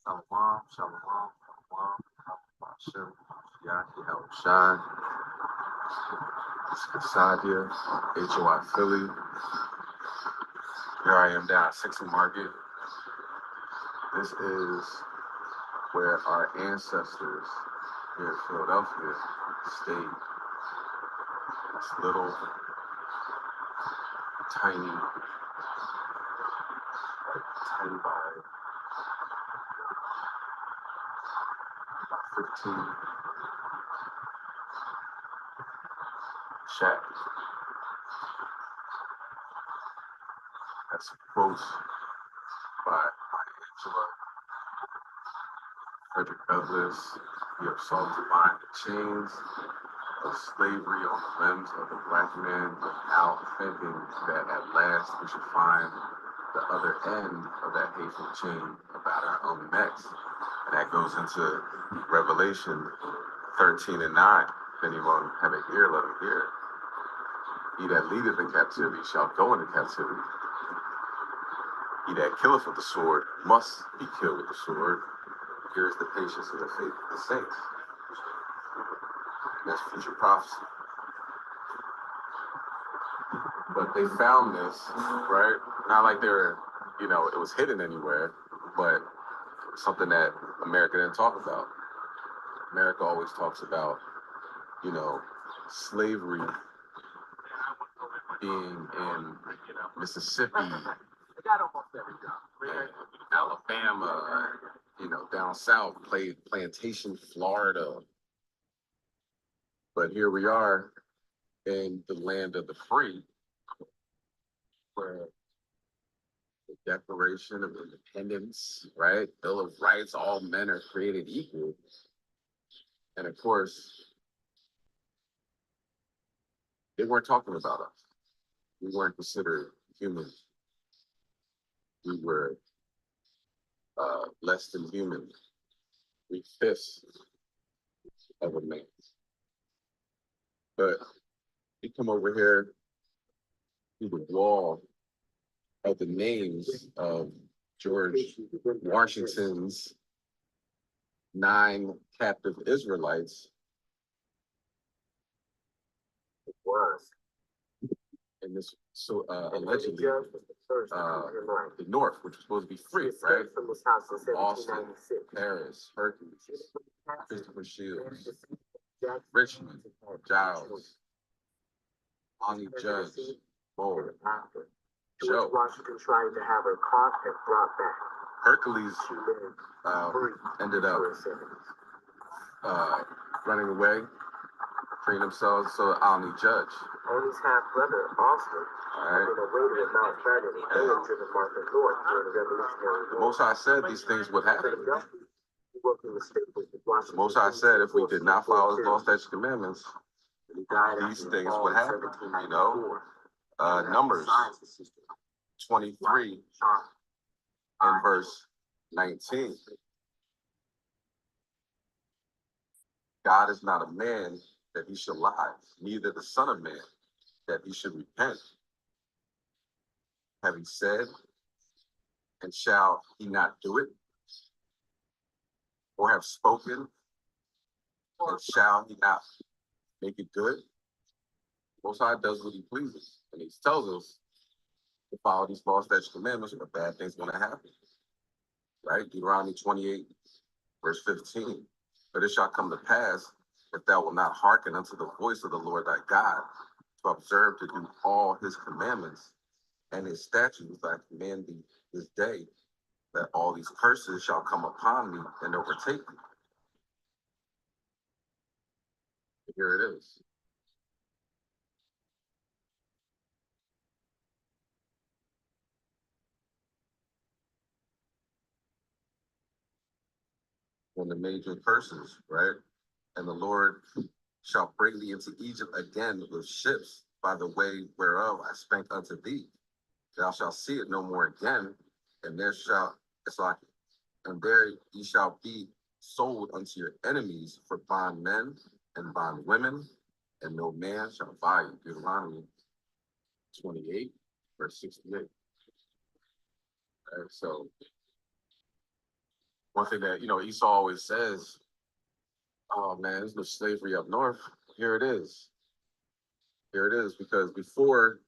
Shalom, shalom, shalom, Hashem, Yaki, Shai, Sadia, HOI Philly. Here I am down at 60 Market. This is where our ancestors here in Philadelphia stayed. This little, tiny, 10 by 15 shack. That's a quote by Angela Frederick Douglass. We have sought to bind the chains of slavery on the limbs of the black man, but now thinking that at last we should find the other end of that hateful chain about our own necks. And that goes into Revelation 13 and 9. If anyone have an ear, let him hear. He that leadeth in captivity shall go into captivity. He that killeth with the sword must be killed with the sword. Here is the patience of the faith of the saints. That's future prophecy. But they found this, right? Not like they're, it was hidden anywhere, but something that America didn't talk about. America always talks about, slavery being in Mississippi, Alabama, down south, plantation, Florida. But here we are in the land of the free, where the Declaration of Independence, right? Bill of Rights, all men are created equal. And of course, they weren't talking about us. We weren't considered human. We were less than human. We fifths of a man. But you come over here to the wall of the names of George Washington's 9 captive Israelites. It was. And this, so allegedly, the North, which was supposed to be free, right? Boston, Paris, Hercules, Christopher Shields, Richmond, Giles, Ani Judge, Bull, Joe. Washington trying to have her caught and brought back. Hercules ended up running away, freeing themselves, so Ani Judge. And his half-brother, Austin, awaited at Mount Vernon and driven Martha North during the Revolutionary War. The Most High said these things would happen. The Most High said if we did not follow His law, statutes, commandments, these things would happen. Numbers 23 and verse 19. God is not a man that he should lie, neither the Son of Man that he should repent. Having said, and shall he not do it? Or have spoken, and shall he not make it good? Most High does what he pleases, and he tells us to follow these laws, statutes, commandments, or bad things going to happen. Right? Deuteronomy 28, verse 15. But it shall come to pass, if thou wilt not hearken unto the voice of the Lord thy God, to observe to do all his commandments and his statutes that I command thee this day, that all these curses shall come upon thee and overtake thee. Here it is. One of the major curses, right? And the Lord shall bring thee into Egypt again with ships by the way whereof I spake unto thee. Thou shalt see it no more again, and there ye shall be sold unto your enemies for bondmen and bondwomen, and no man shall buy you. Deuteronomy 28, verse 68. Right, so one thing that, Esau always says, oh man, there's no slavery up north. Here it is. Here it is. Because before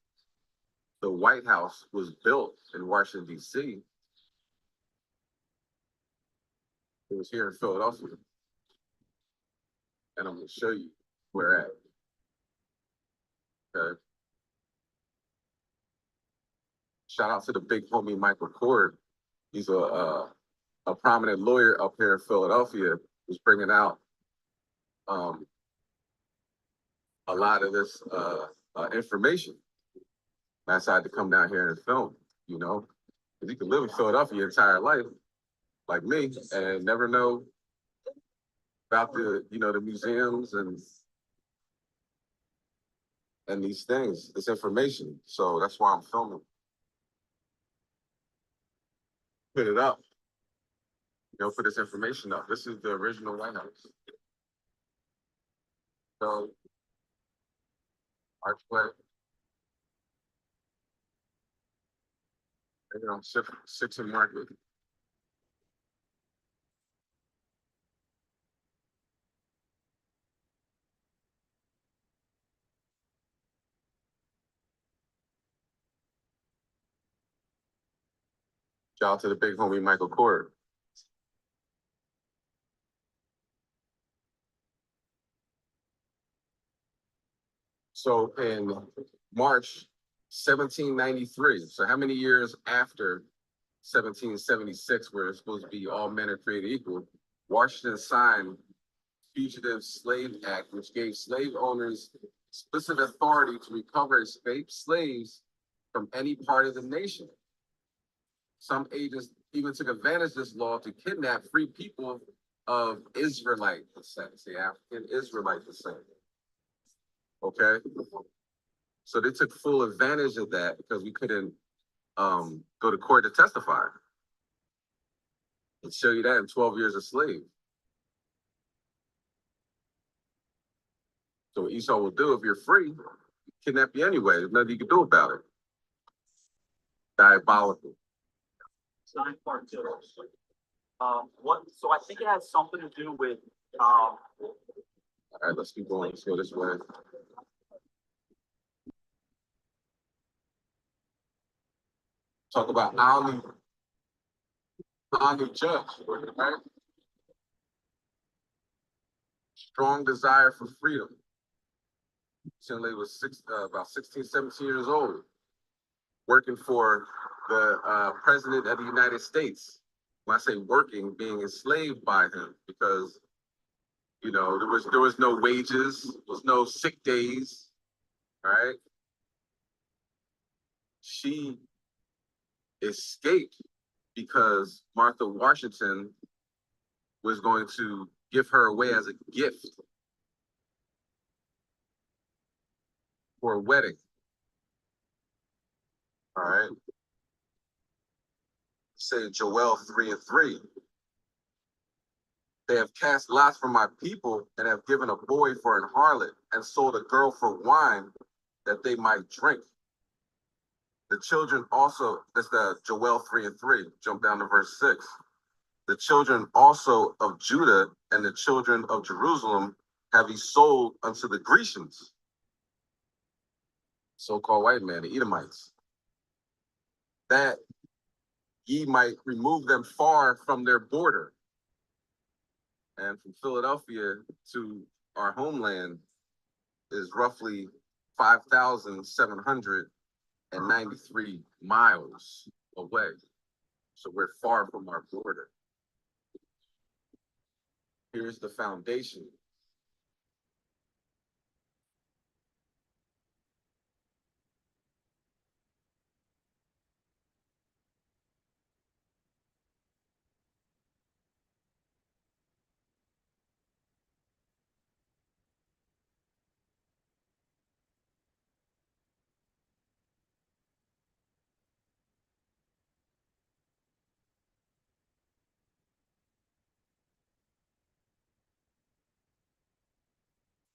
the White House was built in Washington, D.C., it was here in Philadelphia. And I'm going to show you where at. Okay. Shout out to the big homie Michael Cord. He's a prominent lawyer up here in Philadelphia who's bringing out a lot of this information. I decided to come down here and film, because you can live in Philadelphia your entire life, like me, and never know about the museums and these things, this information. So that's why I'm filming. Put it up. Put this information up. This is the original White House. So, Archway. Six and Market. Shout out to the big homie Michael Cord. So in March 1793, so how many years after 1776, where it's supposed to be all men are created equal, Washington signed Fugitive Slave Act, which gave slave owners explicit authority to recover escaped slaves from any part of the nation. Some agents even took advantage of this law to kidnap free people of Israelite descent, the African Israelite descent. Okay? So they took full advantage of that because we couldn't go to court to testify. Let's show you that in 12 Years a Slave. So what Esau will do if you're free, kidnap you anyway. There's nothing you can do about it. Diabolical. Nine part two. So I think it has something to do with all right, let's keep going. Let's go this way. Talk about Alni Judge, right? Strong desire for freedom. Sinley was about 16, 17 years old, working for the president of the United States. When I say working, being enslaved by him, because there was no wages, there was no sick days, right? She escaped because Martha Washington was going to give her away as a gift for a wedding. All right. Say Joel 3:3. They have cast lots for my people and have given a boy for an harlot and sold a girl for wine that they might drink. The children also, that's the Joel 3:3. Jump down to verse 6. The children also of Judah and the children of Jerusalem have he sold unto the Grecians, so-called white man, the Edomites, that ye might remove them far from their border. And from Philadelphia to our homeland is roughly 5,793 miles away. So we're far from our border. Here's the foundation.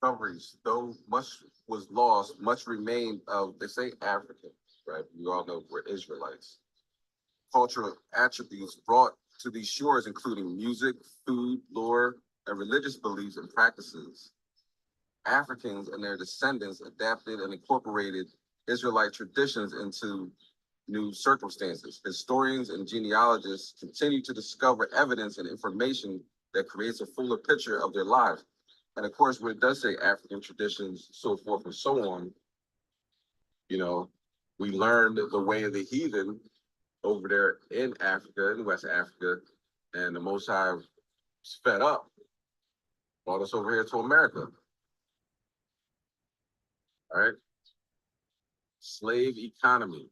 Discoveries, though much was lost, much remained of, they say, Africans, right? We all know we're Israelites. Cultural attributes brought to these shores, including music, food, lore, and religious beliefs and practices. Africans and their descendants adapted and incorporated Israelite traditions into new circumstances. Historians and genealogists continue to discover evidence and information that creates a fuller picture of their lives. And of course, when it does say African traditions, so forth and so on, you know, we learned the way of the heathen over there in Africa, in West Africa, and the Most High was fed up, brought us over here to America. All right. Slave economy.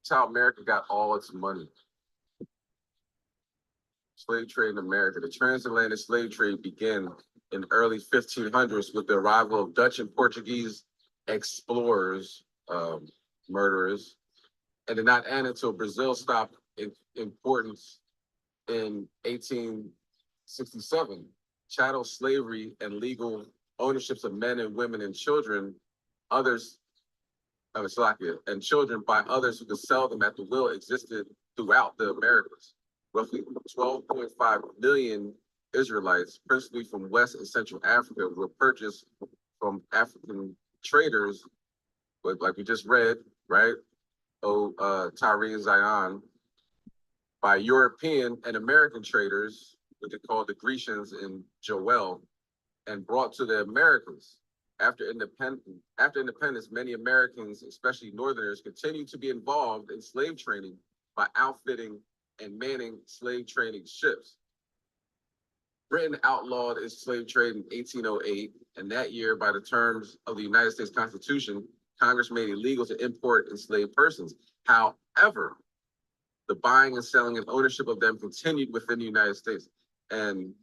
That's how America got all its money. Slave trade in America. The transatlantic slave trade began in the early 1500s with the arrival of Dutch and Portuguese explorers, murderers, and did not end until Brazil stopped importance in 1867. Chattel slavery and legal ownerships of men and women and children, and children by others who could sell them at the will existed throughout the Americas. Roughly 12.5 million Israelites, principally from West and Central Africa, were purchased from African traders, like we just read, right? Tyre and Zion, by European and American traders, what they call the Grecians and Joel, and brought to the Americans. After independence, many Americans, especially Northerners, continued to be involved in slave training by outfitting and manning slave training ships. Britain outlawed its slave trade in 1808, and that year, by the terms of the United States Constitution, Congress made it illegal to import enslaved persons. However, the buying and selling and ownership of them continued within the United States, and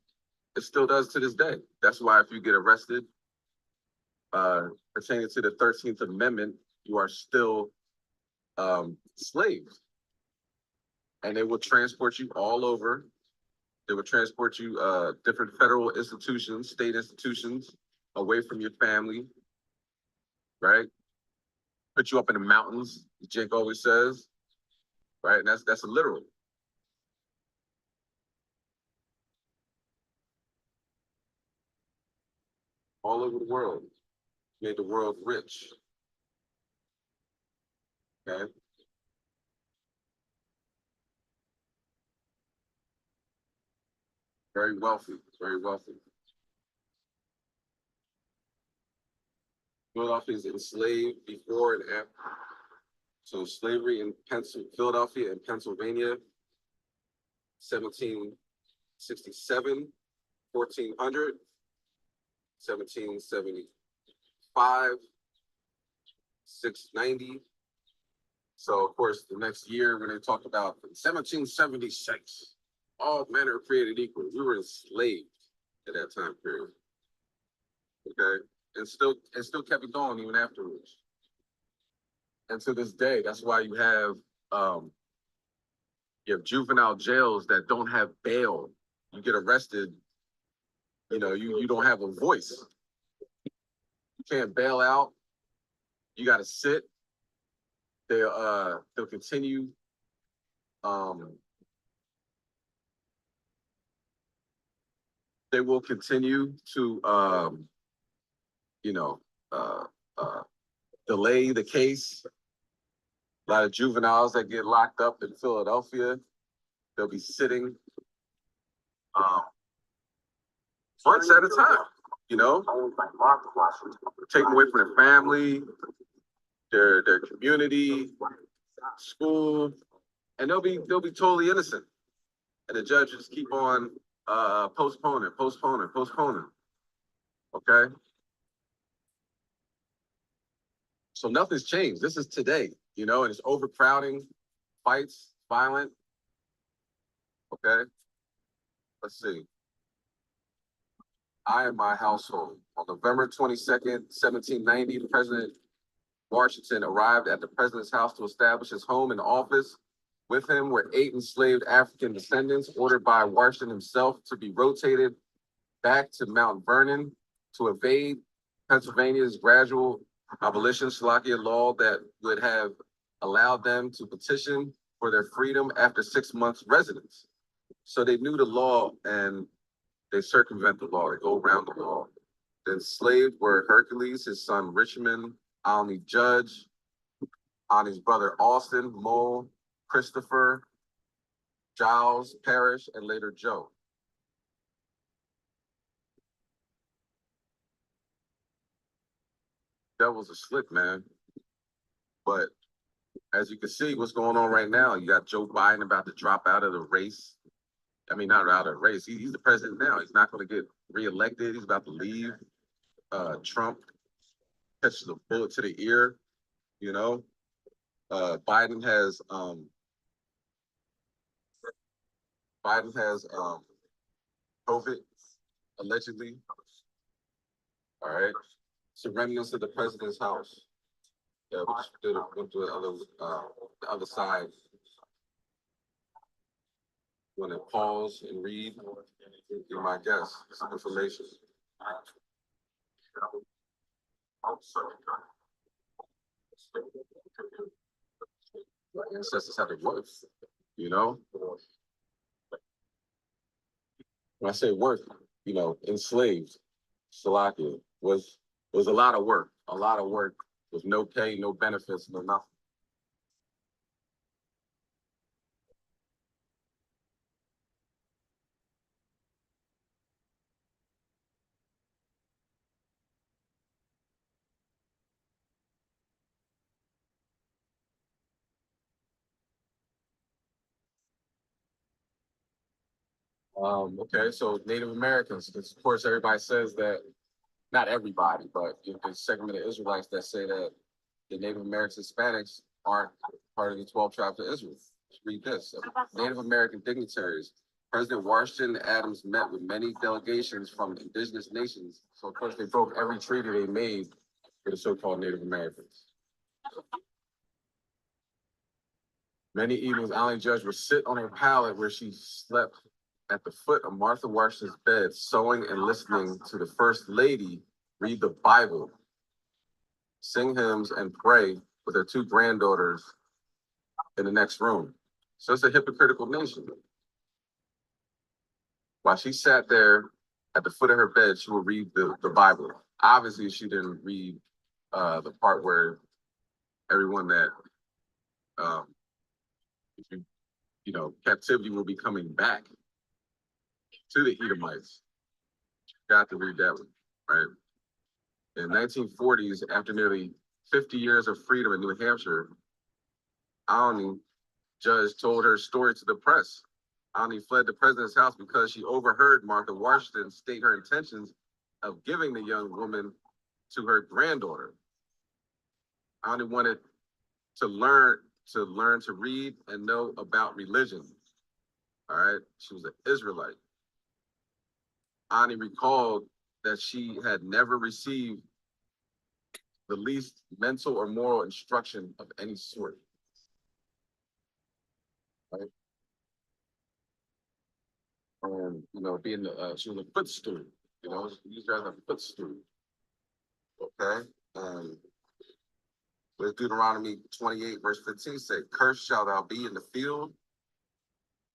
it still does to this day. That's why if you get arrested, pertaining to the 13th Amendment, you are still slaves. And they will transport you all over. They will transport you different federal institutions, state institutions, away from your family, right? Put you up in the mountains, Jake always says, right? And that's a literal. All over the world. Made the world rich. Okay. Very wealthy, very wealthy. Philadelphia is enslaved before and after. So slavery in Philadelphia and Pennsylvania, 1767, 1400, 1775, 690. So of course, the next year when they talk about 1776, all men are created equal. We were enslaved at that time period. Okay, and still kept it going even afterwards. And to this day, that's why you have juvenile jails that don't have bail. You get arrested, you don't have a voice. You can't bail out. You got to sit. They'll continue. They will continue to delay the case. A lot of juveniles that get locked up in Philadelphia, they'll be sitting months at a time, taken away from their family, their community, school, and they'll be totally innocent. And the judge just keep on postponing. Okay? So nothing's changed. This is today, and it's overcrowding, fights, violent. Okay? Let's see. I and my household. On November 22nd, 1790, President Washington arrived at the president's house to establish his home and office. With him were 8 enslaved African descendants ordered by Washington himself to be rotated back to Mount Vernon to evade Pennsylvania's gradual abolition Slovakia law that would have allowed them to petition for their freedom after 6 months residence. So they knew the law and they circumvent the law. They go around the law. The enslaved were Hercules, his son Richmond, Alney Judge, Alney's brother Austin, Mole, Christopher, Giles, Parrish, and later Joe. That was a slick, man. But as you can see, what's going on right now, you got Joe Biden about to drop out of the race. I mean, not out of the race. He's the president now. He's not going to get reelected. He's about to leave. Trump catches a bullet to the ear, you know. Biden has COVID, allegedly. All right. It's remnants of the president's house. Yeah, went to the other side. Want to pause and read? Be my guess. Some information. My ancestors had to work, you know? When I say work, enslaved, Salakia, was a lot of work with no pay, no benefits, no nothing. Okay, so Native Americans, 'cause of course everybody says that, not everybody, but there's a segment of Israelites that say that the Native Americans, Hispanics aren't part of the 12 tribes of Israel. Let's read this. Native American dignitaries. President Washington Adams met with many delegations from indigenous nations. So of course they broke every treaty they made for the so-called Native Americans. Many evenings, Allen Judge would sit on her pallet where she slept at the foot of Martha Washington's bed, sewing and listening to the First Lady read the Bible, sing hymns, and pray with her two granddaughters in the next room. So it's a hypocritical nation. While she sat there at the foot of her bed, she would read the Bible. Obviously, she didn't read the part where everyone that, captivity will be coming back to the Edomites. Got to read that one, right? In 1940s, after nearly 50 years of freedom in New Hampshire, Alney Judge told her story to the press. Alney fled the president's house because she overheard Martha Washington state her intentions of giving the young woman to her granddaughter. Alney wanted to learn to read and know about religion. All right, she was an Israelite. Alney recalled that she had never received the least mental or moral instruction of any sort. Right? And being she was a footstool. Used her as a footstool. Okay. With Deuteronomy 28, verse 15 say, "Cursed shall thou be in the field,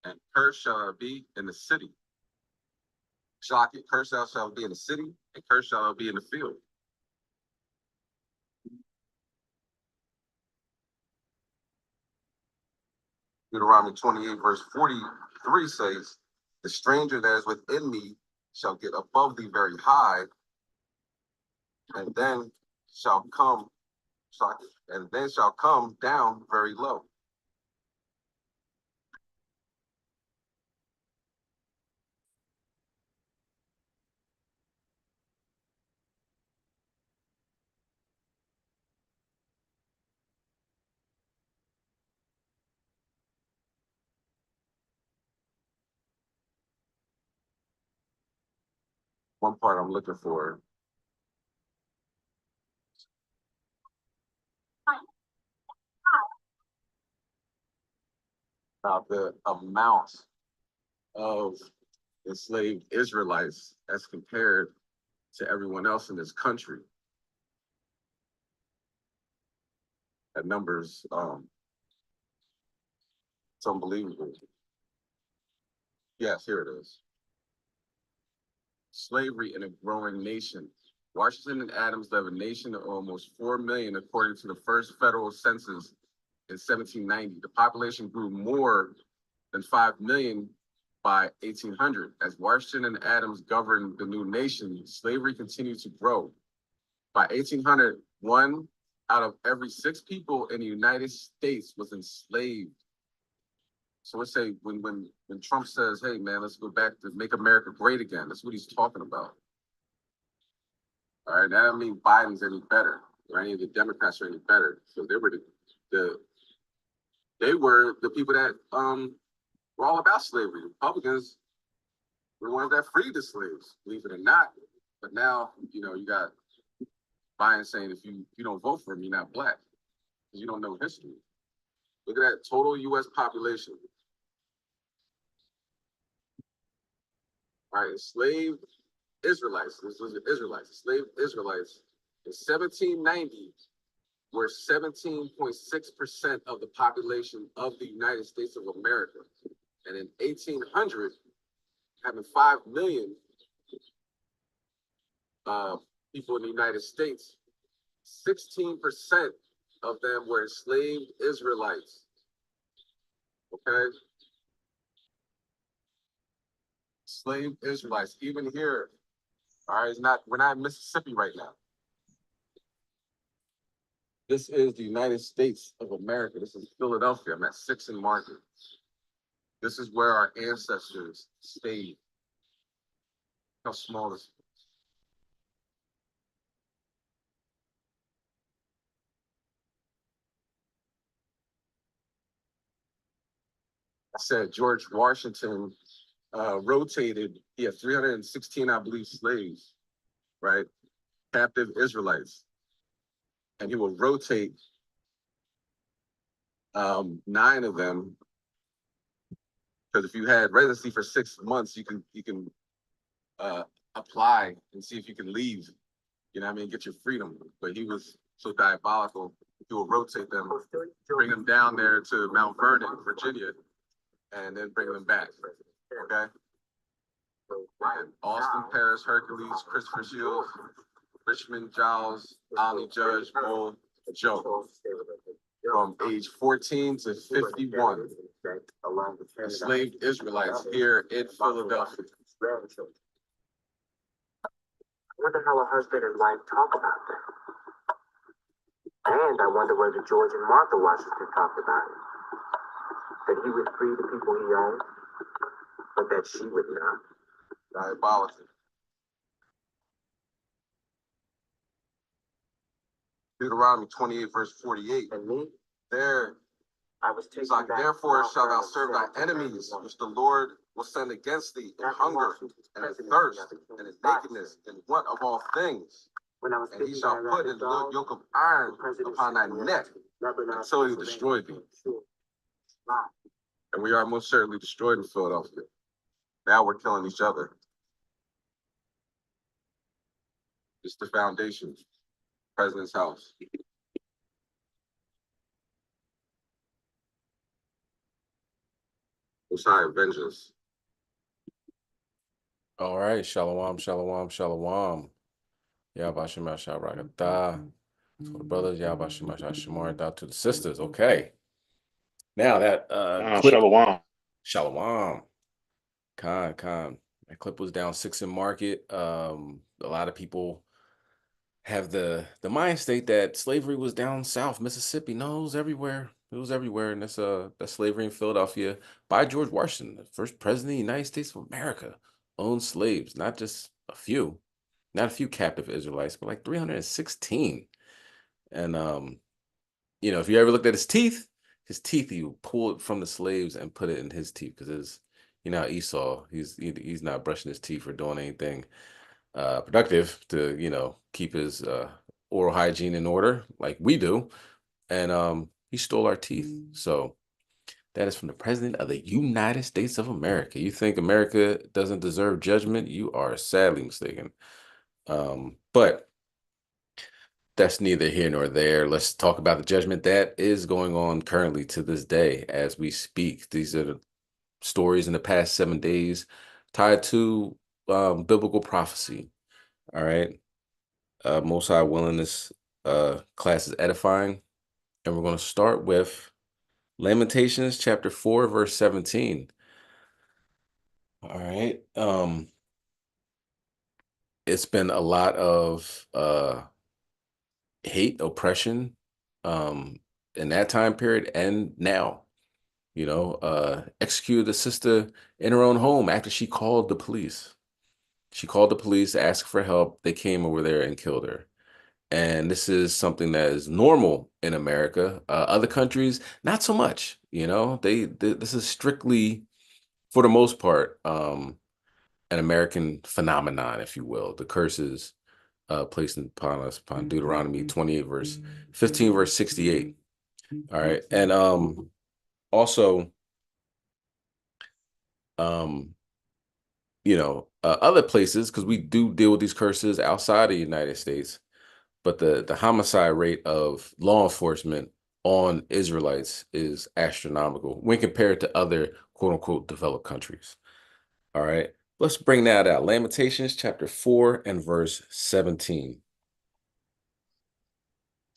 and cursed shall thou be in the city." Shock it. Cursed thou shalt be in the city, and cursed shall thou be in the field. Deuteronomy 28, verse 43 says, "The stranger that is within me shall get above thee very high, and then shall come, down very low." One part I'm looking for. About the amount of enslaved Israelites as compared to everyone else in this country. That number's It's unbelievable. Yes, here it is. Slavery in a growing nation. Washington and Adams led a nation of almost 4 million, according to the first federal census in 1790. The population grew more than 5 million by 1800. As Washington and Adams governed the new nation, slavery continued to grow. By 1800, 1 out of every 6 people in the United States was enslaved. So let's say when Trump says, "Hey man, let's go back to make America great again," that's what he's talking about. All right, that doesn't mean Biden's any better or any of the Democrats are any better. So they were they were the people that were all about slavery. Republicans were the ones that freed the slaves, believe it or not. But now, you got Biden saying if you don't vote for him, you're not black because you don't know history. Look at that total U.S. population. All right, enslaved Israelites. This was the Israelites. Enslaved Israelites in 1790 were 17.6% of the population of the United States of America. And in 1800, having 5 million people in the United States, 16% of them were enslaved Israelites. Okay? Slave Israelites, even here, all right, we're not in Mississippi right now. This is the United States of America. This is Philadelphia. I'm at 6th and Market. This is where our ancestors stayed. How small this is. I said George Washington rotated, he had 316, I believe, slaves, right? Captive Israelites. And he will rotate 9 of them. Because if you had residency for 6 months, you can apply and see if you can leave, get your freedom. But he was so diabolical, he will rotate them, bring them down there to Mount Vernon, Virginia, and then bring them back. Okay? And Austin, Paris, Hercules, Christopher Shields, Richmond, Giles, Ollie, Judge, Bull, Joe. From age 14 to 51. Enslaved Israelites here in Philadelphia. I wonder how a husband and wife talk about that. And I wonder whether George and Martha Washington talked about it. That he would free the people he owned, but that she would not. Diabolical. Deuteronomy 28, verse 48. And me, there, I was taken like, back. therefore shalt thou serve thy enemies, which the Lord will send against thee in hunger and in thirst and in nakedness and want of all things. When I was And he shall put his little yoke of iron upon thy neck until he destroy thee. And we are most certainly destroyed in Philadelphia. Now we're killing each other. It's the foundation. President's house. Messiah, vengeance. All right, shalom, shalom, shalom. Yabashim Rakatah. To the brothers, Yabashim Shamar, to the sisters. Okay. Now that clip, shalom. Khan. That clip was down 6 in Market. A lot of people have the mind state that slavery was down south, Mississippi. No, it was everywhere. It was everywhere. And that's slavery in Philadelphia by George Washington, the first president of the United States of America, owned slaves, not just a few, not a few captive Israelites, but like 316. And if you ever looked at his teeth, he would pull it from the slaves and put it in his teeth because Esau, he's not brushing his teeth or doing anything productive to keep his oral hygiene in order like we do, and he stole our teeth. So that is from the president of the United States of America. You think America doesn't deserve judgment? You are sadly mistaken. But that's neither here nor there. Let's talk about the judgment that is going on currently to this day as we speak. These are the stories in the past 7 days tied to biblical prophecy. All right. Most High willing, this class is edifying. And we're going to start with Lamentations chapter 4, verse 17. All right. It's been a lot of hate, oppression, in that time period and now. Executed a sister in her own home after she called the police. She called the police to ask for help. They came over there and killed her. And this is something that is normal in America. Other countries, not so much. This is strictly, for the most part, an American phenomenon, if you will. The curses placed upon us upon Deuteronomy 28, verse 15, verse 68. All right. And also, other places, because we do deal with these curses outside of the United States, but the homicide rate of law enforcement on Israelites is astronomical when compared to other quote unquote developed countries. All right. Let's bring that out. Lamentations chapter 4 and verse 17.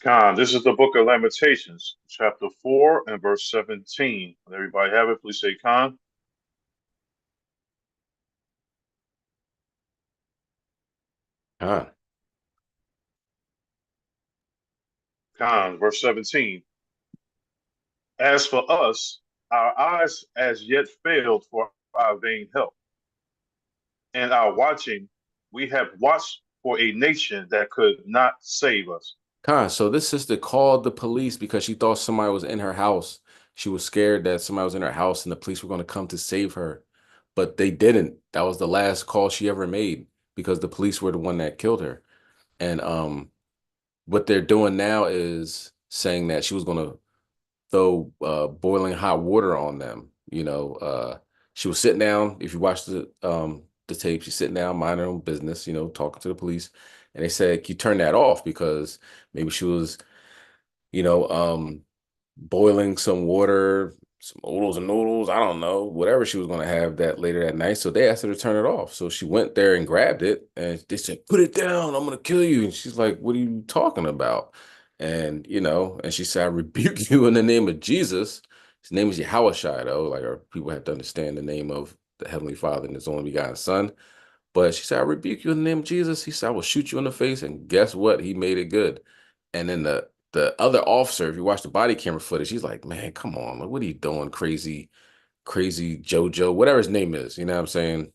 Khan, this is the book of Lamentations, chapter 4 and verse 17. When everybody have it, please say Khan. Khan. Khan, verse 17. As for us, our eyes as yet failed for our vain help. And our watching, we have watched for a nation that could not save us. Khan. So this sister called the police because she thought somebody was in her house. She was scared that somebody was in her house and the police were going to come to save her. But they didn't. That was the last call she ever made because the police were the one that killed her. And what they're doing now is saying that she was going to throw boiling hot water on them. She was sitting down. If you watch the tape, she's sitting down, minding her own business, talking to the police. And they said, "Can you turn that off?" Because maybe she was, boiling some water, some oodles and noodles, I don't know, whatever she was going to have that later that night. So they asked her to turn it off. So she went there and grabbed it and they said, "Put it down. I'm going to kill you." And she's like, "What are you talking about?" And, and she said, "I rebuke you in the name of Jesus." His name is Yahushua, though. Like, our people have to understand the name of the Heavenly Father and His only begotten Son. But she said, "I rebuke you in the name of Jesus." He said, "I will shoot you in the face." And guess what? He made it good. And then the other officer, if you watch the body camera footage, he's like, "Man, come on, like, what are you doing? Crazy Jojo, whatever his name is." You know what I'm saying?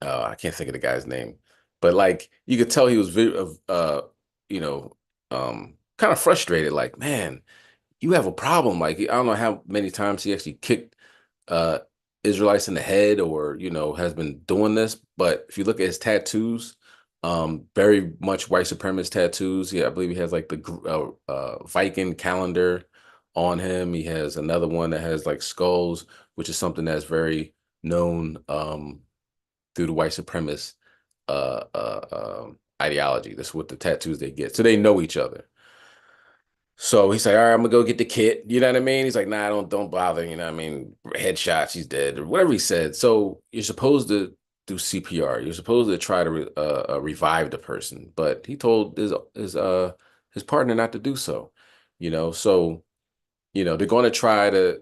I can't think of the guy's name, but like you could tell he was very, you know, kind of frustrated. Like, "Man, you have a problem." Like, I don't know how many times he actually kicked uh Israelites in the head or, has been doing this. But if you look at his tattoos, very much white supremacist tattoos. Yeah, I believe he has like the Viking calendar on him. He has another one that has like skulls, which is something that's very known through the white supremacist ideology. That's what the tattoos they get. So they know each other. So he's like, "All right, I'm gonna go get the kit." You know what I mean? He's like, "Nah, don't bother." You know what I mean? Headshot, she's dead, or whatever he said. So you're supposed to do CPR. You're supposed to try to revive the person, but he told his partner not to do so. So they're going to try to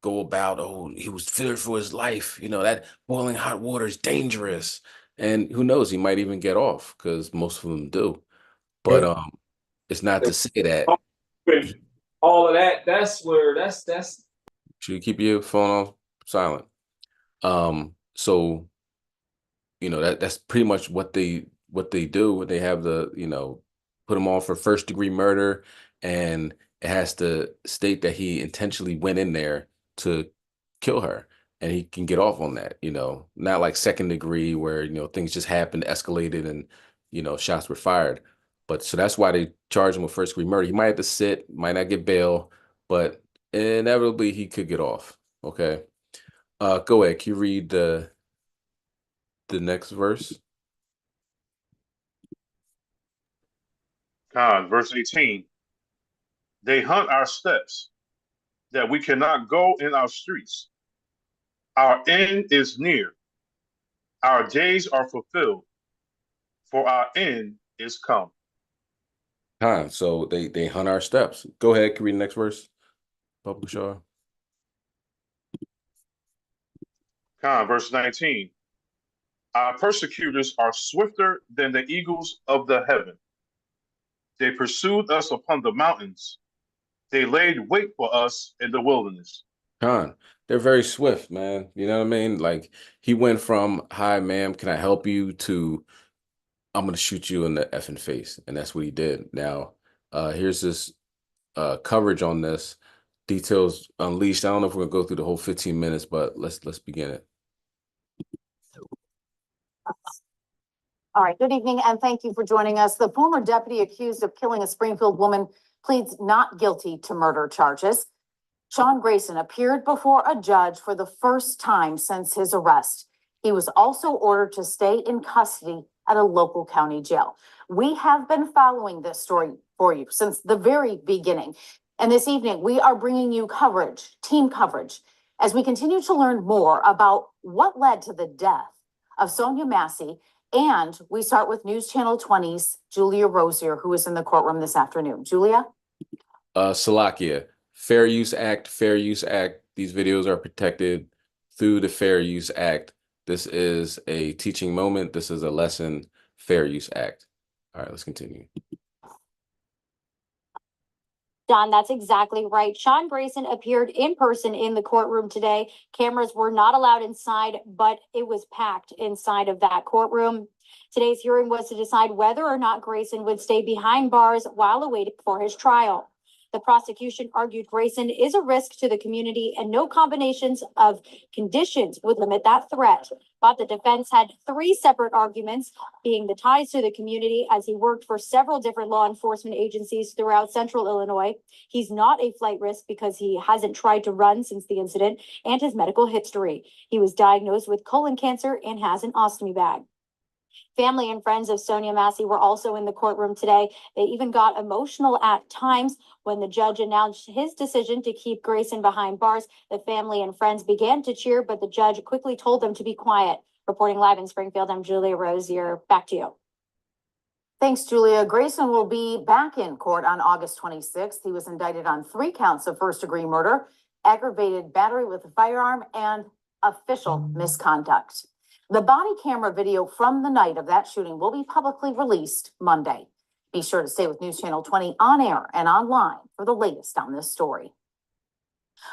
go about, "Oh, he was feared for his life. That boiling hot water is dangerous." And who knows, he might even get off because most of them do. But it's not to say that. all of that, that's where that's Should you keep your phone on silent? So that's pretty much what they do. They have put him on for first degree murder, and it has to state that he intentionally went in there to kill her, and he can get off on that. Not like second degree where things just happened, escalated, and shots were fired. But so that's why they charge him with first degree murder. He might have to sit, might not get bail, but inevitably he could get off. Okay. Go ahead. Can you read the next verse? Verse 18. They hunt our steps, that we cannot go in our streets. Our end is near. Our days are fulfilled, for our end is come. So they hunt our steps. Go ahead, can you read the next verse? Public Shaw. Verse 19. Our persecutors are swifter than the eagles of the heaven. They pursued us upon the mountains. They laid wait for us in the wilderness. They're very swift, man. You know what I mean? Like, he went from, hi, ma'am, can I help you, to, I'm going to shoot you in the effing face. And that's what he did. Now, here's this coverage on this. Details unleashed. I don't know if we're going to go through the whole 15 minutes, but let's begin it. All right, good evening, and thank you for joining us. The former deputy accused of killing a Springfield woman pleads not guilty to murder charges. Sean Grayson appeared before a judge for the first time since his arrest. He was also ordered to stay in custody at a local county jail. We have been following this story for you since the very beginning. And this evening, we are bringing you coverage, team coverage, as we continue to learn more about what led to the death of Sonia Massey. And we start with News Channel 20's Julia Rosier, who is in the courtroom this afternoon. Julia? Salakia, Fair Use Act, Fair Use Act. These videos are protected through the Fair Use Act. This is a teaching moment. This is a lesson. Fair Use Act. All right, let's continue. Don, that's exactly right. Sean Grayson appeared in person in the courtroom today. Cameras were not allowed inside, but it was packed inside of that courtroom. Today's hearing was to decide whether or not Grayson would stay behind bars while awaiting for his trial. The prosecution argued Grayson is a risk to the community and no combinations of conditions would limit that threat. But the defense had three separate arguments, being the ties to the community as he worked for several different law enforcement agencies throughout central Illinois. He's not a flight risk because he hasn't tried to run since the incident, and his medical history. He was diagnosed with colon cancer and has an ostomy bag. Family and friends of Sonia Massey were also in the courtroom today. They even got emotional at times when the judge announced his decision to keep Grayson behind bars. The family and friends began to cheer, but the judge quickly told them to be quiet. Reporting live in Springfield, I'm Julia Rosier. Back to you. Thanks, Julia. Grayson will be back in court on August 26th. He was indicted on 3 counts of first-degree murder, aggravated battery with a firearm, and official misconduct. The body camera video from the night of that shooting will be publicly released Monday. Be sure to stay with News Channel 20 on air and online for the latest on this story.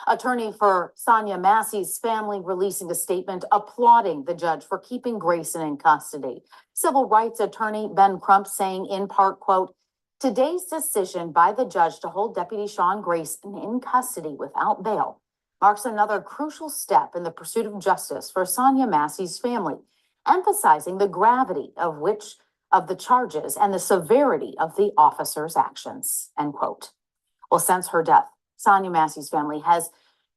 Attorney for Sonia Massey's family releasing a statement applauding the judge for keeping Grayson in custody. Civil rights attorney Ben Crump saying in part, quote, "Today's decision by the judge to hold Deputy Sean Grayson in custody without bail marks another crucial step in the pursuit of justice for Sonia Massey's family, emphasizing the gravity of the charges and the severity of the officer's actions," end quote. Well, since her death, Sonia Massey's family has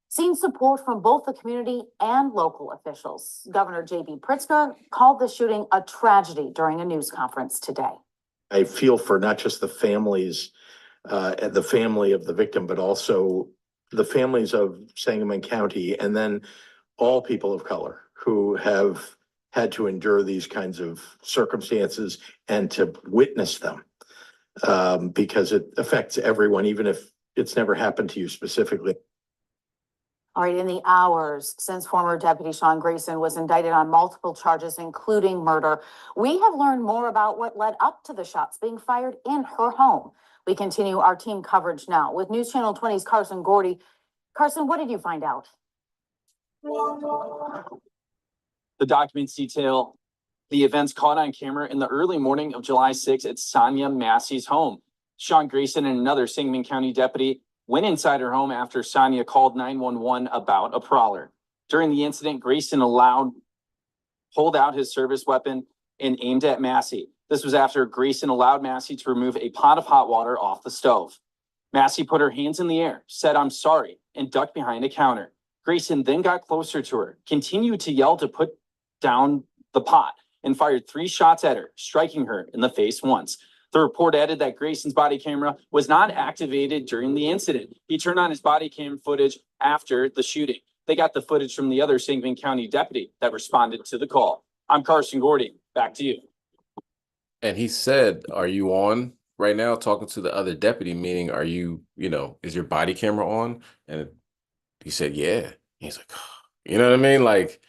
seen support from both the community and local officials. Governor J.B. Pritzker called the shooting a tragedy during a news conference today. I feel for not just the families, and the family of the victim, but also the families of Sangamon County, and then all people of color who have had to endure these kinds of circumstances and to witness them, because it affects everyone, even if it's never happened to you specifically. All right, in the hours since former Deputy Sean Grayson was indicted on multiple charges, including murder, we have learned more about what led up to the shots being fired in her home. We continue our team coverage now with News Channel 20's Carson Gordy. Carson, what did you find out? The documents detail the events caught on camera in the early morning of July 6th at Sonia Massey's home. Sean Grayson and another Sangamon County deputy went inside her home after Sonia called 911 about a prowler. During the incident, Grayson pulled out his service weapon and aimed at Massey. This was after Grayson allowed Massey to remove a pot of hot water off the stove. Massey put her hands in the air, said, "I'm sorry," and ducked behind a counter. Grayson then got closer to her, continued to yell to put down the pot, and fired 3 shots at her, striking her in the face once. The report added that Grayson's body camera was not activated during the incident. He turned on his body cam footage after the shooting. They got the footage from the other Sangamon County deputy that responded to the call. I'm Carson Gordy. Back to you. And he said, are you on right now talking to the other deputy, meaning are you, is your body camera on? And he said, yeah. He's like, you know what I mean? Like,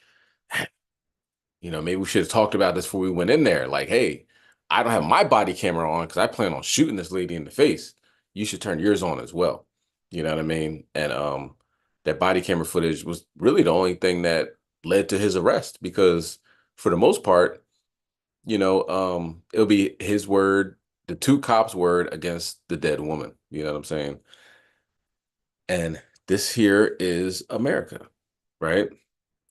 maybe we should have talked about this before we went in there. Like, hey, I don't have my body camera on because I plan on shooting this lady in the face. You should turn yours on as well. You know what I mean? And that body camera footage was really the only thing that led to his arrest, because for the most part, it'll be his word, the two cops' word against the dead woman. You know what I'm saying? And this here is America, right?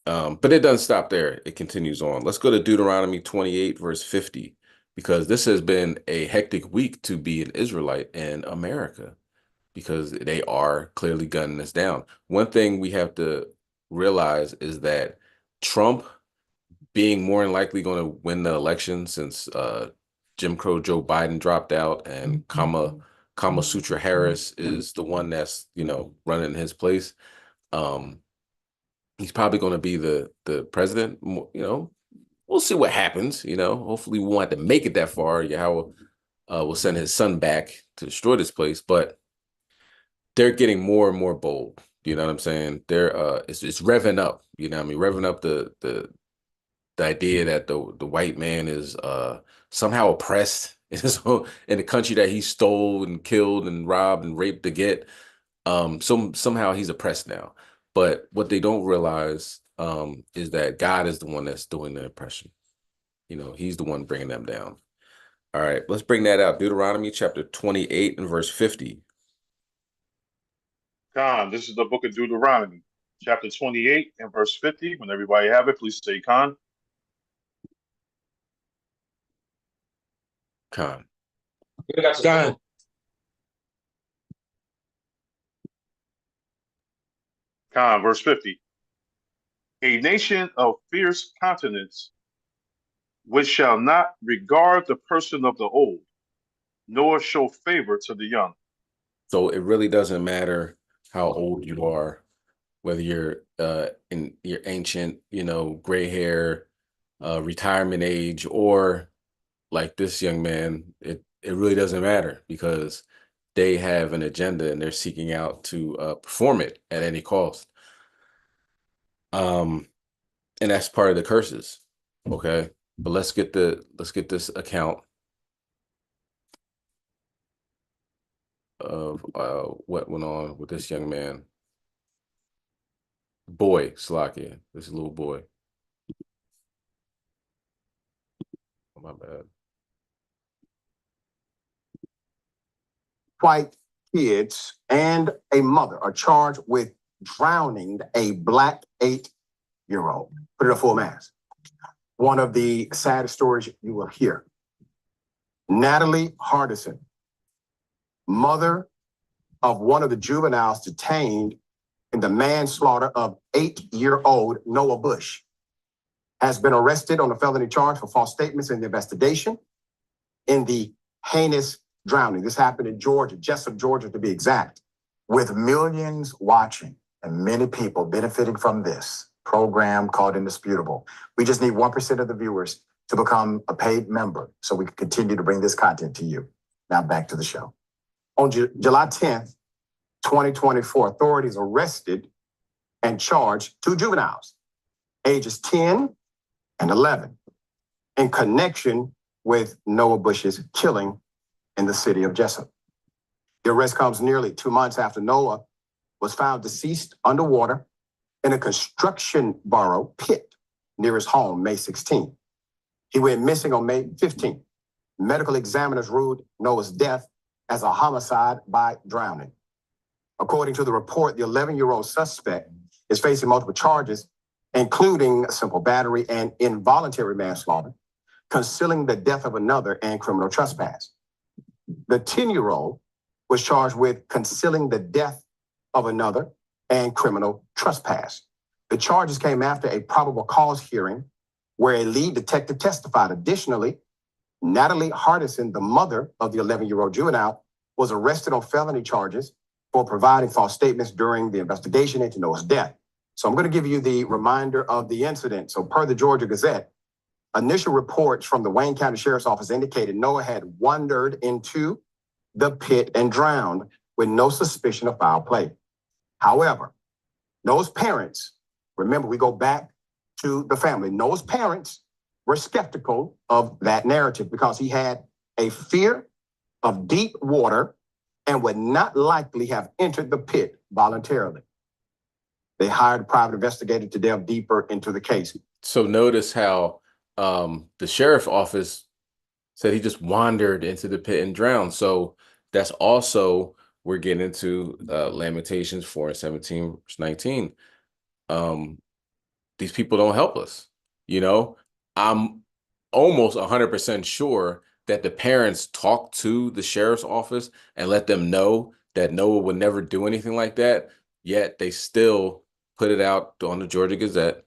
But it doesn't stop there. It continues on. Let's go to Deuteronomy 28, verse 50, because this has been a hectic week to be an Israelite in America, because they are clearly gunning us down. One thing we have to realize is that Trump being more than likely going to win the election, since Jim Crow Joe Biden dropped out and Kama Sutra Harris is the one that's, running in his place. He's probably going to be the president. We'll see what happens. Hopefully we won't have to make it that far. Yahweh will send his son back to destroy this place, but they're getting more and more bold. You know what I'm saying? They're it's revving up. You know what I mean? Revving up the idea that the white man is somehow oppressed in the country that he stole and killed and robbed and raped to get. Somehow he's oppressed now. But what they don't realize is that God is the one that's doing the oppression. He's the one bringing them down. All right, let's bring that out. Deuteronomy chapter 28 and verse 50. Khan, this is the book of Deuteronomy, chapter 28 and verse 50. When everybody have it, please say Khan. Khan. Khan. Khan, verse 50. A nation of fierce countenance, which shall not regard the person of the old, nor show favor to the young. So it really doesn't matter how old you are, whether you're in your ancient, gray hair, retirement age, or like this young man, it really doesn't matter, because they have an agenda and they're seeking out to perform it at any cost. And that's part of the curses. Okay. But let's get this account of what went on with this young man. Boy, Slakia, this little boy. Oh, my bad. White kids and a mother are charged with drowning a Black 8-year-old. Put it at full mass. One of the saddest stories you will hear. Natalie Hardison, mother of one of the juveniles detained in the manslaughter of 8-year-old Noah Bush, has been arrested on a felony charge for false statements in the investigation in the heinous drowning. This happened in Georgia, Jessup, Georgia, to be exact. With millions watching and many people benefiting from this program called Indisputable, we just need 1% of the viewers to become a paid member so we can continue to bring this content to you. Now back to the show. On July 10th, 2024, authorities arrested and charged 2 juveniles, ages 10 and 11, in connection with Noah Bush's killing in the city of Jessup. The arrest comes nearly 2 months after Noah was found deceased underwater in a construction burrow pit near his home, May 16th. He went missing on May 15th. Medical examiners ruled Noah's death as a homicide by drowning. According to the report, the 11-year-old suspect is facing multiple charges, including simple battery and involuntary manslaughter, concealing the death of another, and criminal trespass. The 10-year-old was charged with concealing the death of another and criminal trespass. The charges came after a probable cause hearing where a lead detective testified. Additionally, Natalie Hardison, the mother of the 11-year-old juvenile, was arrested on felony charges for providing false statements during the investigation into Noah's death. So I'm going to give you the reminder of the incident. So per the Georgia Gazette, initial reports from the Wayne County Sheriff's Office indicated Noah had wandered into the pit and drowned with no suspicion of foul play. However, Noah's parents, remember, we go back to the family. Noah's parents were skeptical of that narrative because he had a fear of deep water and would not likely have entered the pit voluntarily. They hired a private investigator to delve deeper into the case. So notice how the sheriff's office said he just wandered into the pit and drowned. So that's also, we're getting into Lamentations 4:17, verse 19. These people don't help us. You know, I'm almost 100% sure that the parents talked to the sheriff's office and let them know that Noah would never do anything like that. Yet they still put it out on the Georgia Gazette,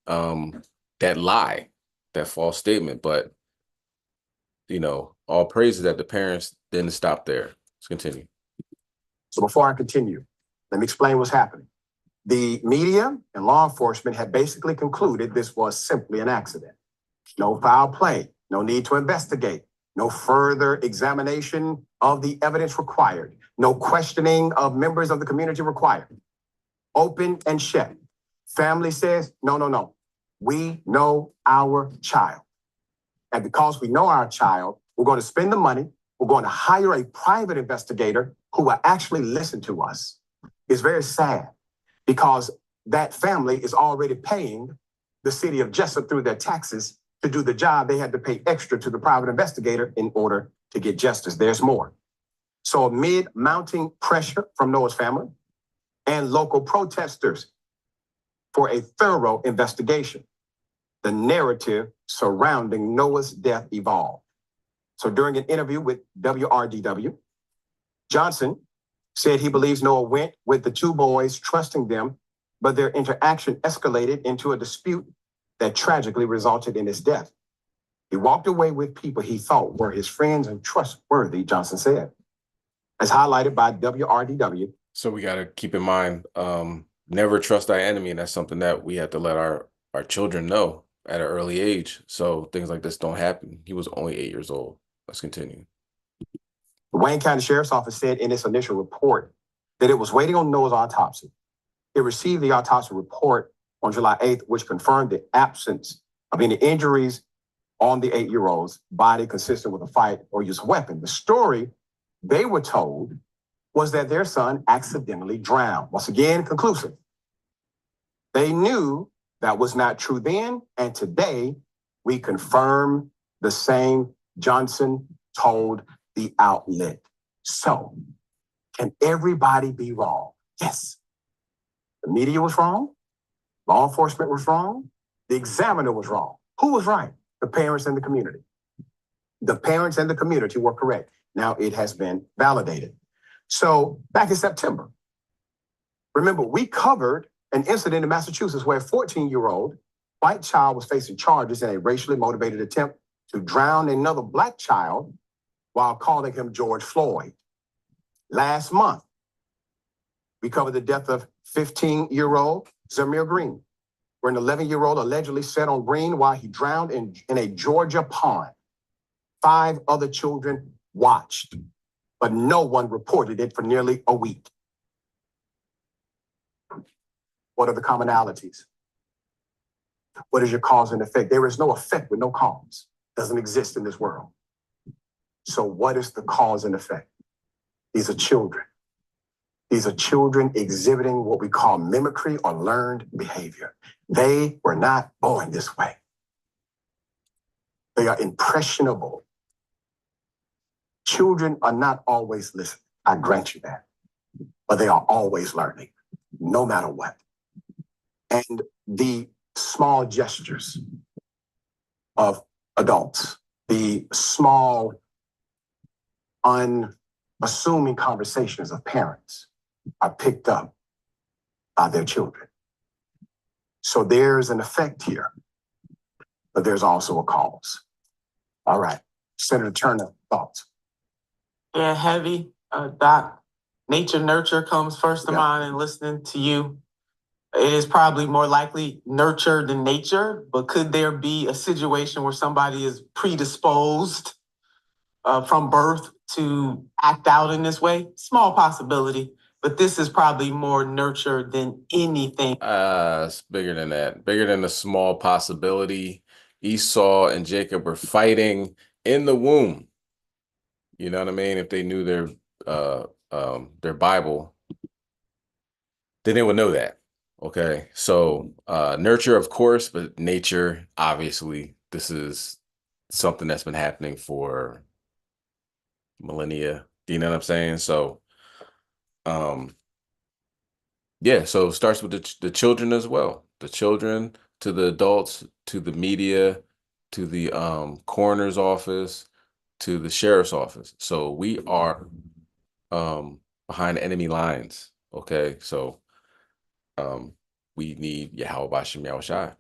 that lie, that false statement. But, you know, all praises that the parents didn't stop there. Let's continue. So before I continue, let me explain what's happening. The media and law enforcement had basically concluded this was simply an accident. No foul play, no need to investigate, no further examination of the evidence required, no questioning of members of the community required. Open and shut. Family says, no, no, no. We know our child. And because we know our child, we're going to spend the money. We're going to hire a private investigator who will actually listen to us. It's very sad because that family is already paying the city of Jessup through their taxes to do the job. They had to pay extra to the private investigator in order to get justice. There's more. So amid mounting pressure from Noah's family and local protesters for a thorough investigation, the narrative surrounding Noah's death evolved. So during an interview with WRDW, Johnson said he believes Noah went with the two boys, trusting them, but their interaction escalated into a dispute that tragically resulted in his death. He walked away with people he thought were his friends and trustworthy, Johnson said. As highlighted by WRDW. So we got to keep in mind, never trust thy enemy. And that's something that we have to let our children know at an early age. So things like this don't happen. He was only 8 years old. Let's continue. The Wayne County Sheriff's Office said in its initial report that it was waiting on Noah's autopsy. It received the autopsy report on July 8th, which confirmed the absence of any injuries on the 8-year-old's body consistent with a fight or use of weapon. The story they were told was that their son accidentally drowned. Once again, conclusive. They knew that was not true then, and today we confirm the same. Johnson told the outlet. So, can everybody be wrong? Yes. The media was wrong. Law enforcement was wrong. The examiner was wrong. Who was right? The parents and the community. The parents and the community were correct. Now it has been validated. So back in September, remember, we covered an incident in Massachusetts where a 14-year-old white child was facing charges in a racially motivated attempt to drown another black child while calling him George Floyd. Last month, we covered the death of 15-year-old Zamir Green, where an 11-year-old allegedly sat on Green while he drowned in a Georgia pond. 5 other children watched, but no one reported it for nearly a week. What are the commonalities? What is your cause and effect? There is no effect with no cause. It doesn't exist in this world. So what is the cause and effect? These are children. These are children exhibiting what we call mimicry or learned behavior. They were not born this way. They are impressionable. Children are not always listening. I grant you that. But they are always learning, no matter what. And the small gestures of adults, the small, unassuming conversations of parents are picked up by their children. So there's an effect here, but there's also a cause. All right. Senator Turner, thoughts? Yeah, heavy. Doc, nature nurture comes first to Yeah. mind, and listening to you, it is probably more likely nurture than nature, but could there be a situation where somebody is predisposed from birth to act out in this way? Small possibility, but this is probably more nurture than anything. It's bigger than that. Bigger than a small possibility. Esau and Jacob were fighting in the womb. You know what I mean? If they knew their Bible, then they would know that. Okay. So nurture, of course, but nature, obviously, this is something that's been happening for millennia. Do you know what I'm saying? So yeah, so it starts with the children as well. The children to the adults, to the media, to the coroner's office, to the sheriff's office. So we are behind enemy lines. Okay. So we need Yahweh Bashem Yahushai.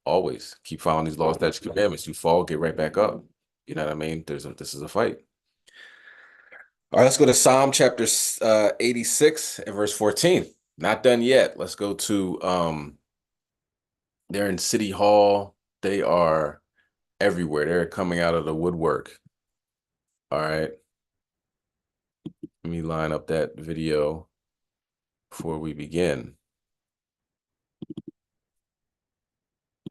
Always keep following these laws, statutes, commandments. You fall, get right back up. You know what I mean? This is a fight. All right, let's go to Psalm chapter 86 and verse 14. Not done yet. Let's go to they're in City Hall. They are everywhere. They're coming out of the woodwork. All right. Let me line up that video before we begin.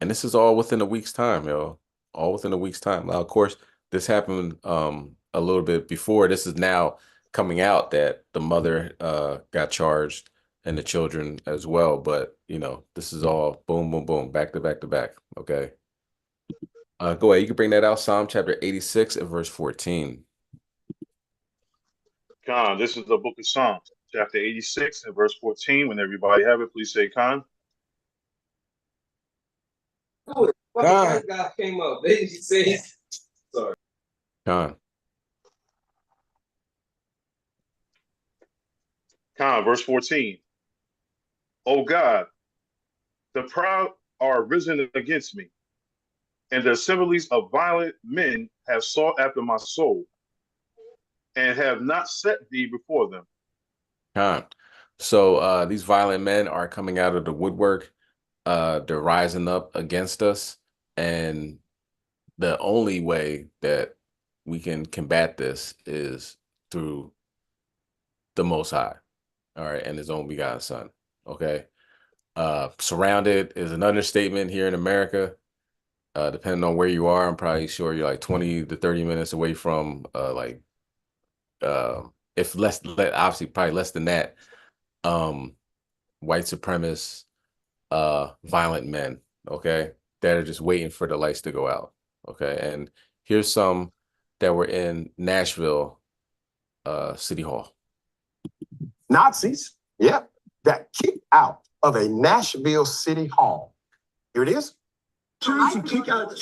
And this is all within a week's time, yo. All within a week's time. Now, of course, this happened a little bit before. This is now coming out that the mother got charged and the children as well. But, you know, this is all boom, boom, boom, back to back to back. Okay. Go ahead. You can bring that out. Psalm chapter 86 and verse 14. Khan, this is the book of Psalms, chapter 86 and verse 14. When everybody have it, please say Khan. Oh, that guy came up. They didn't say, sorry. Khan. Khan, verse 14. O God, the proud are risen against me, and the assemblies of violent men have sought after my soul, and have not set thee before them. Khan. So these violent men are coming out of the woodwork. They're rising up against us. And the only way that we can combat this is through the Most High. All right. And his own begotten Son. Okay. Surrounded is an understatement here in America. Depending on where you are, I'm probably sure you're like 20 to 30 minutes away from if less, obviously probably less than that, white supremacist, violent men, okay, that are just waiting for the lights to go out, okay? And here's some that were in Nashville City Hall. Nazis, yep, got kicked out of a Nashville City Hall. Here it is. Kick out.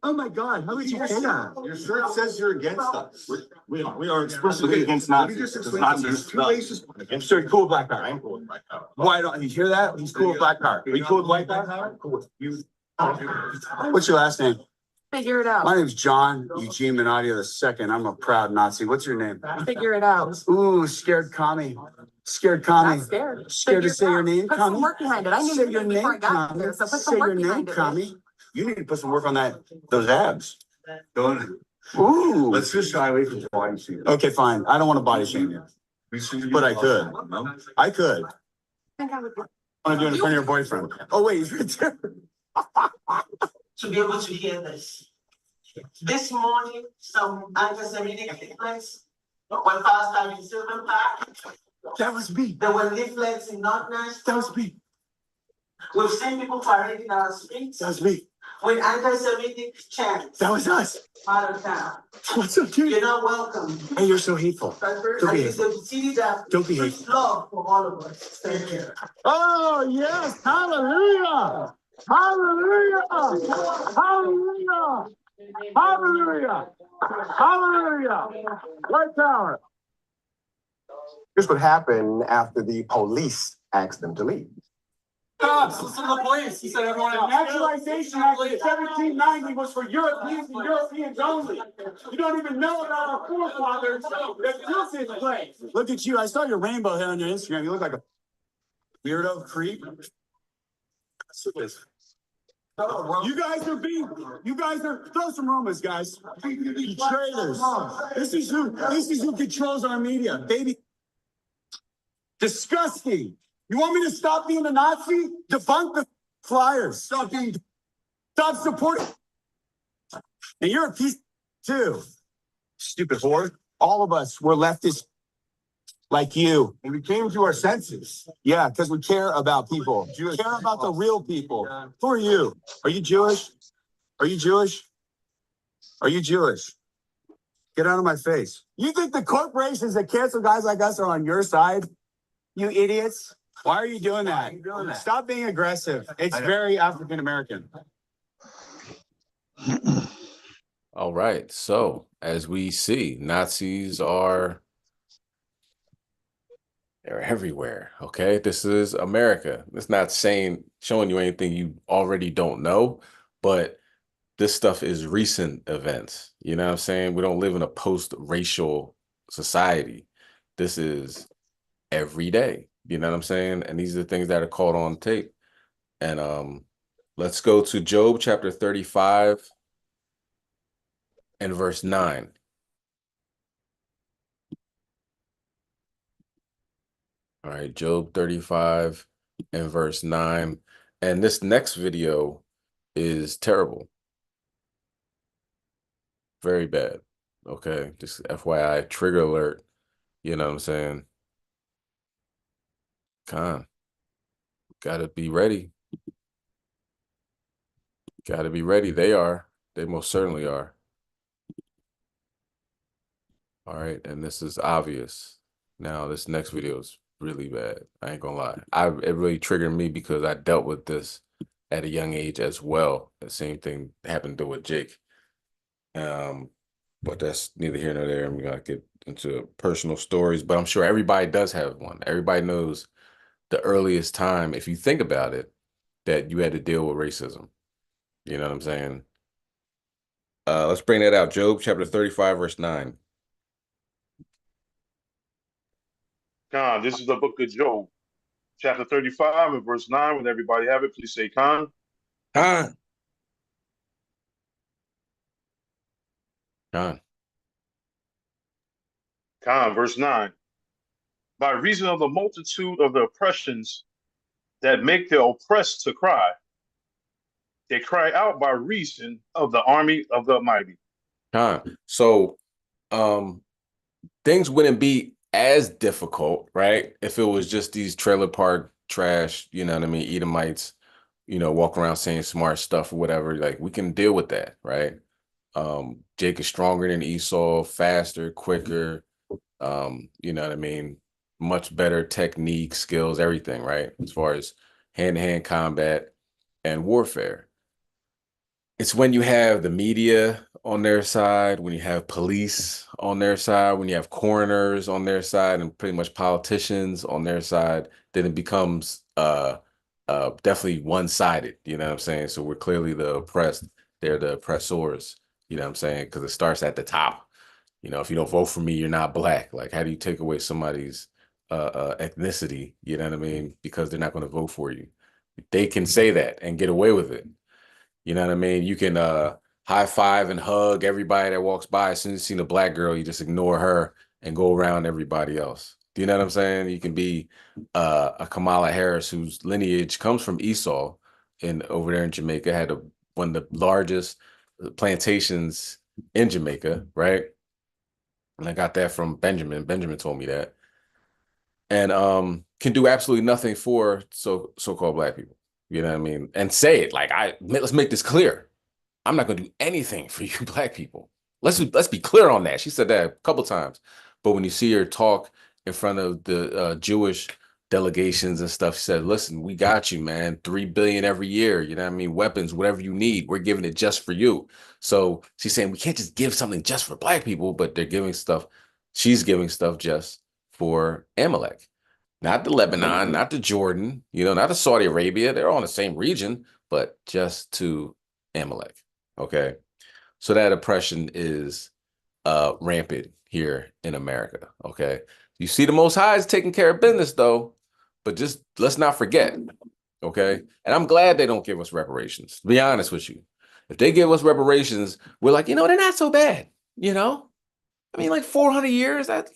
Oh my God, how would you say that? Your shirt says you're against us. We are explicitly against Nazis. Sir, cool with Black Power. I'm cool with Black Power. Why don't you hear that? He's cool with Black Power. Are you cool with White Power? Cool with you. What's your last name? Figure it out. My name's John Eugene Minadio II. I'm a proud Nazi. What's your name? Figure it out. Ooh, scared commie. Scared commie. Not scared. Scared to say your name, Put commie? some work behind it. I knew Say you your before I name, got commie. here, so put Say some your work name, behind it. commie. You need to put some work on those abs. Ooh. Let's just shy away from body shaming. Okay, fine. I don't want to body shame you. But I could. I could. I think I would. I want to do it in front of your boyfriend. Oh, wait, he's right there. To be able to hear this. This morning, some anti-Semitic leaflets were passed out in Sylvan Park. That was me. There were leaflets in North Nashville. That was me. We've seen people parading our streets That was me. with anti-Semitic chants. That was us. Out of town. What's up, dude? You're not welcome. Hey, you're so hateful. Don't be hateful. Don't be hateful. Love for all of us. Thank you. Oh, yes. Hallelujah. Hallelujah. Hallelujah. Hallelujah. Hallelujah. White power. Here's what happened after the police asked them to leave. Cops, listen to the police. He said everyone else. Naturalization Act of 1790 was for Europeans and Europeans only. You don't even know about our forefathers that built this place. Look at you. I saw your rainbow hair on your Instagram. You look like a weirdo creep. You guys are, throw some Romas, guys. You traitors. This is who controls our media, baby. Disgusting. You want me to stop being a Nazi? Debunk the flyers. Stop supporting. And you're a piece too. Stupid whore. All of us were leftists like you. And we came to our senses. Yeah, because we care about people. We care about the real people. Yeah. Who are you? Are you Jewish? Are you Jewish? Are you Jewish? Get out of my face. You think the corporations that cancel guys like us are on your side? You idiots. Why are you doing that? Stop being aggressive. It's very African American. All right. So as we see, Nazis are they're everywhere. Okay. This is America. It's not showing you anything you already don't know, but this stuff is recent events. You know what I'm saying? We don't live in a post-racial society. This is every day. You know what I'm saying? And these are the things that are caught on tape. And let's go to Job chapter 35 and verse 9. All right, Job 35 and verse 9. And this next video is terrible. Very bad. Okay, just FYI, trigger alert. You know what I'm saying? Gotta be ready. Gotta be ready. They are. They most certainly are. All right, and this is obvious. Now, this next video is really bad. I ain't gonna lie. It really triggered me because I dealt with this at a young age as well. The same thing happened with Jake. But that's neither here nor there. I'm gonna get into personal stories, but I'm sure everybody does have one. Everybody knows the earliest time, if you think about it, that you had to deal with racism. You know what I'm saying? Let's bring that out. Job chapter 35, verse 9. Khan, this is the book of Job, chapter 35 and verse 9. When everybody have it, please say Khan. Khan. Khan. Khan, verse 9. By reason of the multitude of the oppressions that make the oppressed to cry, they cry out by reason of the army of the mighty. Khan. So things wouldn't be as difficult, right? If it was just these trailer park trash, you know what I mean, Edomites, you know, walk around saying smart stuff or whatever. Like, we can deal with that, right? Jake is stronger than Esau, faster, quicker, you know what I mean? Much better technique, skills, everything, right? As far as hand-to-hand combat and warfare. It's when you have the media on their side, when you have police on their side, when you have coroners on their side, and pretty much politicians on their side, then it becomes definitely one-sided, you know what I'm saying? So we're clearly the oppressed, they're the oppressors, you know what I'm saying? Because it starts at the top. You know, if you don't vote for me, you're not black. Like, how do you take away somebody's ethnicity, you know what I mean? Because they're not going to vote for you. They can say that and get away with it. You know what I mean? You can high five and hug everybody that walks by. As soon as you see a black girl, you just ignore her and go around everybody else. Do you know what I'm saying? You can be a Kamala Harris whose lineage comes from Esau, and over there in Jamaica had one of the largest plantations in Jamaica, right? And I got that from Benjamin. Benjamin told me that. And can do absolutely nothing for so-called black people. You know what I mean? And say it like, let's make this clear. I'm not going to do anything for you black people. Let's be clear on that. She said that a couple times. But when you see her talk in front of the Jewish delegations and stuff, she said, listen, we got you, man. 3 billion every year. You know what I mean? Weapons, whatever you need, we're giving it just for you. So she's saying we can't just give something just for black people, but they're giving stuff. She's giving stuff just for Amalek. not the Lebanon, not the Jordan, not the Saudi Arabia. They're all in the same region, but just to Amalek. Okay. So that oppression is rampant here in America. Okay. You see the Most High is taking care of business though, but just let's not forget. Okay. And I'm glad they don't give us reparations, to be honest with you. If they give us reparations, we're like, they're not so bad. I mean, like 400 years, that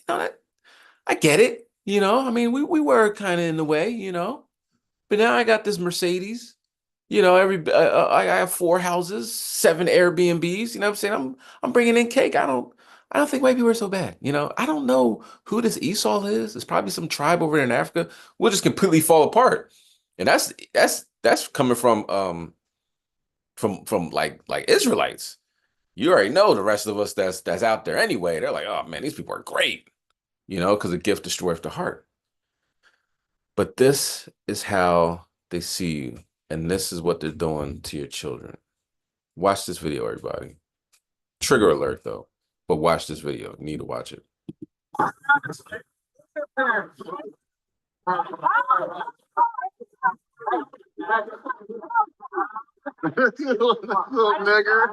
I get it. I mean, we were kind of in the way, but now I got this Mercedes. I have 4 houses, 7 Airbnbs. You know what I'm saying? I'm bringing in cake. I don't think white people are so bad. I don't know who this Esau is. It's probably some tribe over there in Africa. We'll just completely fall apart, and that's coming from like Israelites. You already know the rest of us that's out there anyway. They're like, oh man, these people are great, because a gift destroys the heart. But this is how they see you, and this is what they're doing to your children. Watch this video, everybody. Trigger alert, though, but watch this video. You need to watch it. Little nigger.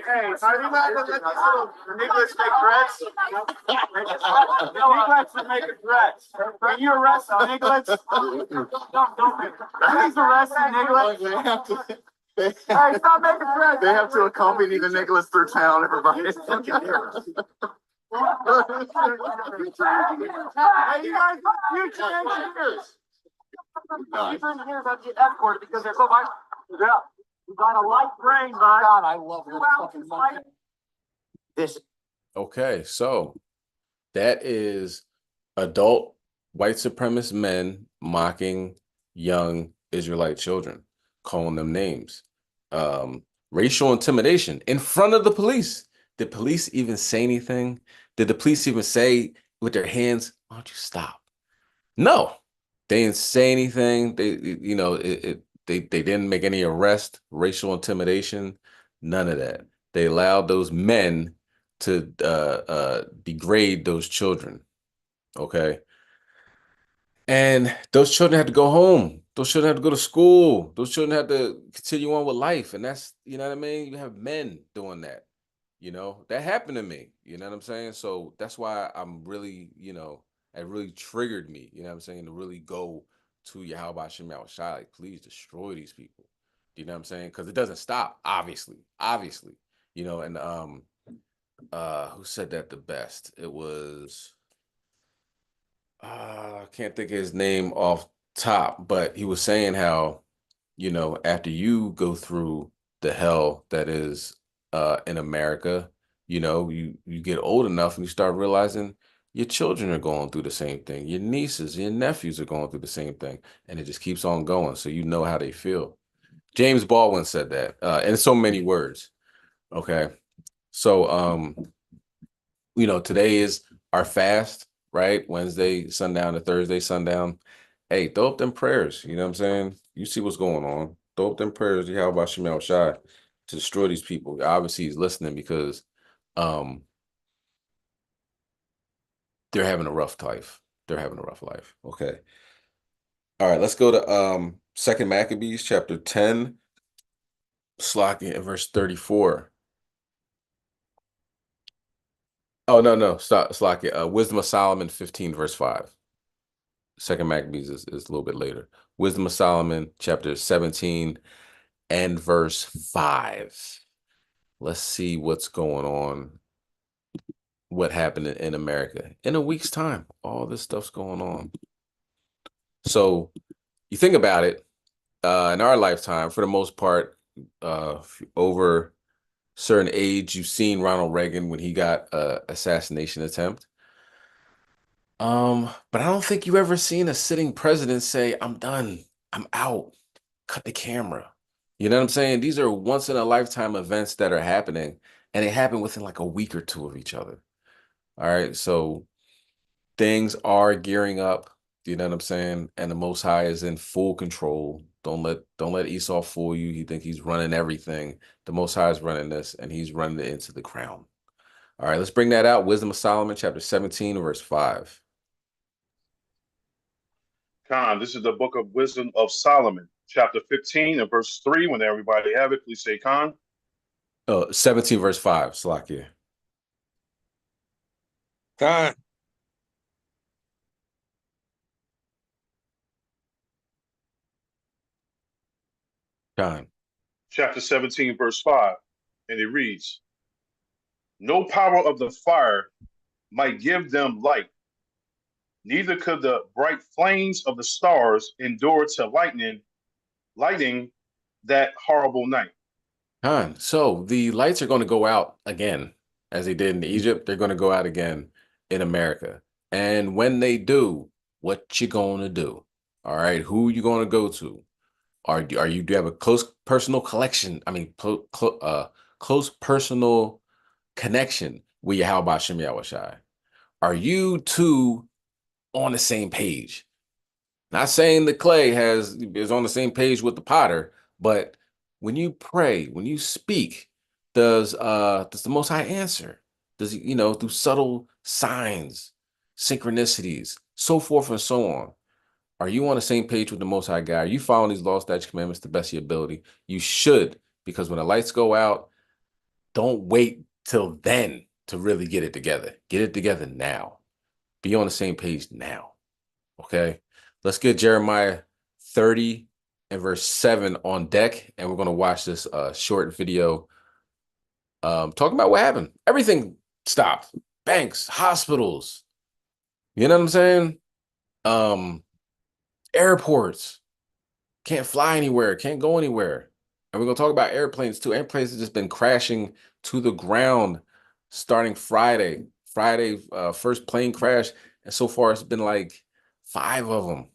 Hey, are you not gonna let these little niggas make threats? Niggas are making threats. Can you arrest the niggas? Don't. Please arrest the niggas. Hey, stop making threats. They have to accompany the Nicholas through town, everybody. Hey, you guys, future engineers. Future engineers have to get escorted because they're so much. Yeah. You got a light brain, bud. God, I love this. Okay, so that is adult white supremacist men mocking young Israelite children, calling them names. Racial intimidation in front of the police. Did police even say anything? Did the police even say with their hands, why don't you stop? No, they didn't say anything. They didn't make any arrest, racial intimidation, none of that. They allowed those men to degrade those children. Okay. And those children had to go home. Those children had to go to school. Those children had to continue on with life. And that's, you know what I mean? You have men doing that. That happened to me. You know what I'm saying? So that's why I'm really, it really triggered me, you know what I'm saying, to really go to Yahweh Shem Yahushai, like, please destroy these people. You know what I'm saying? Because it doesn't stop, obviously. And who said that the best? It was I can't think of his name off top, but he was saying how, after you go through the hell that is in America, you get old enough and you start realizing your children are going through the same thing. Your nieces, your nephews are going through the same thing. And it just keeps on going. So you know how they feel. James Baldwin said that in so many words. Okay. So, today is our fast, right? Wednesday, sundown to Thursday, sundown. Hey, throw up them prayers. You know what I'm saying? You see what's going on. Throw up them prayers. How about Shemel Shai to destroy these people? Obviously, he's listening because they're having a rough life. They're having a rough life. Okay. All right, let's go to 2 Maccabees chapter 10, Slaki and verse 34. Oh, no, stop, Slaki. Wisdom of Solomon 15, verse 5. 2 Maccabees is a little bit later. Wisdom of Solomon chapter 17 and verse 5. Let's see what's going on. What happened in America in a week's time. All this stuff's going on. So you think about it, in our lifetime, for the most part, over a certain age, you've seen Ronald Reagan when he got an assassination attempt. But I don't think you've ever seen a sitting president say, I'm done, I'm out, cut the camera. You know what I'm saying? These are once in a lifetime events that are happening, and they happen within like a week or two of each other. All right, so things are gearing up. You know what I'm saying? And the Most High is in full control. Don't let Esau fool you. You think he's running everything. The Most High is running this, and he's running it into the crown. All right, let's bring that out. Wisdom of Solomon, chapter 17, verse 5. Khan, this is the book of Wisdom of Solomon, chapter 15 and verse 3. When everybody have it, please say Khan. 17, verse 5, Salakia. God. Khan. Chapter 17, verse 5. And it reads, no power of the fire might give them light, neither could the bright flames of the stars endure to lighting that horrible night. Khan. So the lights are going to go out again, as they did in Egypt. They're going to go out again in America. And when they do, what you going to do? All right, who you going to go to? Do you have a close personal collection? I mean, close personal connection with Yahweh Shem Yahushai? Are you two on the same page? Not saying the clay is on the same page with the potter, but when you pray, when you speak, does the Most High answer? Does he, through subtle signs, synchronicities, so forth and so on? Are you on the same page with the Most High God? Are you following these laws, statutes, commandments to the best of your ability? You should, because when the lights go out, don't wait till then to really get it together. Get it together now. Be on the same page now. Okay? Let's get Jeremiah 30 and verse 7 on deck, and we're going to watch this short video talking about what happened. Everything stopped. Banks, hospitals. You know what I'm saying? Airports. Can't fly anywhere, can't go anywhere. And we're going to talk about airplanes too. Airplanes have just been crashing to the ground starting Friday. First plane crash. And so far, it's been like 5 of them.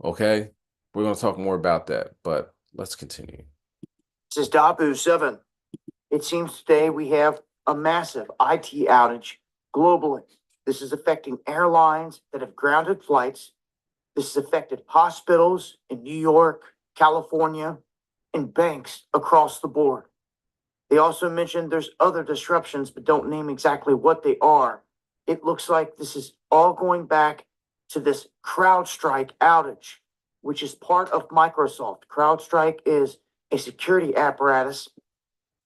Okay? We're going to talk more about that, but let's continue. This is Dabu 7. It seems today we have a massive IT outage globally. This is affecting airlines that have grounded flights. This has affected hospitals in New York, California, and banks across the board. They also mentioned there's other disruptions, but don't name exactly what they are. It looks like this is all going back to this CrowdStrike outage, which is part of Microsoft. CrowdStrike is a security apparatus,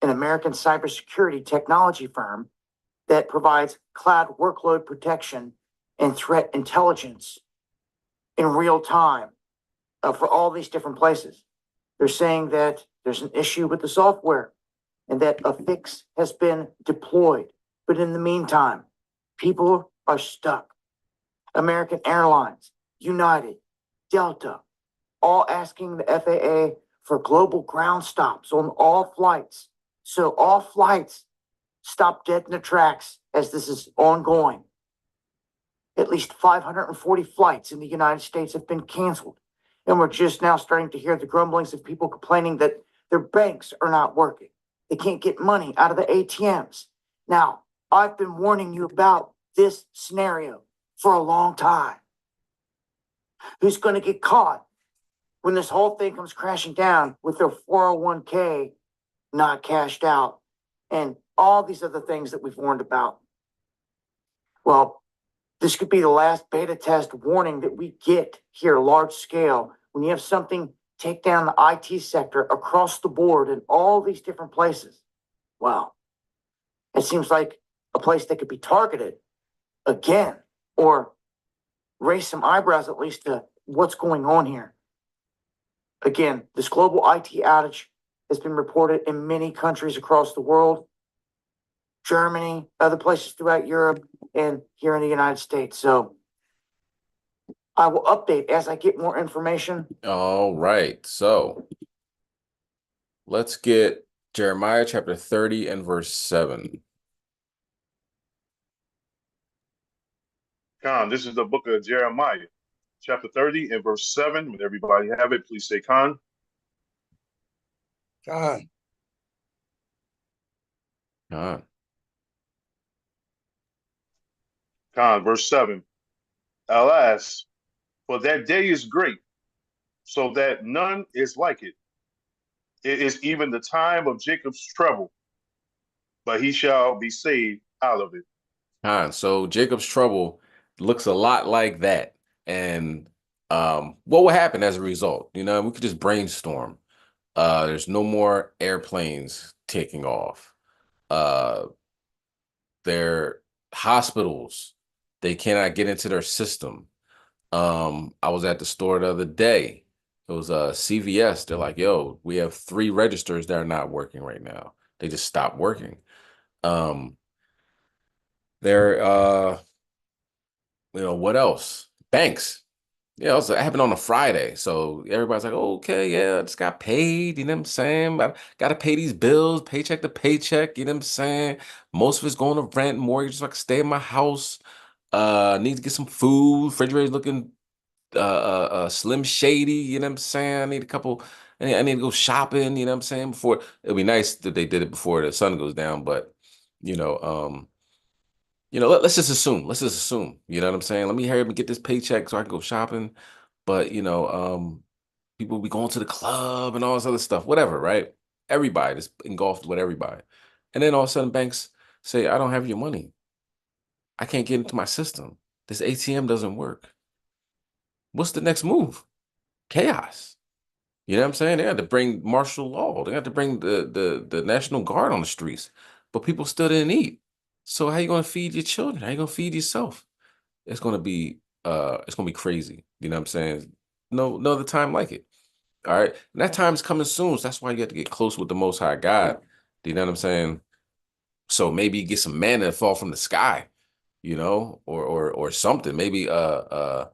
an American cybersecurity technology firm that provides cloud workload protection and threat intelligence in real time for all these different places. They're saying that there's an issue with the software and that a fix has been deployed. But in the meantime, people are stuck. American Airlines, United, Delta, all asking the FAA for global ground stops on all flights. So all flights stop dead in their tracks as this is ongoing. At least 540 flights in the United States have been canceled. And we're just now starting to hear the grumblings of people complaining that their banks are not working. They can't get money out of the ATMs. Now, I've been warning you about this scenario for a long time. Who's going to get caught when this whole thing comes crashing down with their 401k not cashed out and all these other things that we've warned about? Well, this could be the last beta test warning that we get here large scale when you have something take down the IT sector across the board in all these different places. Wow. It seems like a place that could be targeted again or raise some eyebrows at least to what's going on here. Again, this global IT outage has been reported in many countries across the world, Germany, other places throughout Europe, and here in the United States. So I will update as I get more information. All right. So let's get Jeremiah chapter 30 and verse 7. Khan, this is the book of Jeremiah, chapter 30 and verse 7. When everybody have it, please say Khan. God. Khan. Verse 7. Alas, for that day is great, so that none is like it. It is even the time of Jacob's trouble, but he shall be saved out of it. So Jacob's trouble looks a lot like that. And what will happen as a result? You know, we could just brainstorm. There's no more airplanes taking off. Their hospitals, they cannot get into their system. I was at the store the other day. It was CVS. They're like, yo, we have 3 registers that are not working right now. They just stopped working. They're what else? Banks. Yeah, it happened on a Friday. So everybody's like, okay, yeah, I just got paid. You know what I'm saying? I got to pay these bills, paycheck to paycheck. You know what I'm saying? Most of it's going to rent, mortgage, so I can stay in my house. Need to get some food. Refrigerator's looking Slim Shady. You know what I'm saying? I need a couple. I need to go shopping. You know what I'm saying? Before it'd be nice that they did it before the sun goes down, but you know, let's just assume. Let's just assume. You know what I'm saying? Let me hurry up and get this paycheck so I can go shopping. But people will be going to the club and all this other stuff, whatever, right? Everybody is engulfed with everybody. And then all of a sudden banks say, I don't have your money. I can't get into my system. This ATM doesn't work. What's the next move? Chaos. You know what I'm saying? They had to bring martial law. They had to bring the National Guard on the streets. But people still didn't eat. So how you gonna feed your children? How you gonna feed yourself? It's gonna be crazy. You know what I'm saying? No other time like it. All right. And that time's coming soon. So that's why you have to get close with the Most High God. Do you know what I'm saying? So maybe get some manna to fall from the sky, or something. Maybe like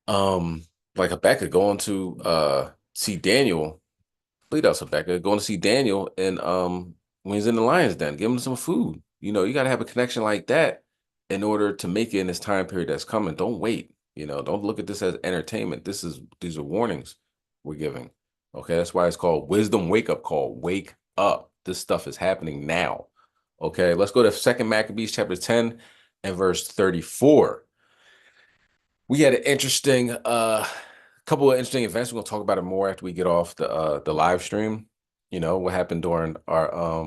Habakkuk going to see Daniel. I believe that's Habakkuk going to see Daniel and when he's in the lion's den, give him some food. You gotta have a connection like that in order to make it in this time period that's coming. Don't wait. Don't look at this as entertainment. These are warnings we're giving. Okay, that's why it's called wisdom wake up call. Wake up. This stuff is happening now. Okay, let's go to 2nd Maccabees chapter 10 and verse 34. We had an interesting couple of interesting events. We're gonna talk about it more after we get off the live stream. What happened during our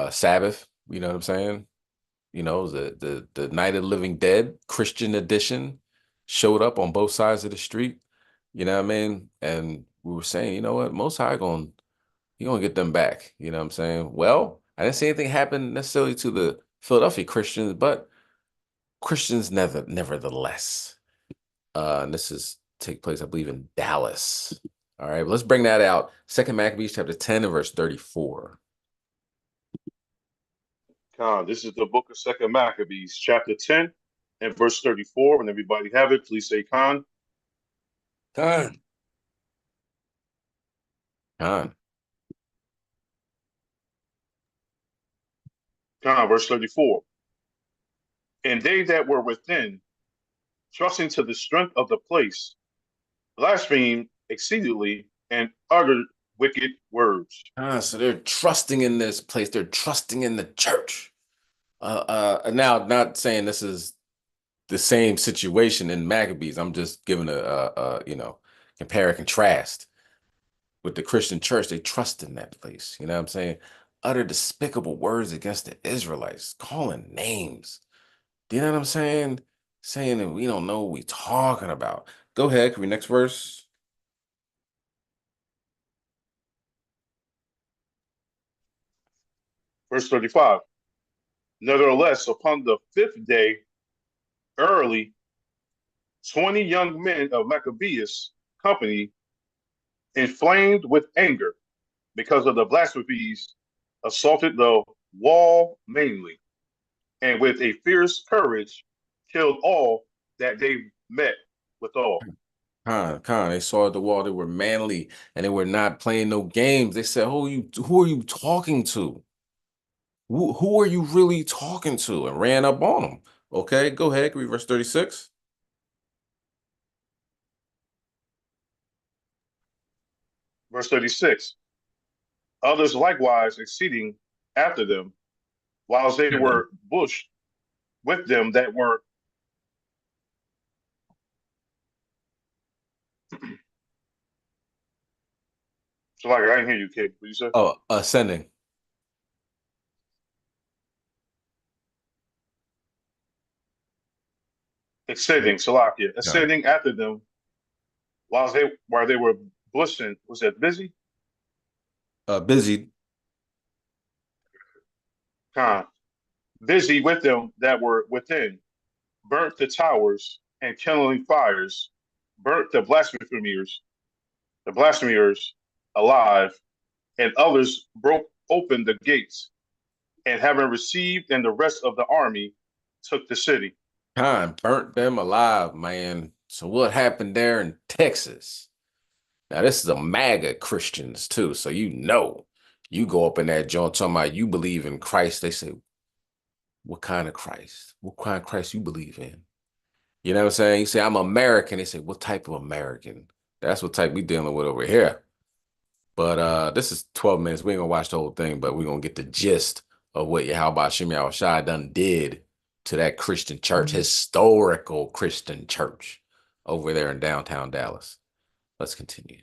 Sabbath, you know what I'm saying? The Night of the Living Dead, Christian edition, showed up on both sides of the street. You know what I mean? And we were saying, you know what, Most High he gonna get them back. You know what I'm saying? Well, I didn't see anything happen necessarily to the Philadelphia Christians, but Christians nevertheless. And this is take place, I believe, in Dallas. All right, let's bring that out. 2nd Maccabees chapter 10 and verse 34. This is the book of 2nd Maccabees, chapter 10 and verse 34. When everybody have it, please say Khan. Khan. Verse 34. And they that were within, trusting to the strength of the place, blasphemed exceedingly and uttered wicked words. So they're trusting in this place. They're trusting in the church. Now, not saying this is the same situation in Maccabees. I'm just giving a compare and contrast with the Christian church. They trust in that place. You know what I'm saying? Utter despicable words against the Israelites, calling names. Do you know what I'm saying? Saying that we don't know what we're talking about. Go ahead. Can we next verse? Verse 35. Nevertheless, upon the 5th day, early, 20 young men of Maccabeus' company, inflamed with anger because of the blasphemies, assaulted the wall mainly, and with a fierce courage killed all that they met withal. They saw at the wall. They were manly and they were not playing no games. They said, who are you talking to? Who are you really talking to? And ran up on them. Okay, go ahead. Read verse 36. Verse 36. Others likewise exceeding after them, whilst they were bushed with them that were so like I didn't hear you, kid. What you say? Oh, ascending. Ascending, Salakia, ascending after them, while they were bushing. Was that busy? Busy. Busy with them that were within, burnt the towers and kindling fires, burnt the blasphemers alive, and others broke open the gates, and having received and the rest of the army took the city. Burnt them alive, man. So what happened there in Texas? Now this is a MAGA Christians too, so you go up in that joint talking about you believe in Christ. They say, what kind of Christ? What kind of Christ you believe in? You know what I'm saying? You say, I'm American. They say, what type of American? That's what type we dealing with over here. But this is 12 minutes. We ain't gonna watch the whole thing, but we're gonna get the gist of what Yahweh Hashem Yahushua done did to that Christian church, historical Christian church over there in downtown Dallas. Let's continue.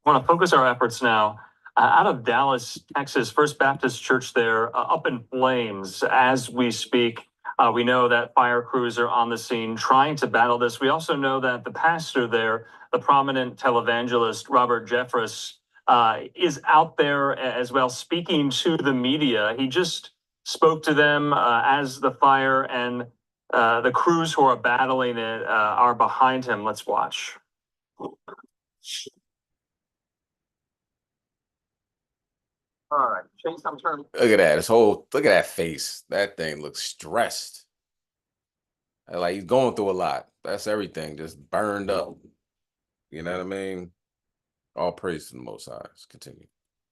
I want to focus our efforts now out of Dallas, Texas, First Baptist Church there, up in flames as we speak. We know that fire crews are on the scene trying to battle this. We also know that the pastor there, the prominent televangelist Robert Jeffress, is out there as well speaking to the media. He just spoke to them as the fire and the crews who are battling it are behind him. Let's watch. All right, Chase, I'm turning. Look at that. Look at that face. That thing looks stressed. Like he's going through a lot. That's everything. Just burned up. You know what I mean? All praise to the Most High. Let's continue.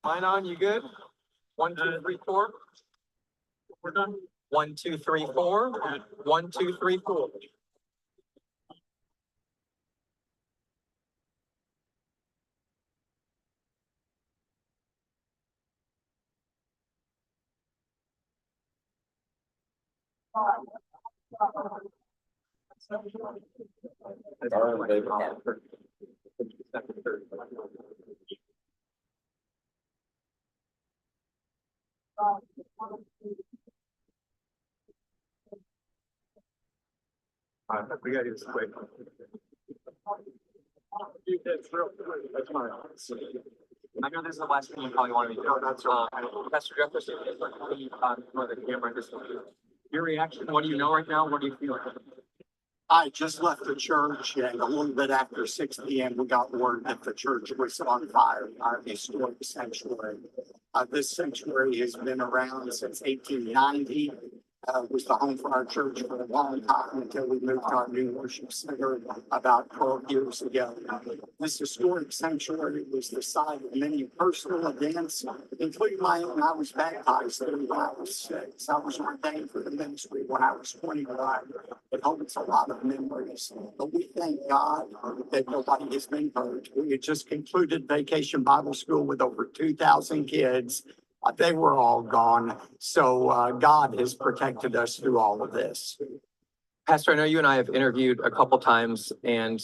Mine on, you good? 1, 2, 3, 4. We're done. 1, 2, 3, 4. 1, 2, 3, 4. We gotta do this quick. That's fine. I know this is the last thing you probably want me to do. No, that's right. Pastor Jefferson, the camera. Your reaction, what do you know right now? What do you feel? I just left the church and a little bit after 6 p.m. we got word that the church was on fire, our historic sanctuary. This sanctuary has been around since 1890. Was the home for our church for a long time until we moved to our new worship center about 12 years ago. This historic sanctuary was the site of many personal events, including my own. I was baptized there when I was 6. I was ordained for the ministry when I was 21. It holds a lot of memories, but we thank God that nobody has been hurt. We had just concluded Vacation Bible School with over 2,000 kids. They were all gone. So God has protected us through all of this. Pastor, I know you and I have interviewed a couple times, and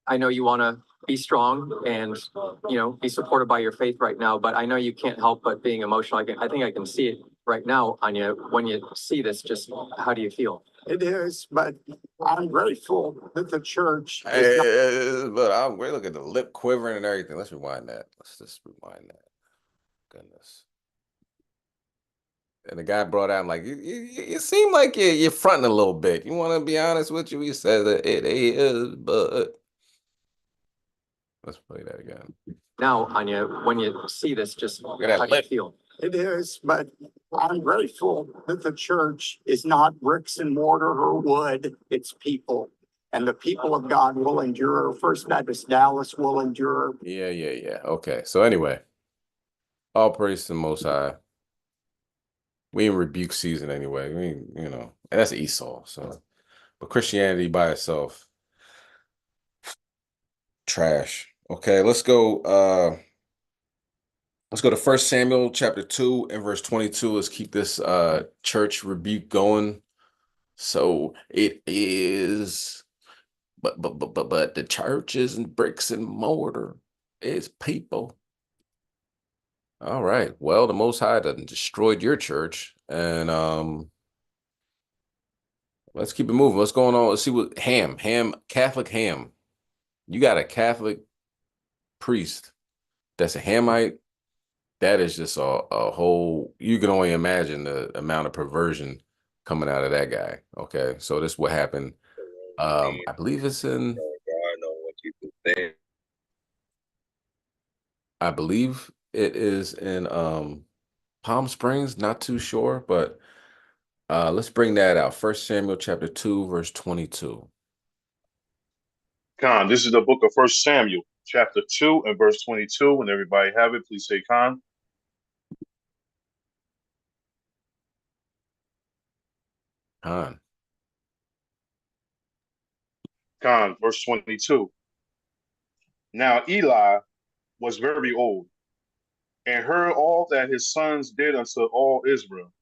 I know you want to be strong and, be supported by your faith right now, but I know you can't help but being emotional. I think I can see it right now on you. When you see this, just how do you feel? It is, but I'm grateful that the church But we're looking at the lip quivering and everything. Let's rewind that. Let's just rewind that. Goodness. And the guy brought out like you seem like you're fronting a little bit. You want to be honest with you? He said that it is, but let's play that again. Now, Anya, when you see this, just how do you feel? It is, but I'm grateful that the church is not bricks and mortar or wood. It's people. And the people of God will endure. First Baptist Dallas will endure. Yeah. Okay. So anyway, all praise to the Most High. We in rebuke season anyway. And that's Esau. So, but Christianity by itself, trash. Okay, let's go. Let's go to 1 Samuel chapter 2 and verse 22. Let's keep this church rebuke going. So it is, but the church isn't bricks and mortar. It's people. All right. Well, the Most High done destroyed your church, and let's keep it moving. What's going on? Let's see what Catholic Ham. You got a Catholic priest that's a Hamite. That is just a whole. You can only imagine the amount of perversion coming out of that guy. Okay, so this is what happened. I believe it's in. I believe it is in Palm Springs. Not too sure, but let's bring that out. 1 Samuel chapter 2, verse 22. Khan, this is the book of 1 Samuel, chapter 2 and verse 22. When everybody have it, please say Khan. Khan. Khan, verse 22. Now Eli was very old, and heard all that his sons did unto all Israel,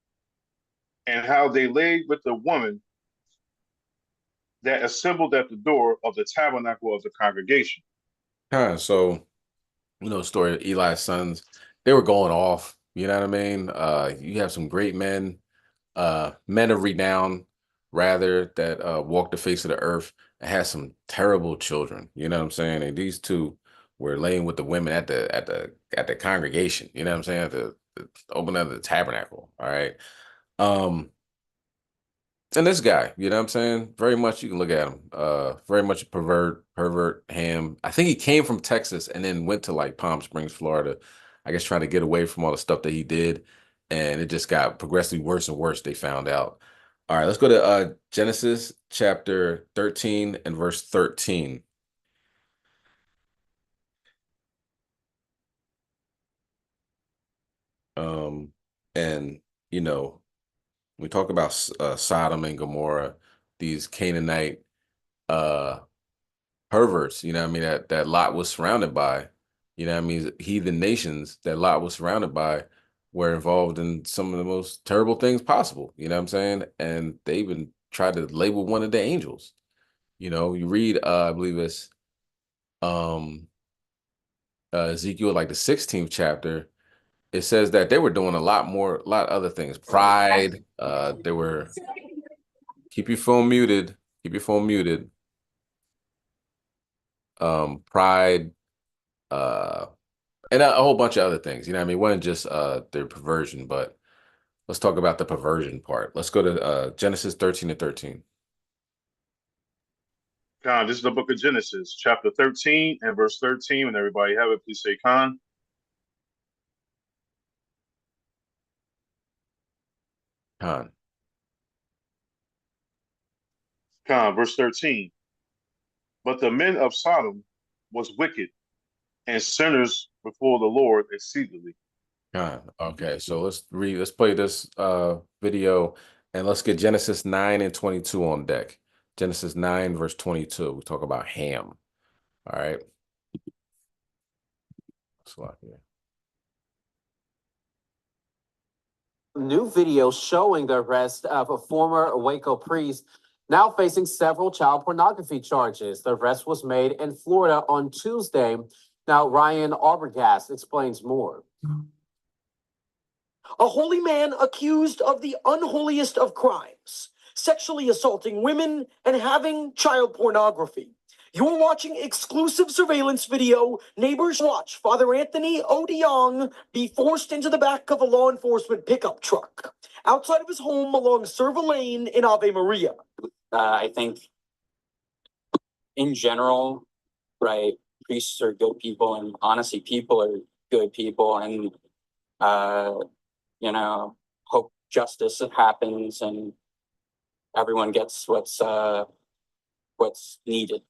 and how they laid with the woman that assembled at the door of the tabernacle of the congregation. So, the story of Eli's sons, they were going off. You know what I mean? You have some great men, men of renown, rather, that walked the face of the earth and had some terrible children. You know what I'm saying? And these two were laying with the women at the congregation. You know what I'm saying? At the opening of the tabernacle. All right. And this guy, you know what I'm saying? Very much, you can look at him. Very much a pervert, ham. I think he came from Texas and then went to like Palm Springs, Florida, I guess trying to get away from all the stuff that he did. And it just got progressively worse and worse, they found out. All right, let's go to Genesis chapter 13 and verse 13. And we talk about Sodom and Gomorrah, these Canaanite perverts, you know what I mean, that Lot was surrounded by, you know what I mean, heathen nations that Lot was surrounded by were involved in some of the most terrible things possible, you know what I'm saying? And they even tried to label one of the angels. You read, I believe it's Ezekiel, like the 16th chapter, it says that they were doing a lot other things. Pride, they were, keep your phone muted, pride, and a whole bunch of other things. You know what I mean? It wasn't just their perversion, but let's talk about the perversion part. Let's go to Genesis 13 and 13. Khan, this is the book of Genesis, chapter 13 and verse 13. When everybody have it, please say Khan. Khan, verse 13. But the men of Sodom was wicked and sinners before the Lord exceedingly. Okay, so let's play this video, and let's get Genesis 9 and 22 on deck. Genesis 9 verse 22. We talk about Ham. All right. New video showing the arrest of a former Waco priest now facing several child pornography charges. The arrest was made in Florida on Tuesday. Now, Ryan Arbogast explains more. A holy man accused of the unholiest of crimes, sexually assaulting women and having child pornography. You're watching exclusive surveillance video. Neighbors watch Father Anthony Odiong be forced into the back of a law enforcement pickup truck outside of his home along Serva Lane in Ave Maria. I think in general, right, priests are good people, and honestly, people are good people, and hope justice happens and everyone gets what's needed.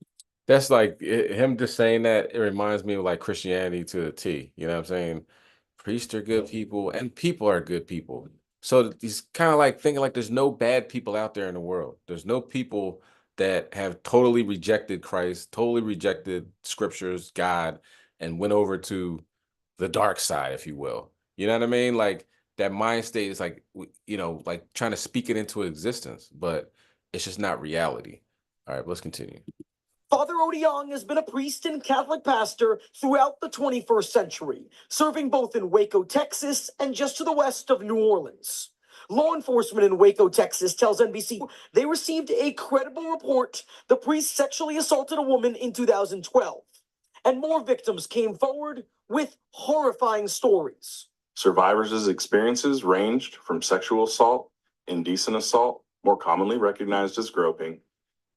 That's like him just saying that. It reminds me of like Christianity to a T. You know what I'm saying? Priests are good people and people are good people. So he's kind of like thinking like there's no bad people out there in the world. There's no people that have totally rejected Christ, totally rejected scriptures, God, and went over to the dark side, if you will. You know what I mean? Like that mind state is like, like trying to speak it into existence, but it's just not reality. All right, let's continue. Father Odiong has been a priest and Catholic pastor throughout the 21st century, serving both in Waco, Texas, and just to the west of New Orleans. Law enforcement in Waco, Texas tells NBC they received a credible report the priest sexually assaulted a woman in 2012. And more victims came forward with horrifying stories. Survivors' experiences ranged from sexual assault, indecent assault, more commonly recognized as groping,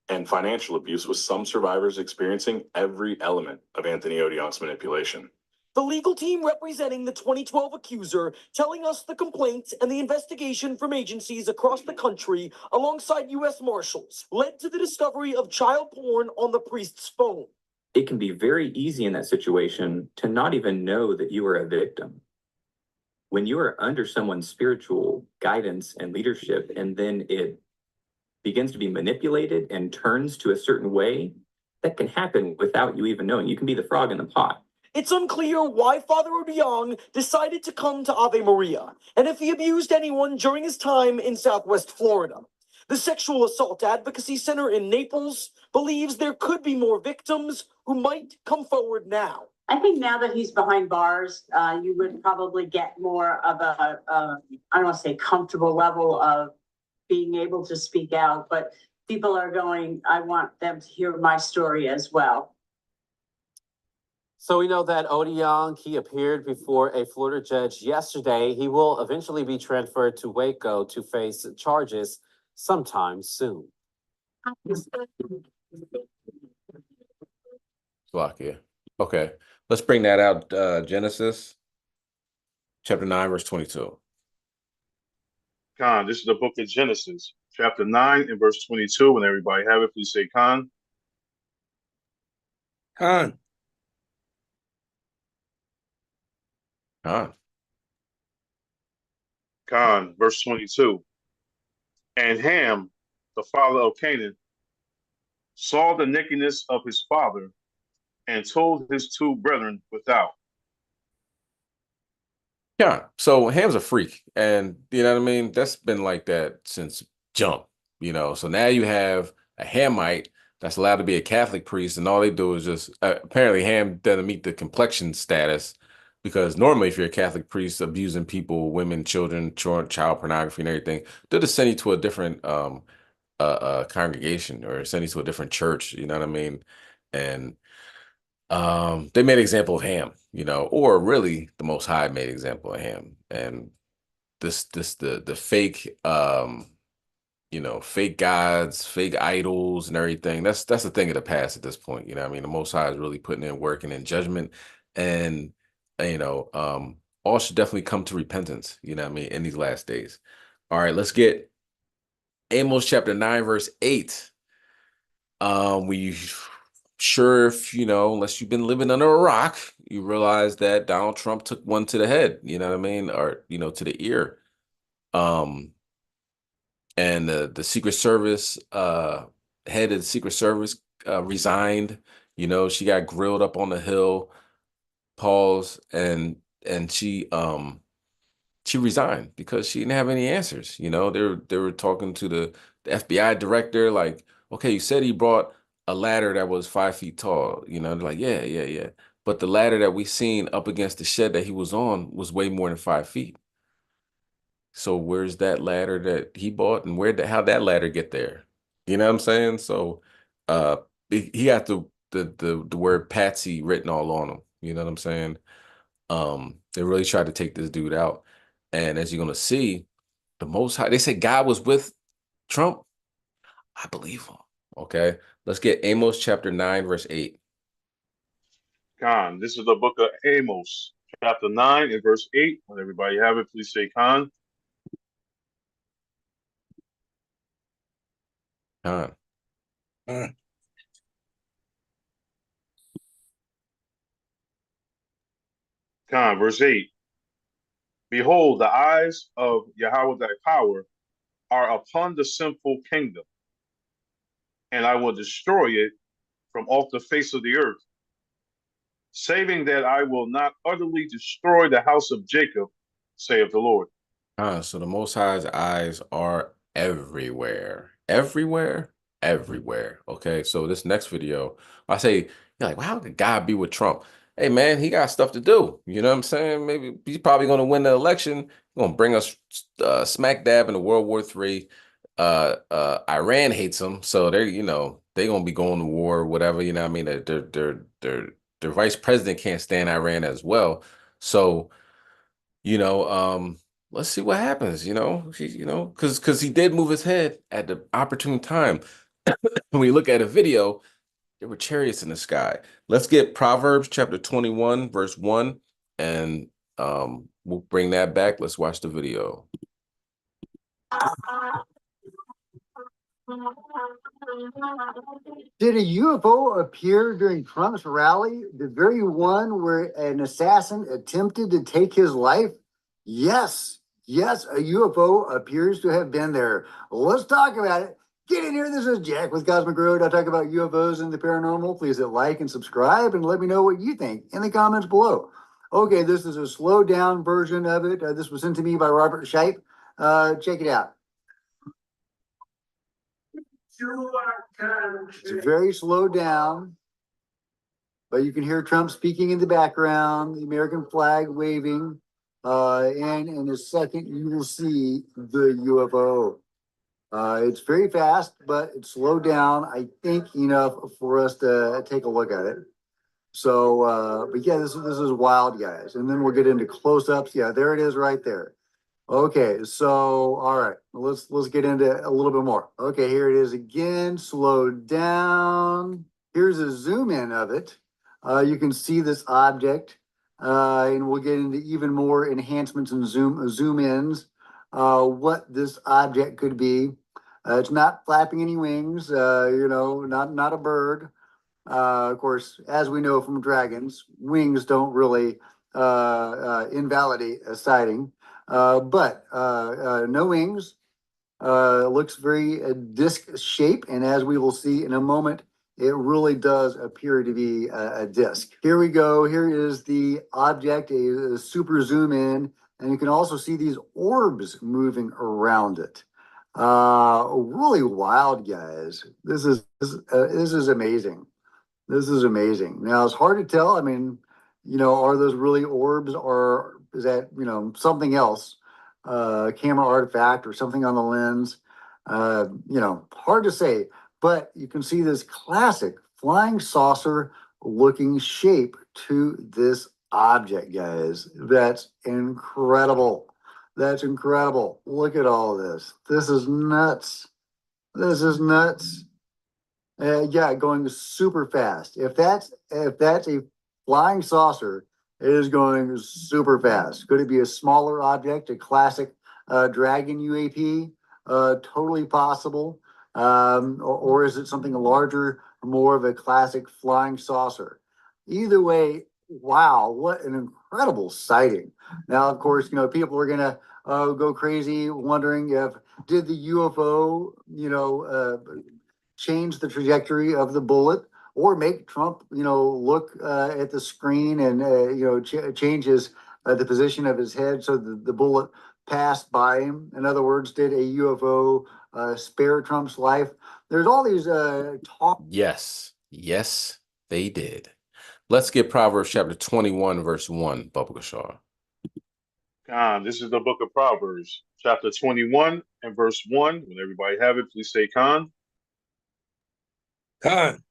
and financial abuse, with some survivors experiencing every element of Anthony Odiong's manipulation. The legal team representing the 2012 accuser telling us the complaint and the investigation from agencies across the country alongside U.S. Marshals led to the discovery of child porn on the priest's phone. It can be very easy in that situation to not even know that you are a victim. When you are under someone's spiritual guidance and leadership, and then it begins to be manipulated and turns to a certain way, that can happen without you even knowing. You can be the frog in the pot. It's unclear why Father Odiong decided to come to Ave Maria, and if he abused anyone during his time in Southwest Florida. The Sexual Assault Advocacy Center in Naples believes there could be more victims who might come forward now. I think now that he's behind bars, you would probably get more of a I don't want to say comfortable level of being able to speak out, but people are going, I want them to hear my story as well. So we know that Odiong, he appeared before a Florida judge yesterday. He will eventually be transferred to Waco to face charges sometime soon. Slovakia. Okay, let's bring that out. Genesis chapter 9, verse 22. Khan, this is the book of Genesis, chapter 9 and verse 22. When everybody have it, please say Khan. Khan. Khan. Khan, verse 22. And Ham, the father of Canaan, saw the nakedness of his father and told his two brethren without. Yeah, so Ham's a freak, and you know what I mean? That's been like that since jump, So now you have a Hamite that's allowed to be a Catholic priest, and all they do is just apparently Ham doesn't meet the complexion status, because normally if you're a Catholic priest abusing people, women, children, child pornography and everything, they'll just send you to a different congregation or send you to a different church, you know what I mean? And they made an example of Ham, or really the Most High made an example of Ham. And the fake fake gods, fake idols and everything, that's a thing of the past at this point. The Most High is really putting in work and in judgment, and all should definitely come to repentance, in these last days. All right, let's get Amos chapter 9, verse 8. Unless you've been living under a rock, you realize that Donald Trump took one to the head, or to the ear. And the Secret Service head of the Secret Service resigned. She got grilled up on the Hill, pause, and she resigned because she didn't have any answers. They were talking to the FBI director, like, okay, you said he brought a ladder that was 5 feet tall, they're like, yeah. But the ladder that we seen up against the shed that he was on was way more than 5 feet. So where's that ladder that he bought, and how'd that ladder get there? You know what I'm saying? So he got the word patsy written all on him. You know what I'm saying? They really tried to take this dude out. And as you're gonna see, the Most High, they said God was with Trump. I believe him. Okay. Let's get Amos chapter 9, verse 8. Khan, this is the book of Amos, chapter 9 and verse 8. When everybody have it, please say Khan. Khan. Khan, verse 8. Behold, the eyes of Yahweh thy power are upon the sinful kingdom, and I will destroy it from off the face of the earth. saving that I will not utterly destroy the house of Jacob, saith the Lord. So the Most High's eyes are everywhere, everywhere, everywhere. Okay, so this next video, I say, you're like, well, how could God be with Trump? Hey, man, he got stuff to do. You know what I'm saying? Maybe he's probably going to win the election. He's going to bring us smack dab into World War III. Iran hates him, so they're, you know, they're going to be going to war or whatever. You know what I mean? Their vice president can't stand Iran as well. So, you know, let's see what happens, because he did move his head at the opportune time. When we look at a video, there were chariots in the sky. Let's get Proverbs chapter 21, verse 1, and we'll bring that back. Let's watch the video. Did a UFO appear during Trump's rally, the very one where an assassin attempted to take his life? Yes, a UFO appears to have been there. Let's talk about it. Get in here. This is Jack with Cosmic Road. I talk about UFOs and the paranormal. Please hit like and subscribe and let me know what you think in the comments below. Okay, this is a slowed down version of it. This was sent to me by Robert Shipe. Check it out. It's very slowed down, but you can hear Trump speaking in the background, the American flag waving, and in a second you will see the UFO. It's very fast, but it's slowed down, I think, enough for us to take a look at it. So, but yeah, this is wild, guys. And then we'll get into close-ups. Yeah, there it is right there. Okay, so all right, let's get into a little bit more. Okay, here it is again, slowed down. Here's a zoom in of it. You can see this object, and we'll get into even more enhancements and zoom ins. What this object could be. It's not flapping any wings. Not a bird. Of course, as we know from dragons, wings don't really invalidate a sighting. But no wings, looks very disc shape. And as we will see in a moment, it really does appear to be a disc. Here we go. Here is the object, a super zoom in, and you can also see these orbs moving around it. Really wild, guys. This is amazing. This is amazing. Now it's hard to tell. I mean, are those really orbs, or is that, something else, camera artifact or something on the lens? Hard to say, but you can see this classic flying saucer looking shape to this object, guys. That's incredible. That's incredible. Look at all this. This is nuts. This is nuts. Yeah, going super fast. If that's a flying saucer, it is going super fast. Could it be a smaller object, a classic Dragon UAP? Totally possible. Or is it something larger, more of a classic flying saucer? Either way, wow, what an incredible sighting. Now, of course, people are going to go crazy wondering did the UFO, change the trajectory of the bullet, or make Trump, look at the screen and, change the position of his head so the bullet passed by him. In other words, did a UFO spare Trump's life? There's all these talk. Yes, they did. Let's get Proverbs chapter 21, verse 1, Bubba Gashar. This is the book of Proverbs, chapter 21 and verse 1. When everybody have it, please say Khan. Khan.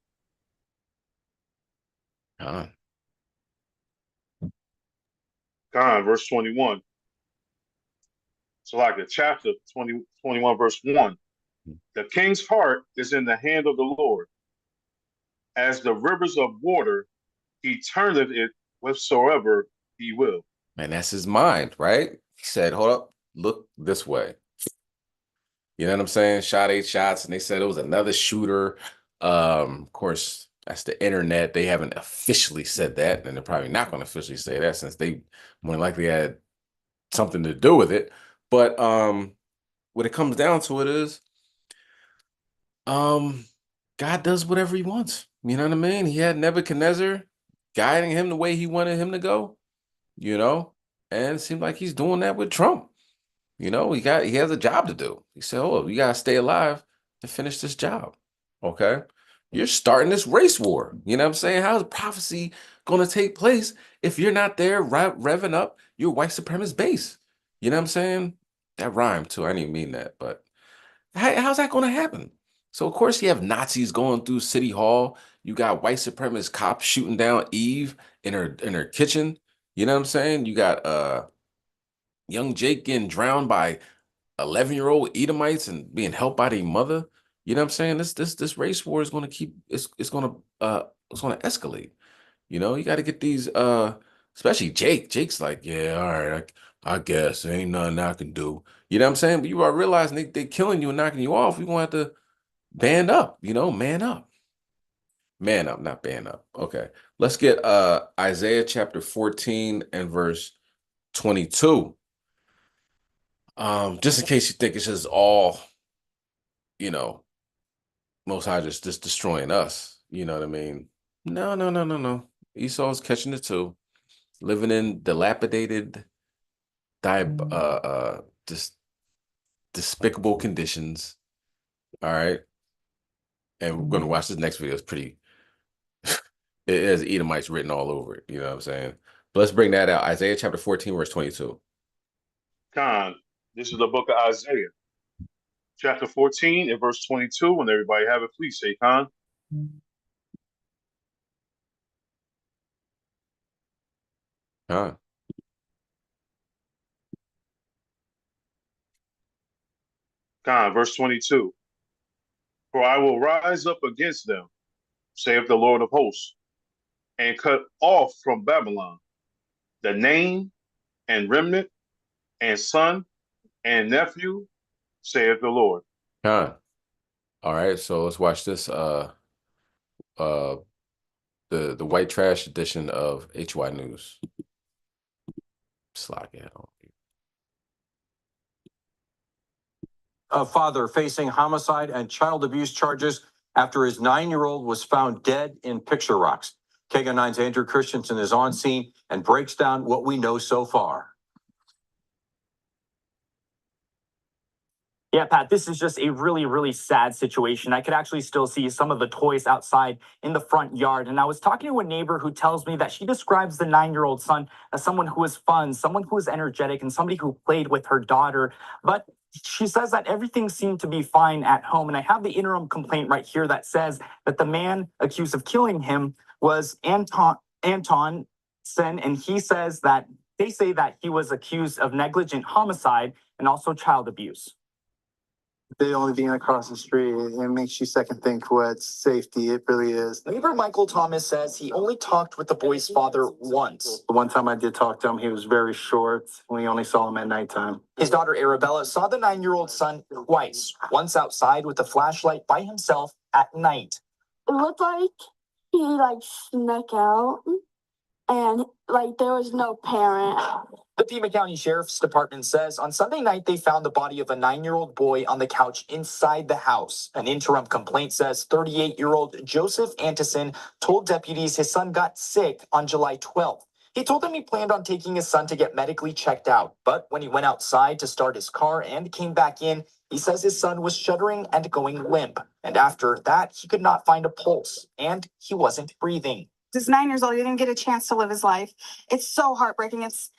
Verse 21. So like the chapter 21, verse 1. The king's heart is in the hand of the Lord. As the rivers of water, he turneth it whatsoever he will. Man, that's his mind, right? He said, hold up, look this way. You know what I'm saying? Shot 8 shots, and they said it was another shooter. Of course, that's the internet. They haven't officially said that, and they're probably not going to officially say that since they more likely had something to do with it. But what it comes down to it is God does whatever he wants. You know what I mean? He had Nebuchadnezzar guiding him the way he wanted him to go, you know, and it seemed like he's doing that with Trump. You know, he has a job to do. He said, "Oh, you gotta stay alive to finish this job." Okay. You're starting this race war. You know what I'm saying? How's prophecy gonna take place if you're not there revving up your white supremacist base? You know what I'm saying? That rhymed too. I didn't mean that, but how's that gonna happen? So of course you have Nazis going through City Hall. You got white supremacist cops shooting down Eve in her kitchen. You know what I'm saying? You got young Jake getting drowned by 11-year-old Edomites and being helped by their mother. You know what I'm saying? This race war is going to keep it's going to escalate. You know, you got to get these especially Jake. Jake's like, yeah, all right, I guess there ain't nothing I can do. You know what I'm saying? But you are realizing they killing you and knocking you off. We're gonna have to band up, you know, man up. Man up, not band up. Okay. Let's get Isaiah chapter 14 and verse 22. Just in case you think it's just all, you know, Most High just destroying us. You know what I mean? No. Esau's catching it too. Living in dilapidated, just despicable conditions. All right. And we're gonna watch this next video. It's pretty it has Edomites written all over it. You know what I'm saying? But let's bring that out. Isaiah chapter 14, verse 22. Khan, this is the book of Isaiah, chapter 14 and verse 22. When everybody have it, please say Khan. Khan. Khan, verse 22. For I will rise up against them, saith the Lord of hosts, and cut off from Babylon the name and remnant and son and nephew, saith the Lord. Khan. All right, so let's watch this. The white trash edition of HY News. Slack it. A father facing homicide and child abuse charges after his 9-year-old was found dead in Picture Rocks. KGUN 9's Andrew Christensen is on scene and breaks down what we know so far. Yeah, Pat, this is just a really, really sad situation. I could actually still see some of the toys outside in the front yard. And I was talking to a neighbor who tells me that she describes the 9-year-old son as someone who is fun, someone who is energetic, and somebody who played with her daughter. But she says that everything seemed to be fine at home. And I have the interim complaint right here that says that the man accused of killing him was Anton Sen, and he says that they say that he was accused of negligent homicide and also child abuse. They only being across the street, it makes you second think what's safety. It really is. Neighbor Michael Thomas says he only talked with the boy's father once. The one time I did talk to him, he was very short. We only saw him at nighttime. His daughter Arabella saw the 9-year-old son twice, once outside with a flashlight by himself at night. It looked like he snuck out and there was no parent. The Pima County Sheriff's Department says on Sunday night they found the body of a 9-year-old boy on the couch inside the house. An interim complaint says 38-year-old Joseph Antison told deputies his son got sick on July 12th. He told them he planned on taking his son to get medically checked out, but when he went outside to start his car and came back in, he says his son was shuddering and going limp. And after that, he could not find a pulse, and he wasn't breathing. He's 9 years old. He didn't get a chance to live his life. It's so heartbreaking. It's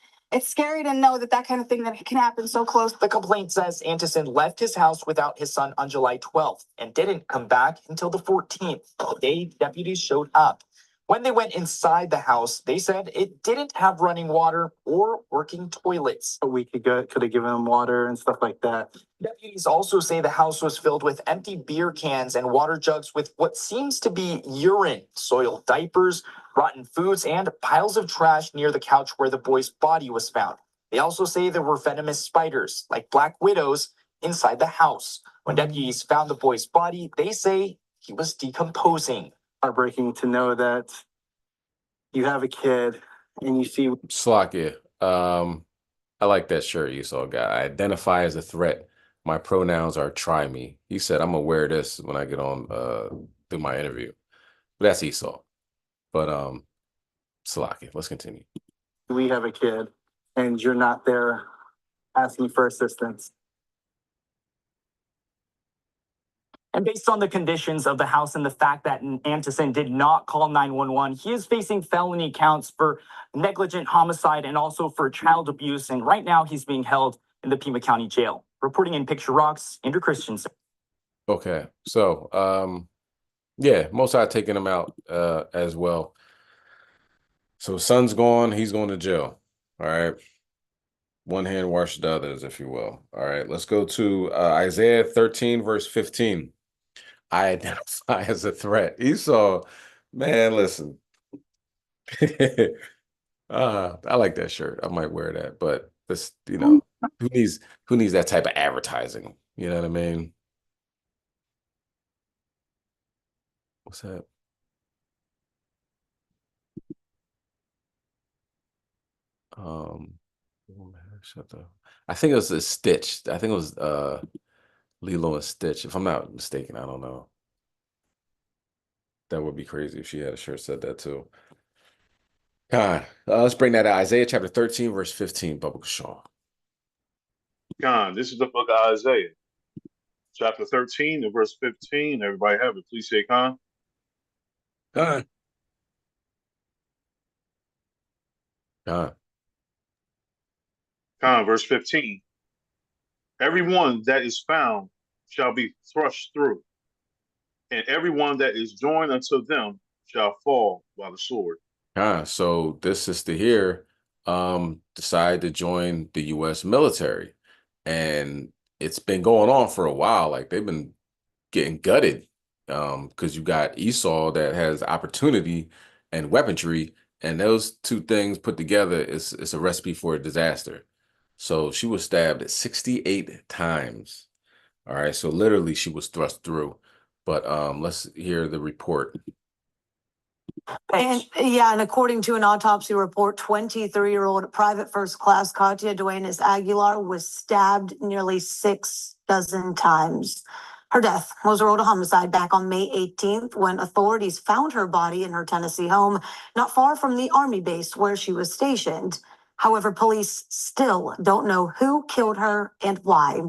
scary to know that kind of thing that can happen so close. The complaint says Antison left his house without his son on July 12th and didn't come back until the 14th, the day deputies showed up. When they went inside the house, they said it didn't have running water or working toilets. We could have given him water and stuff like that. Deputies also say the house was filled with empty beer cans and water jugs with what seems to be urine, soiled diapers, rotten foods, and piles of trash near the couch where the boy's body was found. They also say there were venomous spiders, like black widows, inside the house. When deputies found the boy's body, they say he was decomposing. Heartbreaking to know that you have a kid and you see. Slakia. I like that shirt you saw, guy. I identify as a threat. My pronouns are try me. He said, I'm gonna wear this when I get on do my interview. But that's Esau. But Salaki. Let's continue. We have a kid and you're not there asking for assistance. And based on the conditions of the house and the fact that Anderson did not call 911, he is facing felony counts for negligent homicide and also for child abuse. And right now he's being held in the Pima County Jail. Reporting in Picture Rocks, Andrew Christensen. Okay. So, yeah, Most High taking him out as well. So son's gone, he's going to jail. All right. One hand wash the others, if you will. All right. Let's go to Isaiah 13, verse 15. I identify as a threat. Esau, man, listen. I like that shirt. I might wear that, but this, who needs that type of advertising? You know what I mean? What's that? Shut up. I think it was a Stitch. I think it was Lilo and Stitch, if I'm not mistaken. I don't know. That would be crazy if she had a shirt said that too. God, let's bring that out. Isaiah chapter 13, verse 15, Bubba Shaw. God, this is the book of Isaiah, chapter 13 and verse 15. Everybody have it. Please say Khan. Khan. Khan. Khan, verse 15. Everyone that is found shall be thrust through, and everyone that is joined unto them shall fall by the sword. So this sister here decided to join the U.S. military, and it's been going on for a while. Like they've been getting gutted because you got Esau that has opportunity and weaponry, and those two things put together is a recipe for a disaster. So she was stabbed 68 times. All right, so literally she was thrust through. But let's hear the report. And according to an autopsy report, 23-year-old Private First Class Katia Duenas Aguilar was stabbed nearly 6 dozen times. Her death was ruled a homicide back on May 18th when authorities found her body in her Tennessee home, not far from the Army base where she was stationed. However, police still don't know who killed her and why.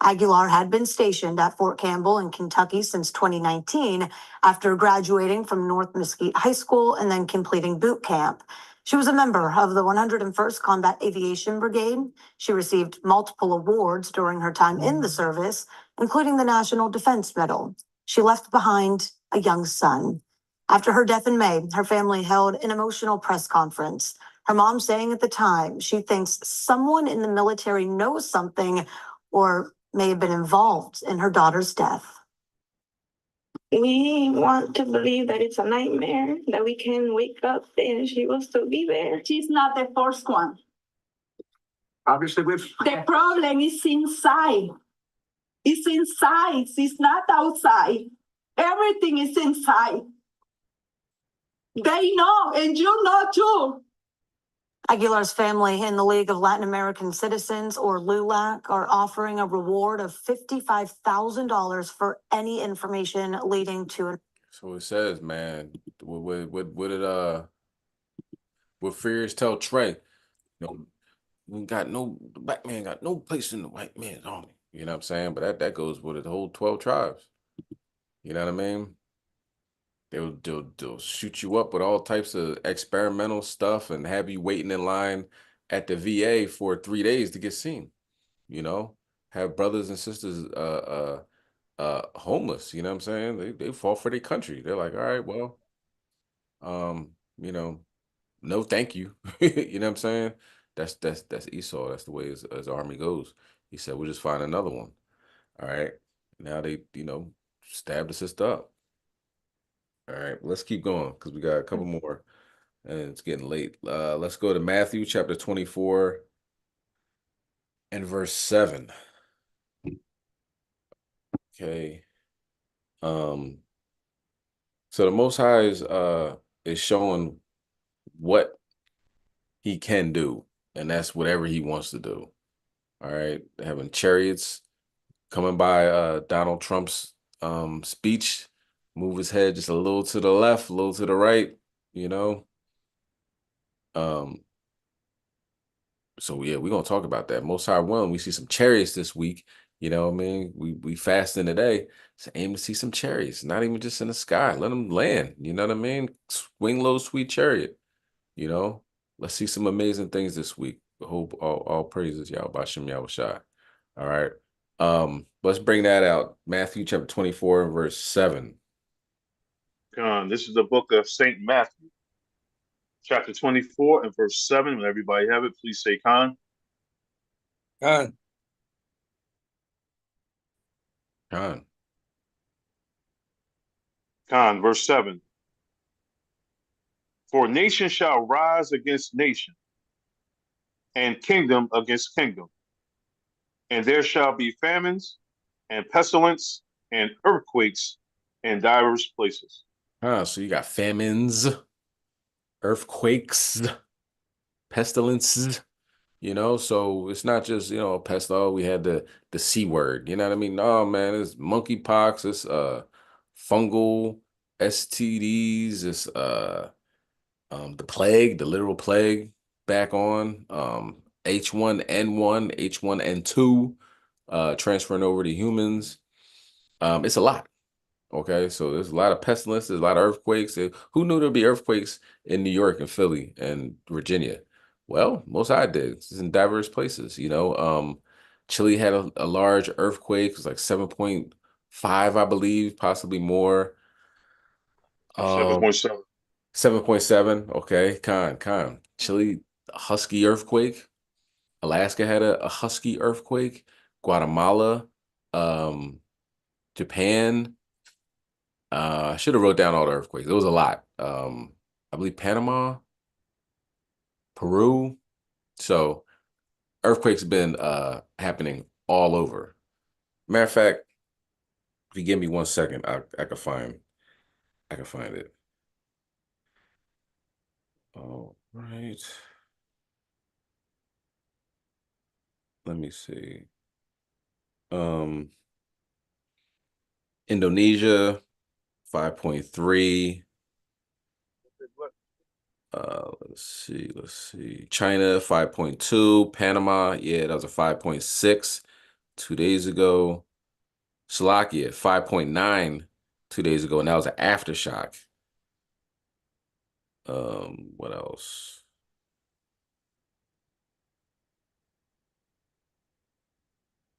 Aguilar had been stationed at Fort Campbell in Kentucky since 2019 after graduating from North Mesquite High School and then completing boot camp. She was a member of the 101st Combat Aviation Brigade. She received multiple awards during her time in the service, including the National Defense Medal. She left behind a young son. After her death in May, her family held an emotional press conference. Her mom saying at the time she thinks someone in the military knows something or may have been involved in her daughter's death. We want to believe that it's a nightmare, that we can wake up and she will still be there. She's not the first one. Obviously, the problem is inside. It's inside. It's not outside. Everything is inside. They know, and you know too. Aguilar's family and the League of Latin American Citizens, or LULAC, are offering a reward of $55,000 for any information leading to an. So it says, man, what Fears tell Trey, we got the black man got no place in the white man's army. You know what I'm saying? But that goes with the whole 12 tribes. You know what I mean? They'll shoot you up with all types of experimental stuff and have you waiting in line at the VA for 3 days to get seen. Have brothers and sisters homeless. You know what I'm saying? They fought for their country. They're like, all right, well, no, thank you. You know what I'm saying? That's Esau. That's the way his army goes. He said, we'll just find another one. All right. Now they, stab the sister up. All right, let's keep going because we got a couple more and it's getting late. Let's go to Matthew chapter 24 and verse 7. Okay. So the Most High is showing what he can do, and that's whatever he wants to do. All right, having chariots coming by Donald Trump's speech, move his head just a little to the left, a little to the right, So yeah, we're gonna talk about that. Most High willing, we see some chariots this week. You know what I mean? We fasting today. So aim to see some chariots, not even just in the sky. Let them land. You know what I mean? Swing low, sweet chariot. You know, let's see some amazing things this week. Hope all praises, Yahweh Bashem Yahushai. All right. Let's bring that out. Matthew chapter 24 and verse 7. Khan, this is the book of Saint Matthew, chapter 24 and verse 7. When everybody have it, please say Khan. Khan. Khan. Khan, verse 7. For nation shall rise against nation, and kingdom against kingdom. And there shall be famines, and pestilence, and earthquakes in divers places. So you got famines, earthquakes, pestilences, you know, so it's not just, you know, pest. Oh, we had the C word, you know what I mean? No, man, it's monkeypox, it's fungal STDs, it's the plague, the literal plague back on, H1N1, H1N2, transferring over to humans. It's a lot. Okay, so there's a lot of pestilence, there's a lot of earthquakes. Who knew there'd be earthquakes in New York and Philly and Virginia? Well, most I did. It's in diverse places, you know. Chile had a large earthquake. It was like 7.5, I believe, possibly more. 7.7. 7.7. Okay, Khan. Chile, a husky earthquake. Alaska had a husky earthquake. Guatemala, Japan. I should have wrote down all the earthquakes. It was a lot. I believe Panama, Peru. So earthquakes have been happening all over. Matter of fact, if you give me 1 second, I can find it. All right. Let me see. Indonesia, 5.3. Let's see. China, 5.2. Panama, yeah, that was a 5.6 2 days ago. Slovakia, 5.9 2 days ago, and that was an aftershock. What else?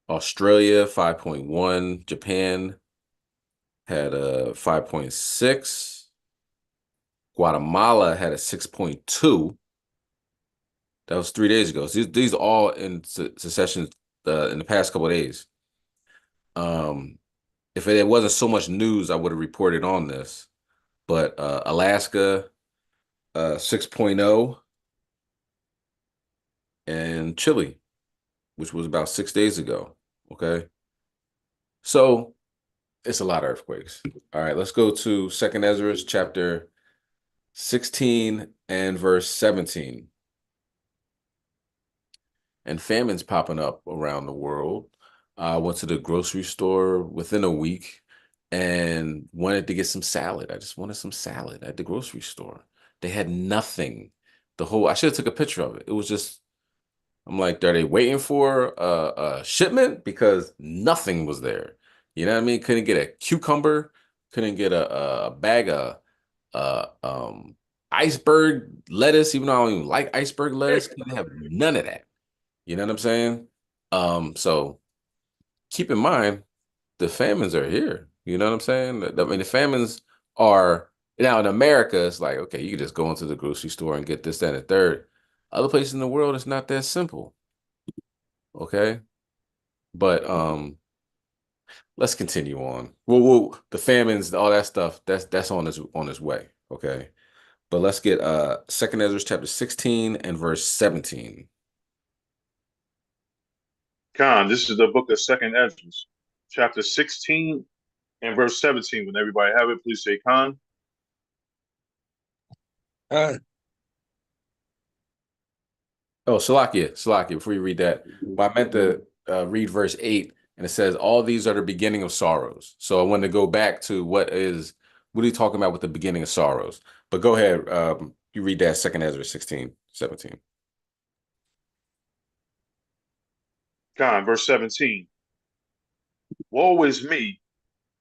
Australia, 5.1. Japan had a 5.6. Guatemala had a 6.2. That was 3 days ago. So these are all in succession in the past couple of days. If it wasn't so much news, I would have reported on this. But Alaska, 6.0. And Chile, which was about 6 days ago. Okay. So it's a lot of earthquakes. All right, let's go to 2nd Ezra chapter 16 and verse 17. And famines popping up around the world. I went to the grocery store within a week and wanted to get some salad. I just wanted some salad at the grocery store. They had nothing. I should have took a picture of it. It was just, I'm like, are they waiting for a shipment? Because nothing was there. You know what I mean? Couldn't get a cucumber. Couldn't get a bag of iceberg lettuce, even though I don't even like iceberg lettuce. Couldn't have none of that. You know what I'm saying? So keep in mind, the famines are here. You know what I'm saying? I mean, the famines are, now in America, it's like, okay, you can just go into the grocery store and get this, that, and the third. Other places in the world, it's not that simple. Okay? But let's continue on. Well, the famines, all that stuff, that's on its way. Okay. But let's get 2nd Ezra chapter 16 and verse 17. Khan, this is the book of 2nd Ezra, chapter 16 and verse 17. When everybody have it, please say Khan. Khan. Oh, Salakia, before you read that, I meant to read verse 8, and it says, all these are the beginning of sorrows. So I wanted to go back to what are you talking about with the beginning of sorrows? But go ahead, You read that 2 Ezra 16:17. Con, verse 17. Woe is me,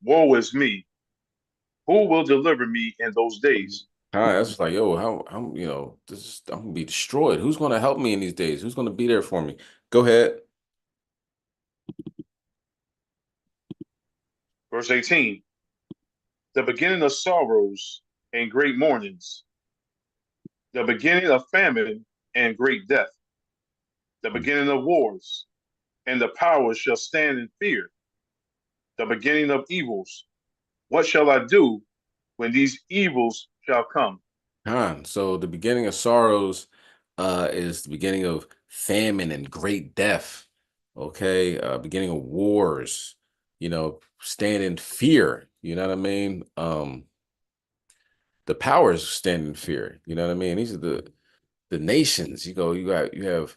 woe is me. Who will deliver me in those days? That's just like, yo, how I'm, I'm gonna be destroyed. Who's gonna help me in these days? Who's gonna be there for me? Go ahead. Verse 18. The beginning of sorrows and great mournings, the beginning of famine and great death, the beginning of wars, and the powers shall stand in fear, the beginning of evils. What shall I do when these evils shall come? So the beginning of sorrows is the beginning of famine and great death. Okay, beginning of wars, stand in fear, you know what I mean? The powers stand in fear, you know what I mean? These are the nations. You have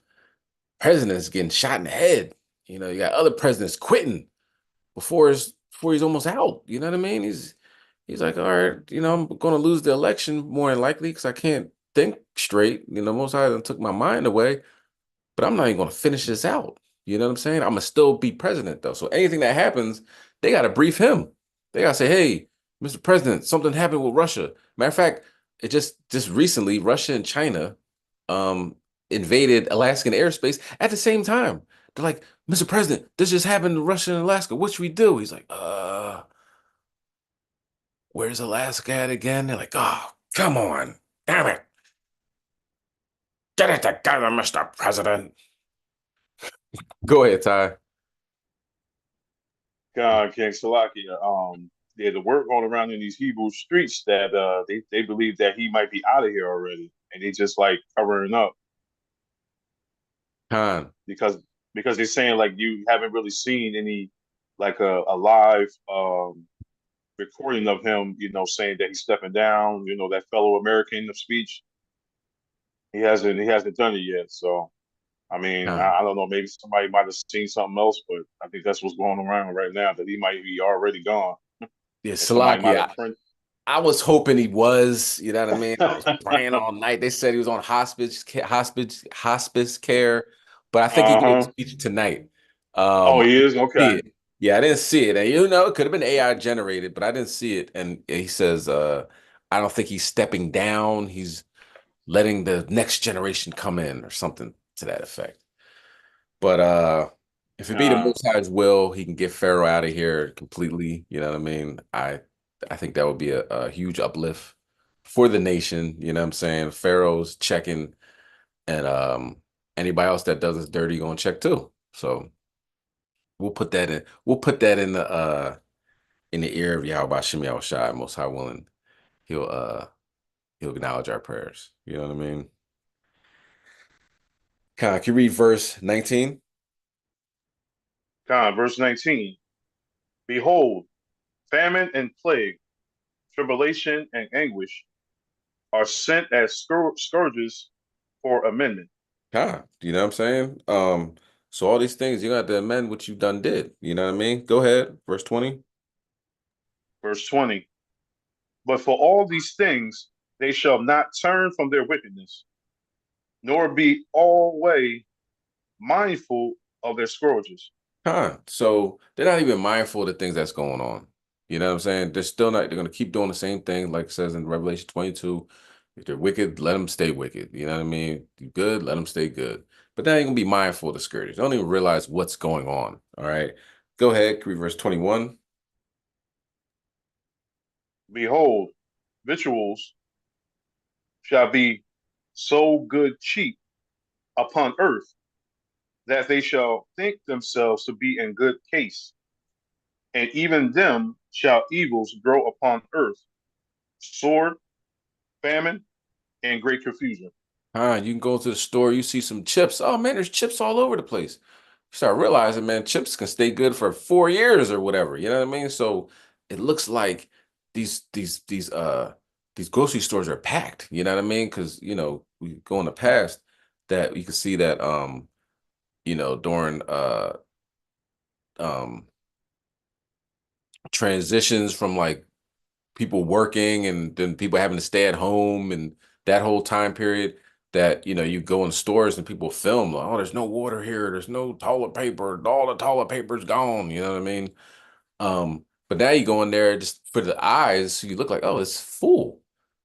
presidents getting shot in the head, you got other presidents quitting before he's almost out, you know what I mean? He's like, all right, I'm going to lose the election more than likely because I can't think straight. Most High done took my mind away, but I'm not even going to finish this out. You know what I'm saying? I'm going to still be president, though. So anything that happens, they got to brief him. They got to say, hey, Mr. President, something happened with Russia. Matter of fact, it just recently, Russia and China invaded Alaskan airspace at the same time. They're like, Mr. President, this just happened to Russia and Alaska. What should we do? He's like, where's Alaska at again? They're like, oh, come on. Damn it. Get it together, Mr. President. Go ahead, Ty. God, King Salakia. The word going around in these Hebrew streets that they believe that he might be out of here already, and they just like covering up. Because they're saying like you haven't really seen any like a live recording of him, saying that he's stepping down, that fellow American of speech. He hasn't done it yet. So I mean, I don't know, maybe somebody might have seen something else, but I think that's what's going around right now, that he might be already gone. Yeah, Salakia. I was hoping he was, you know what I mean? I was praying all night. They said he was on hospice care, but I think he gave a speech tonight. He is? Okay. Yeah, I didn't see it. And it could have been AI generated, but I didn't see it. And he says, I don't think he's stepping down. He's letting the next generation come in or something to that effect. But if it be the Most High's will, he can get Pharaoh out of here completely. You know what I mean? I think that would be a huge uplift for the nation. You know what I'm saying? Pharaoh's checking, and anybody else that does us dirty gonna check too. So we'll put that in. We'll put that in the ear of Yahweh Shem Yahushai, Most High willing. He'll acknowledge our prayers. You know what I mean? Can you read verse 19? Verse 19. Behold, famine and plague, tribulation and anguish are sent as scourges for amendment. You know what I'm saying? So all these things, you got to amend what you done did. You know what I mean? Go ahead. Verse 20. Verse 20. But for all these things, they shall not turn from their wickedness, nor be always mindful of their scourges. So they're not even mindful of the things that's going on. You know what I'm saying? They're going to keep doing the same thing, like it says in Revelation 22. If they're wicked, let them stay wicked. You know what I mean? You're good, let them stay good. But they're not going to be mindful of the scourges. They don't even realize what's going on. All right. Go ahead, read verse 21. Behold, victuals shall be so good cheap upon earth that they shall think themselves to be in good case, and even them shall evils grow upon earth, sword, famine, and great confusion. You can go to the store, you see some chips. Oh man, there's chips all over the place. You start realizing, man, chips can stay good for 4 years or whatever. You know what I mean? So it looks like these grocery stores are packed. You know what I mean? Because we go in the past that you can see that during transitions from like people working and then people having to stay at home and that whole time period that, you know, you go in stores and people film, like, oh, there's no water here, there's no toilet paper, all the toilet paper's gone, you know what I mean? But now you go in there just for the eyes, you look like, oh, it's full.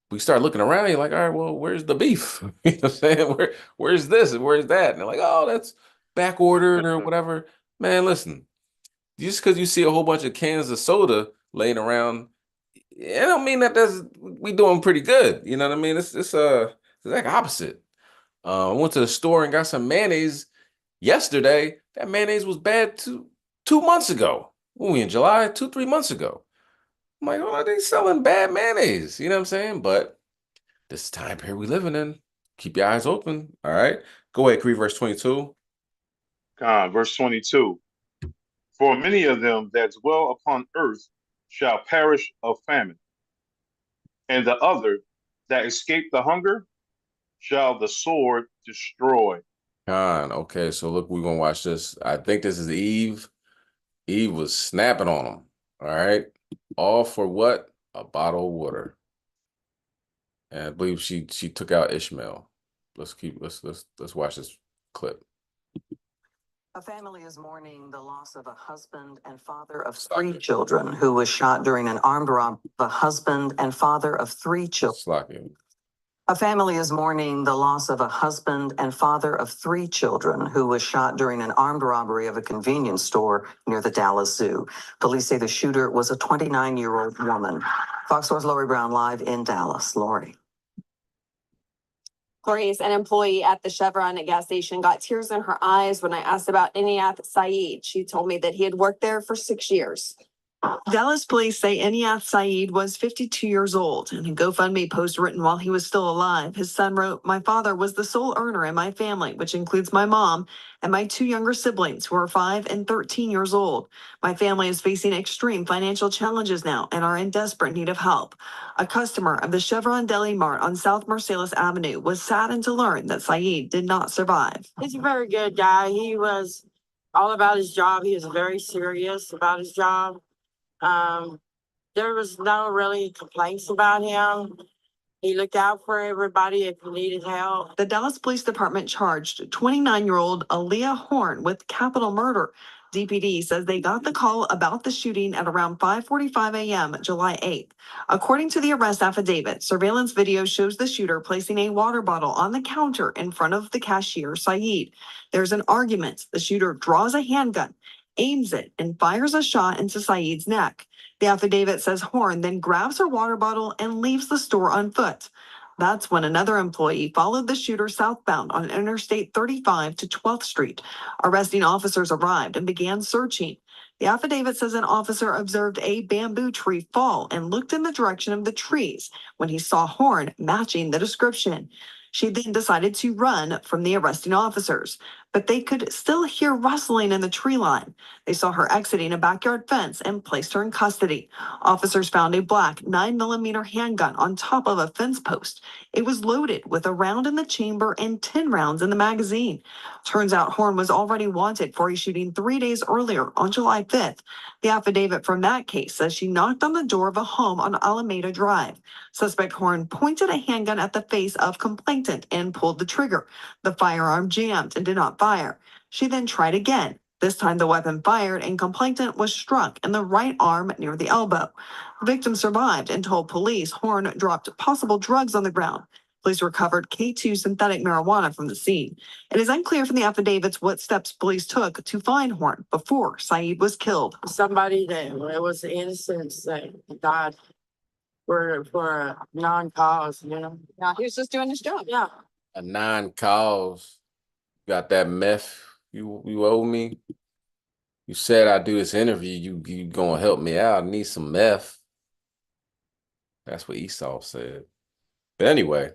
We start looking around, you're like, all right, well, where's the beef? You know what I'm saying? Where's this and where's that? And they're like, oh, that's back ordered or whatever. Man, listen, just because you see a whole bunch of cans of soda laying around, it don't mean that we doing pretty good. You know what I mean? It's like opposite. I went to the store and got some mayonnaise yesterday. That mayonnaise was bad 2 months ago. When we in July, 3 months ago. I'm like, oh, they selling bad mayonnaise. You know what I'm saying? But this time period we living in, keep your eyes open. All right. Go ahead, read verse 22. Verse 22. For many of them that dwell upon earth shall perish of famine, and the other that escape the hunger shall the sword destroy. Okay, so look, we're gonna watch this. I think this is Eve. Eve was snapping on him. All right. All for what? A bottle of water. And I believe she took out Ishmael. Let's watch this clip. A family is mourning the loss of a husband and father of three children who was shot during an armed robbery. A husband and father of three children. A family is mourning the loss of a husband and father of three children who was shot during an armed robbery of a convenience store near the Dallas Zoo. Police say the shooter was a 29-year-old woman. Fox 4's Lori Brown live in Dallas. Lori. Clarice, an employee at the Chevron gas station, got tears in her eyes when I asked about Eniath Saeed. She told me that he had worked there for 6 years. Dallas police say Eniath Saeed was 52 years old. In a GoFundMe post written while he was still alive, his son wrote, "My father was the sole earner in my family, which includes my mom and my two younger siblings who are 5 and 13 years old. My family is facing extreme financial challenges now and are in desperate need of help." A customer of the Chevron Deli Mart on South Marsalis Avenue was saddened to learn that Saeed did not survive. He's a very good guy. He was all about his job. He was very serious about his job. There was no really complaints about him. He looked out for everybody if he needed help. The Dallas Police Department charged 29-year-old Aaliyah Horn with capital murder. DPD says they got the call about the shooting at around 5:45 a.m. July 8th. According to the arrest affidavit, surveillance video shows the shooter placing a water bottle on the counter in front of the cashier, Saeed. There's an argument. The shooter draws a handgun, aims it, and fires a shot into Saeed's neck. The affidavit says Horn then grabs her water bottle and leaves the store on foot. That's when another employee followed the shooter southbound on Interstate 35 to 12th Street. Arresting officers arrived and began searching. The affidavit says an officer observed a bamboo tree fall and looked in the direction of the trees when he saw Horn matching the description. She then decided to run from the arresting officers, but they could still hear rustling in the tree line. They saw her exiting a backyard fence and placed her in custody. Officers found a black 9mm handgun on top of a fence post. It was loaded with a round in the chamber and 10 rounds in the magazine. Turns out Horn was already wanted for a shooting 3 days earlier on July 5th. The affidavit from that case says she knocked on the door of a home on Alameda Drive. Suspect Horn pointed a handgun at the face of complainant and pulled the trigger. The firearm jammed and did not fire. She then tried again. This time the weapon fired and complainant was struck in the right arm near the elbow. The victim survived and told police Horn dropped possible drugs on the ground. Police recovered K2 synthetic marijuana from the scene. It is unclear from the affidavits what steps police took to find Horn before Saeed was killed. Somebody that it was innocent that died for a non-cause, you know. No, he was just doing his job. Yeah. A non-cause. Got that meth you owe me? You said I do this interview, you gonna help me out. I need some meth. That's what Esau said. But anyway,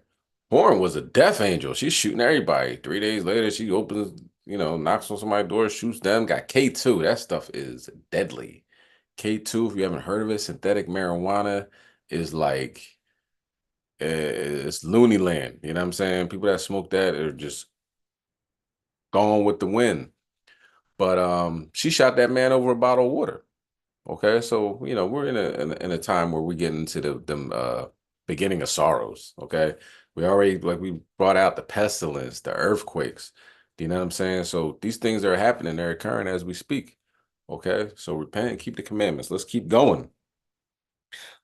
Horn was a death angel. She's shooting everybody. 3 days later, she opens, knocks on somebody's door, shoots them. Got K2. That stuff is deadly. K2, if you haven't heard of it, synthetic marijuana is like, it's loony land. You know what I'm saying? People that smoke that are just gone with the wind. But she shot that man over a bottle of water. Okay, so we're in a time where we get into the beginning of sorrows. Okay, We already, like we brought out the pestilence, the earthquakes. Do you know what I'm saying? So these things are happening, they're occurring as we speak. Okay, so repent and keep the commandments. Let's keep going.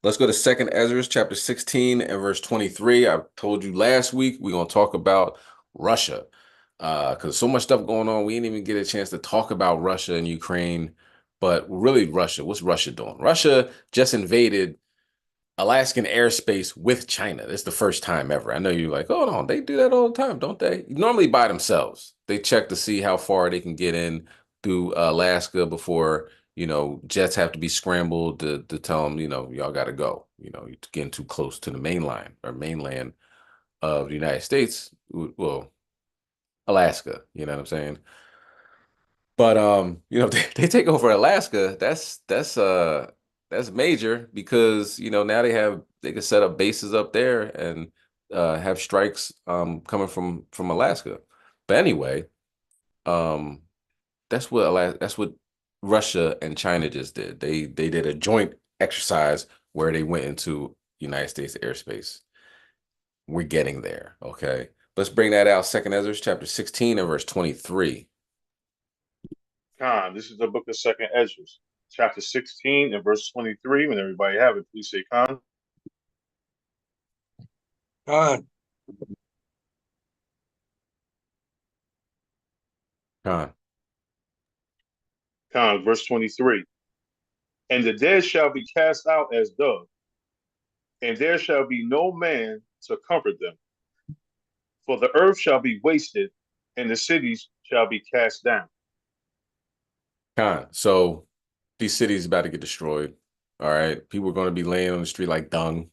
Let's go to 2nd Ezra chapter 16 and verse 23. I told you last week we're going to talk about Russia because so much stuff going on. We didn't even get a chance to talk about Russia and Ukraine, but really Russia. What's Russia doing? Russia just invaded Alaskan airspace with China. It's the first time ever. I know you're like, oh no, they do that all the time, don't they? Normally by themselves. They check to see how far they can get in through Alaska before, jets have to be scrambled to tell them, y'all got to go. You're getting too close to the mainland of the United States. Well, Alaska, you know what I'm saying? But if they take over Alaska, that's major because now they can set up bases up there and have strikes coming from Alaska. But anyway, that's what Russia and China just did. They did a joint exercise where they went into United States airspace. We're getting there, okay? Let's bring that out. 2nd Ezra chapter 16 and verse 23. Khan, this is the book of 2nd Ezra, chapter 16 and verse 23. When everybody have it, please say Khan. Khan. Khan. Khan, verse 23. And the dead shall be cast out as doves, and there shall be no man to comfort them. For the earth shall be wasted, and the cities shall be cast down. So these cities about to get destroyed. All right. People are going to be laying on the street like dung.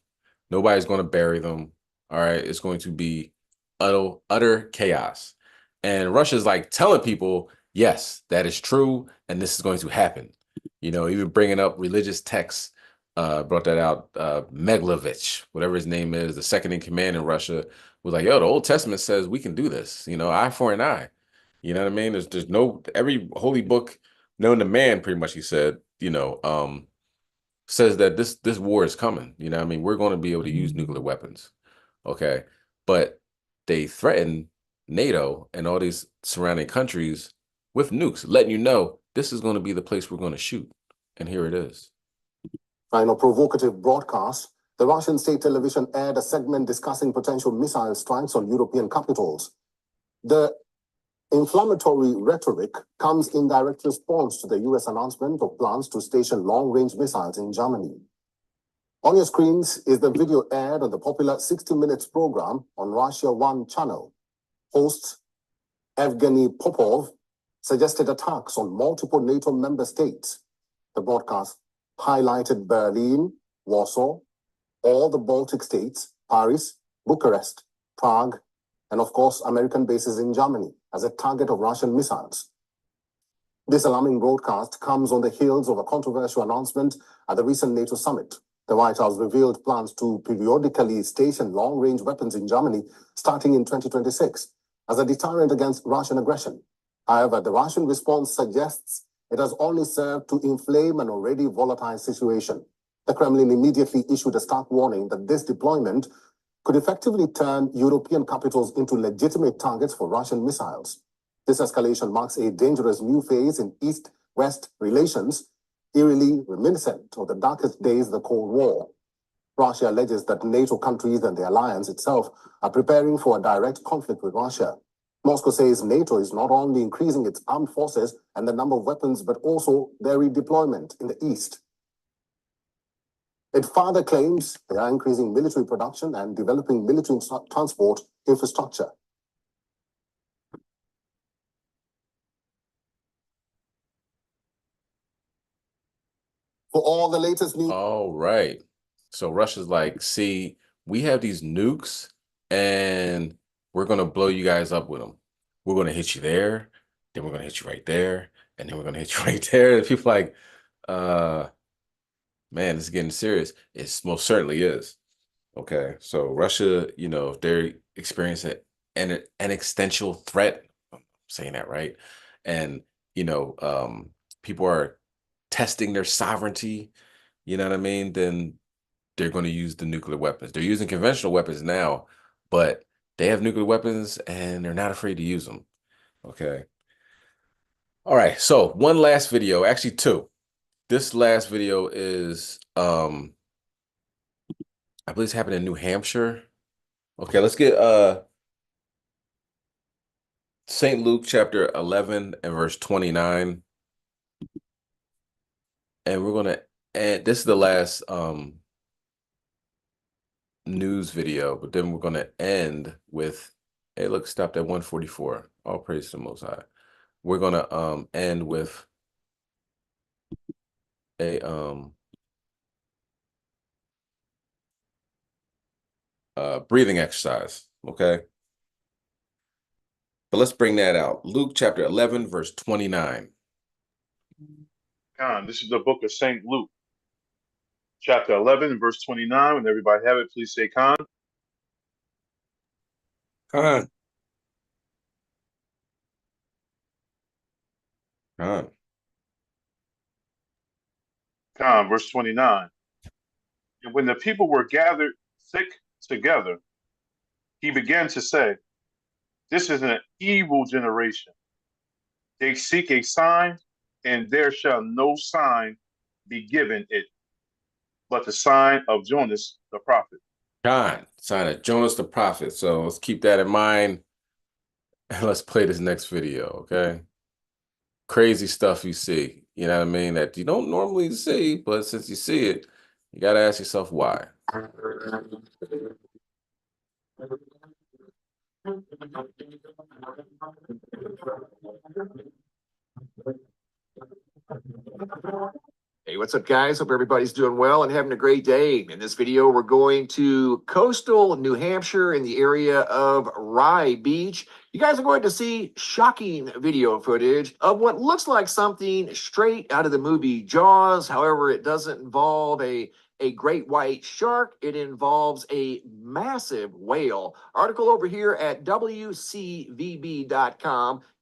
Nobody's going to bury them. All right. It's going to be utter chaos. And Russia's like telling people, yes, that is true. And this is going to happen. Even bringing up religious texts, brought that out. Meglovich, whatever his name is, the second in command in Russia, was like, yo, the Old Testament says we can do this, eye for an eye. You know what I mean? There's no, every holy book known to man, pretty much, he said, says that this war is coming. I mean, we're going to be able to use nuclear weapons. Okay. But they threaten NATO and all these surrounding countries with nukes, letting you know this is going to be the place we're going to shoot. And here it is. In a provocative broadcast, the Russian state television aired a segment discussing potential missile strikes on European capitals. The inflammatory rhetoric comes in direct response to the US announcement of plans to station long-range missiles in Germany. On your screens is the video aired on the popular 60 Minutes program on Russia One channel. Host Evgeny Popov suggested attacks on multiple NATO member states. The broadcast highlighted Berlin, Warsaw, all the Baltic states, Paris, Bucharest, Prague, and of course, American bases in Germany as a target of Russian missiles. This alarming broadcast comes on the heels of a controversial announcement at the recent NATO summit. The White House revealed plans to periodically station long-range weapons in Germany starting in 2026 as a deterrent against Russian aggression. However, the Russian response suggests it has only served to inflame an already volatile situation. The Kremlin immediately issued a stark warning that this deployment could effectively turn European capitals into legitimate targets for Russian missiles. This escalation marks a dangerous new phase in East-West relations, eerily reminiscent of the darkest days of the Cold War. Russia alleges that NATO countries and the alliance itself are preparing for a direct conflict with Russia. Moscow says NATO is not only increasing its armed forces and the number of weapons, but also their redeployment in the East. It further claims they are increasing military production and developing military transport infrastructure. For all the latest news. All right. So Russia's like, see, we have these nukes and we're going to blow you guys up with them. We're going to hit you there. Then we're going to hit you right there. And then we're going to hit you right there. And people like, man, it's getting serious. It most certainly is. Okay. So Russia, they're experiencing an existential threat. I'm saying that right. And, people are testing their sovereignty, you know what I mean? Then they're going to use the nuclear weapons. They're using conventional weapons now, but they have nuclear weapons and they're not afraid to use them. Okay. All right. So one last video, actually two. This last video is, I believe it's happened in New Hampshire. Okay, let's get St. Luke chapter 11 and verse 29. And we're gonna add, this is the last news video, but then we're gonna end with, hey, look, stopped at 144. All praise to the Most High. We're gonna end with a breathing exercise. Okay. But let's bring that out. Luke chapter 11, verse 29. This is the book of St. Luke, chapter 11, and verse 29. When everybody have it, please say Khan. Khan. Khan. Khan, verse 29. And when the people were gathered thick together, he began to say, this is an evil generation. They seek a sign, and there shall no sign be given it, but the sign of Jonas the prophet. Khan, sign of Jonas the prophet. So let's keep that in mind. And let's play this next video, okay? Crazy stuff you see, you know what I mean, that you don't normally see, but since you see it, you got to ask yourself why. Hey, what's up, guys? Hope everybody's doing well and having a great day. In this video, we're going to coastal New Hampshire in the area of Rye Beach. You guys are going to see shocking video footage of what looks like something straight out of the movie Jaws. However, it doesn't involve a great white shark. It involves a massive whale. Article over here at WCVB.com.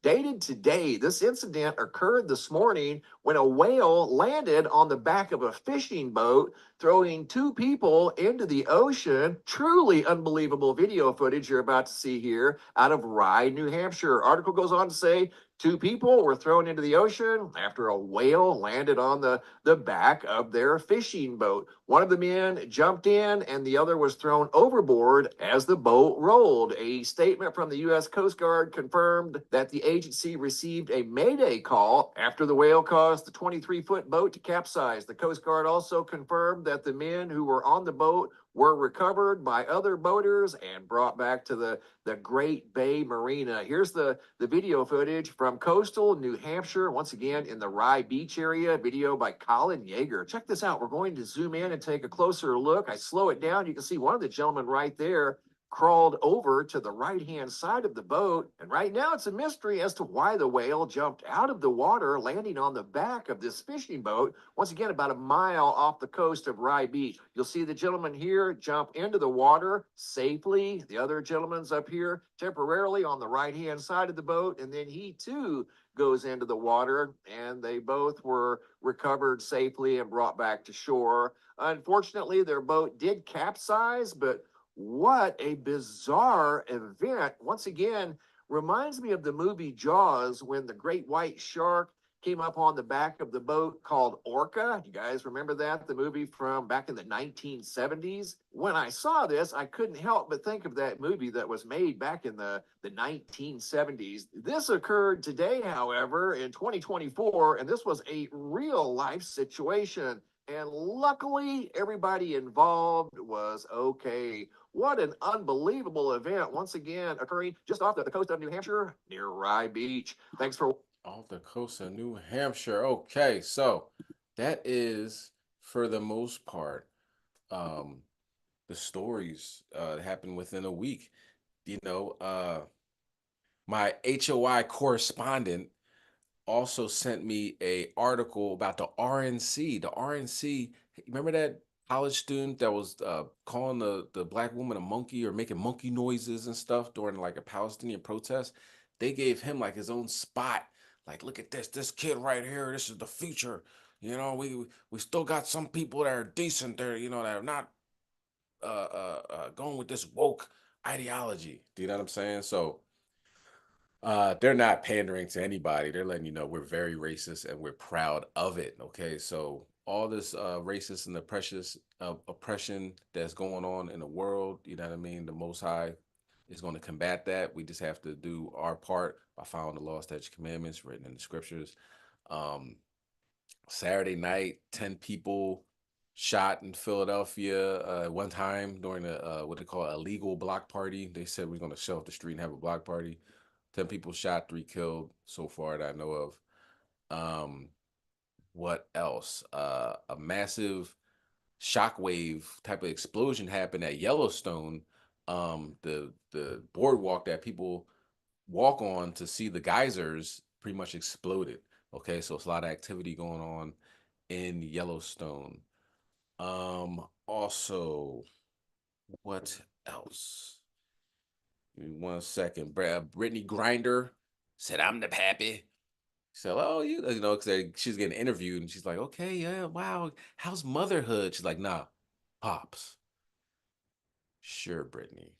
Dated today, this incident occurred this morning when a whale landed on the back of a fishing boat, throwing two people into the ocean. Truly unbelievable video footage you're about to see here out of Rye, New Hampshire. Article goes on to say, two people were thrown into the ocean after a whale landed on the back of their fishing boat. One of the men jumped in and the other was thrown overboard as the boat rolled. A statement from the U.S. Coast Guard confirmed that the agency received a mayday call after the whale caused the 23-foot boat to capsize. The Coast Guard also confirmed that the men who were on the boat were recovered by other boaters and brought back to the Great Bay Marina. Here's the video footage from coastal New Hampshire, once again in the Rye Beach area, video by Colin Yeager. Check this out. We're going to zoom in and take a closer look. I slow it down. You can see one of the gentlemen right there crawled over to the right-hand side of the boat. And right now it's a mystery as to why the whale jumped out of the water, landing on the back of this fishing boat, once again, about a mile off the coast of Rye Beach. You'll see the gentleman here jump into the water safely. The other gentleman's up here temporarily on the right-hand side of the boat, and then he too goes into the water, and they both were recovered safely and brought back to shore. Unfortunately, their boat did capsize, but what a bizarre event. Once again, reminds me of the movie Jaws when the great white shark came up on the back of the boat called Orca. You guys remember that? The movie from back in the 1970s? When I saw this, I couldn't help but think of that movie that was made back in the 1970s. This occurred today, however, in 2024, and this was a real life situation. And luckily, everybody involved was okay. What an unbelievable event, once again, occurring just off the coast of New Hampshire near Rye Beach. Thanks for... Off the coast of New Hampshire. Okay, so that is, for the most part, the stories that happened within a week. You know, my HOI correspondent also sent me a article about the RNC. The RNC, remember that college student that was calling the black woman a monkey or making monkey noises and stuff during like a Palestinian protest? They gave him like his own spot. Like, look at this kid right here. This is the future. You know, we still got some people that are decent there, you know, that are not going with this woke ideology. Do you know what I'm saying? So they're not pandering to anybody. They're letting you know we're very racist and we're proud of it. Okay, so all this racist and oppression that's going on in the world, you know what I mean? The Most High is going to combat that. We just have to do our part by following the law, statutes, commandments written in the scriptures. Saturday night, 10 people shot in Philadelphia one time during a what they call a legal block party. They said we're going to show up the street and have a block party. 10 people shot, 3 killed so far that I know of. What else? A massive shockwave type of explosion happened at Yellowstone. The boardwalk that people walk on to see the geysers pretty much exploded. Okay, so it's a lot of activity going on in Yellowstone. Also, what else? Give me 1 second. Brittany Griner said, "I'm the pappy." So, oh, you know, because she's getting interviewed and she's like, okay, yeah, wow, how's motherhood? She's like, nah, pops. Sure, Brittany,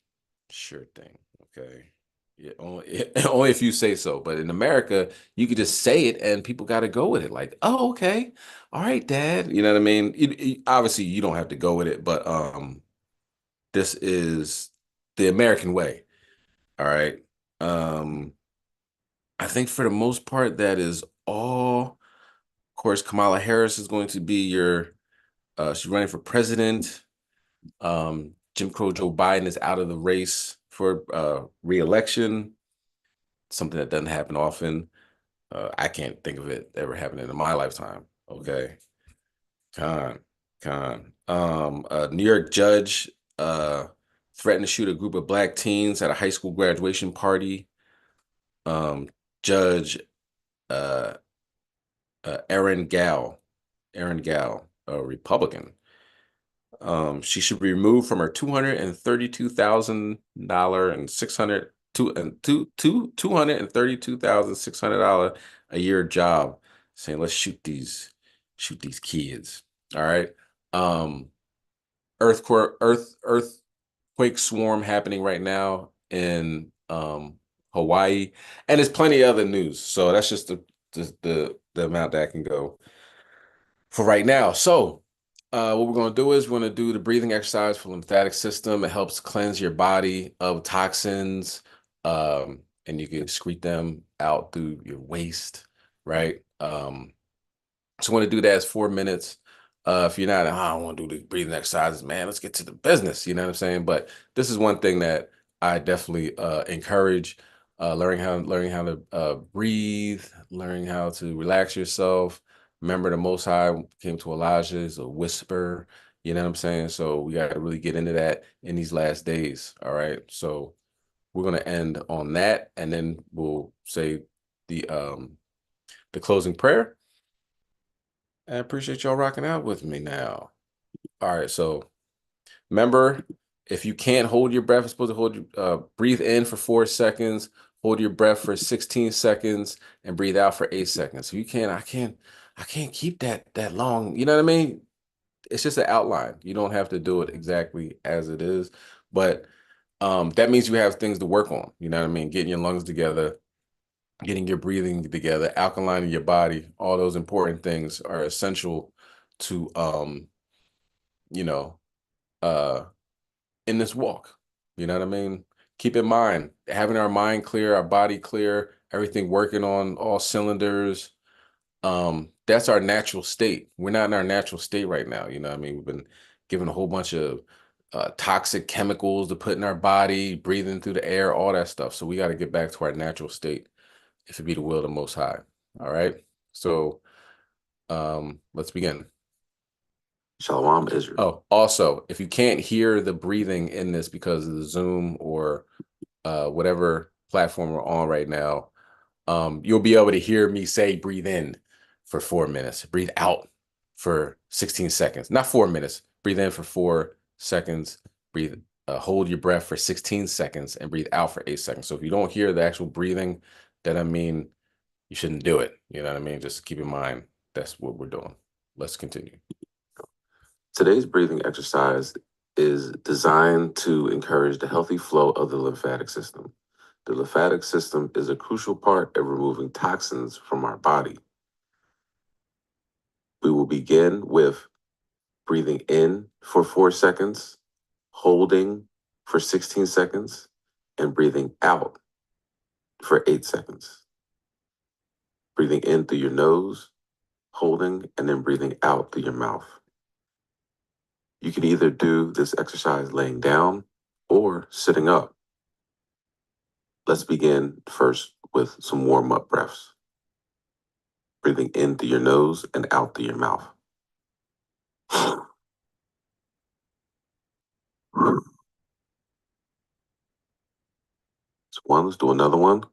sure thing. Okay, yeah, only if you say so. But in America, you could just say it and people got to go with it. Like, oh, okay, all right, Dad. You know what I mean? Obviously, you don't have to go with it, but this is the American way. All right. I think for the most part, that is all. Of course, Kamala Harris is going to be she's running for president. Jim Crow Joe Biden is out of the race for re-election, something that doesn't happen often. I can't think of it ever happening in my lifetime. Okay. A New York judge threatened to shoot a group of black teens at a high school graduation party. Judge Erin Gao, a Republican. She should be removed from her $232,000 and $232,600 a year job, saying let's shoot these kids. All right. Earthquake swarm happening right now in Hawaii, and there's plenty of other news. So that's just the amount that I can go for right now. So what we're going to do is we're going to do the breathing exercise for the lymphatic system. It helps cleanse your body of toxins, and you can excrete them out through your waste, right? So I want to do that as 4 minutes. If you're not, I don't want to do the breathing exercises, man, let's get to the business. You know what I'm saying? But this is one thing that I definitely encourage. Learning how to breathe, learning how to relax yourself. Remember, the Most High came to Elijah as a whisper. You know what I'm saying? So we got to really get into that in these last days. All right. So we're going to end on that, and then we'll say the closing prayer. I appreciate y'all rocking out with me now. All right. So remember, if you can't hold your breath, you're supposed to hold your breathe in for 4 seconds, hold your breath for 16 seconds, and breathe out for 8 seconds. So you can't, I can't keep that long. You know what I mean? It's just an outline. You don't have to do it exactly as it is, but that means you have things to work on. You know what I mean? Getting your lungs together, getting your breathing together, alkalining your body. All those important things are essential to in this walk. You know what I mean? Keep in mind, having our mind clear, our body clear, everything working on all cylinders. That's our natural state. We're not in our natural state right now. You know what I mean? We've been given a whole bunch of toxic chemicals to put in our body, breathing through the air, all that stuff. So we got to get back to our natural state if it be the will of the Most High. All right. So let's begin. Shalom, Israel. Oh, also, if you can't hear the breathing in this because of the Zoom or whatever platform we're on right now, you'll be able to hear me say breathe in for 4 minutes, breathe out for 16 seconds, not 4 minutes, breathe in for 4 seconds, breathe, hold your breath for 16 seconds and breathe out for 8 seconds. So if you don't hear the actual breathing, then I mean, you shouldn't do it. You know what I mean? Just keep in mind, that's what we're doing. Let's continue. Today's breathing exercise is designed to encourage the healthy flow of the lymphatic system. The lymphatic system is a crucial part of removing toxins from our body. We will begin with breathing in for 4 seconds, holding for 16 seconds, and breathing out for 8 seconds. Breathing in through your nose, holding, and then breathing out through your mouth. You can either do this exercise laying down or sitting up. Let's begin first with some warm-up breaths. Breathing in through your nose and out through your mouth. That's one. Let's do another one.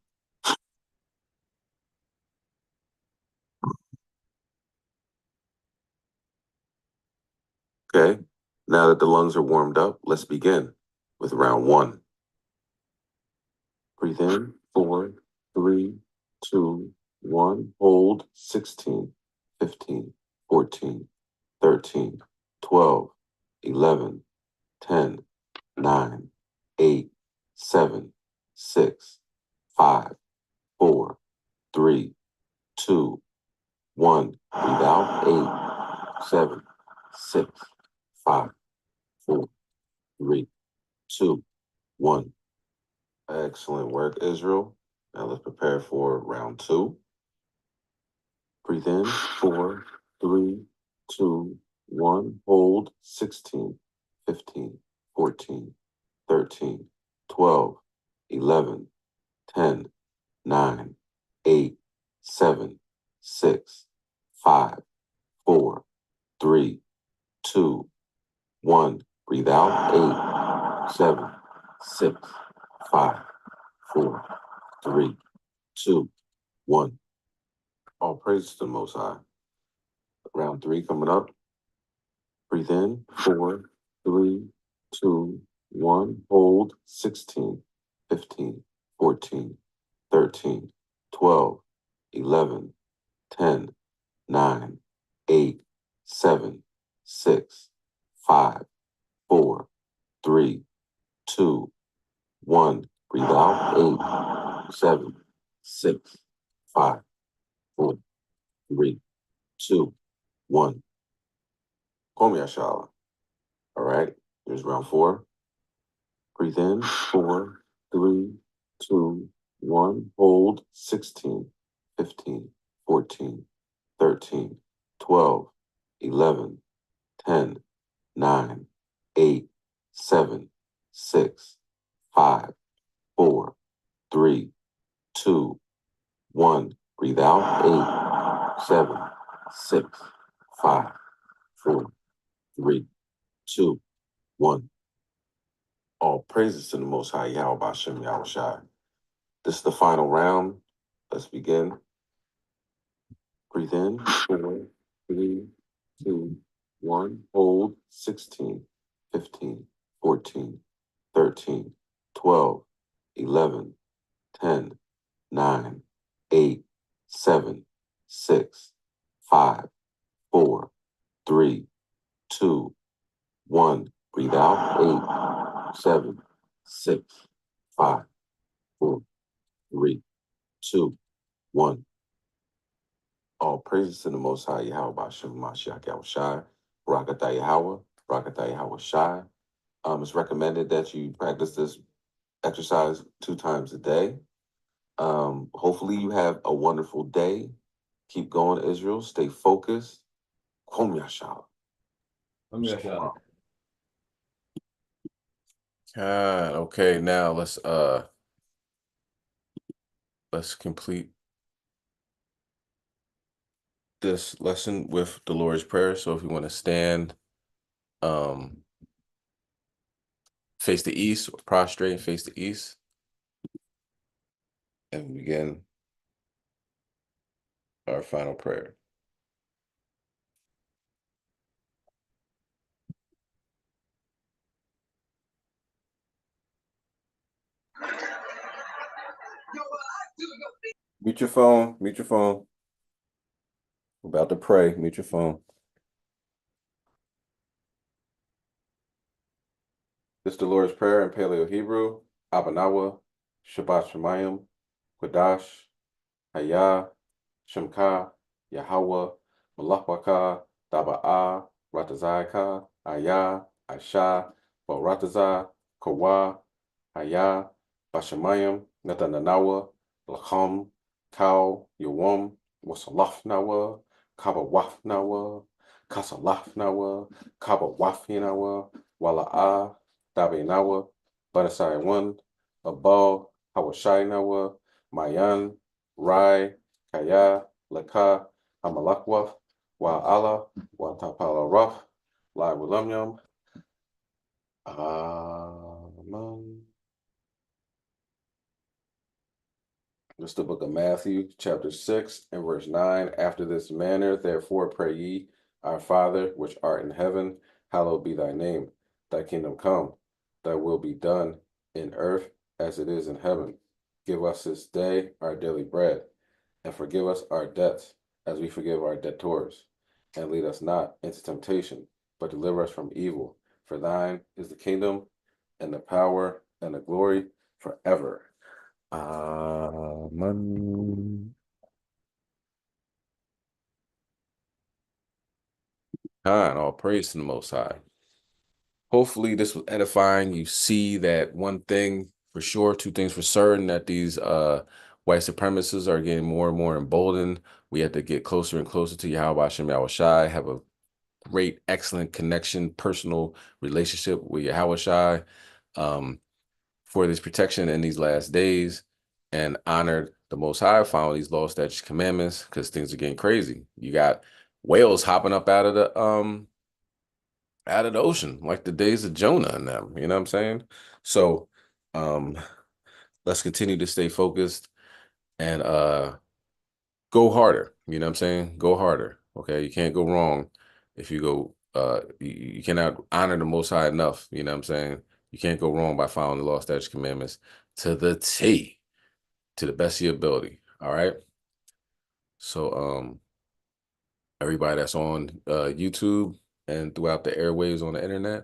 Okay. Now that the lungs are warmed up, let's begin with round 1. Breathe in, 4, 3, 2, 1. Hold, 16, 15, 14, 13, 12, 11, 10, 9, 8, 7, 6, 5, 4, 3, 2, 1. Breathe out, 8, 7, 6, 5, 4, 3, 2, 1. Excellent work, Israel. Now let's prepare for round 2. Breathe in, 4, 3, 2, 1. Hold, 16, 15, 14, 13, 12, 11, 10, 9, 8, 7, 6, 5, 4, 3, 2, 1. Breathe out, 8, 7, 6, 5, 4, 3, 2, 1. All praise to the Most High. Round 3 coming up. Breathe in, 4, 3, 2, 1. Hold, 16, 15, 14, 13, 12, 11, 10, 9, 8, 7, 6, 5, 4, 3, 2, 1. Breathe out, 8, 7, 6, 5, 4, 3, 2, 1. Call me Ashala. All right, here's round 4. Breathe in, 4, 3, 2, 1. Hold, 16, 15, 14, 13, 12, 11, 10, 9, 8, 7, 6, 5, 4, 3, 2, 1. Breathe out, 8, 7, 6, 5, 4, 3, 2, 1. All praises to the Most High Yahweh Bashem Yahweh Shai. This is the final round. Let's begin. Breathe in, 4, 3, 2, 1. Hold, 16, 15, 14, 13, 12, 11, 10, 9, 8, 7, 6, 5, 4, 3, 2, 1. Breathe out, 8, 7, 6, 5, 4, 3, 2, 1. All praises to the Most High Yahweh Bashem Mashiach Yahweh Shai, Barakatah Yahweh, Barakatah Yahweh Shai. It's recommended that you practice this exercise 2 times a day. Hopefully you have a wonderful day. Keep going, Israel. Stay focused. Kom Yashal. God, okay, now let's complete this lesson with the Lord's Prayer. So if you want to stand, face the east, or prostrate and face the east, and begin our final prayer. Mute your phone, mute your phone. We're about to pray, mute your phone. It's the Lord's Prayer in Paleo Hebrew, Abanawa, Shabbat Shemayim, Quadash, Hayah, Shemka, Yahweh, Malachwaka, Daba'a, Ratazaka, Ayah, Aisha, Barataza, Kawa, Hayah, Bashamayim, Natananawa, Lacham, Kau, Yawam, Wasalafnawa, Kabawafnawa, Kasalafnawa, Kabawafinawa, Wala'a, Dabenawa, Banasai 1, Abal, Hawashinawa, Mayan, Rai, Kaya, Laka, Amalakwa, Wa'ala, Watapala Raf, Lai Wulamyam, Amen. It's the book of Matthew, chapter 6, and verse 9. After this manner, therefore, pray ye, Our Father, which art in heaven, hallowed be thy name. Thy kingdom come, thy will be done in earth as it is in heaven. Give us this day our daily bread, and forgive us our debts as we forgive our debtors. And lead us not into temptation, but deliver us from evil. For thine is the kingdom, and the power, and the glory forever. Amen. All praise to the Most High. Hopefully this was edifying. You see that one thing for sure, two things for certain, that these white supremacists are getting more and more emboldened. We have to get closer and closer to Yahweh Hashem Yahushai, have a great, excellent connection, personal relationship with Yahushai for this protection in these last days, and honored the Most High, follow these laws, statutes, commandments, because things are getting crazy. You got whales hopping up out of the ocean, like the days of Jonah and them, you know what I'm saying? So let's continue to stay focused and go harder, you know what I'm saying? Go harder. Okay, you can't go wrong if you go you cannot honor the Most High enough, you know what I'm saying? You can't go wrong by following the law, statutes, commandments to the T, to the best of your ability. All right. So everybody that's on YouTube and throughout the airwaves on the internet,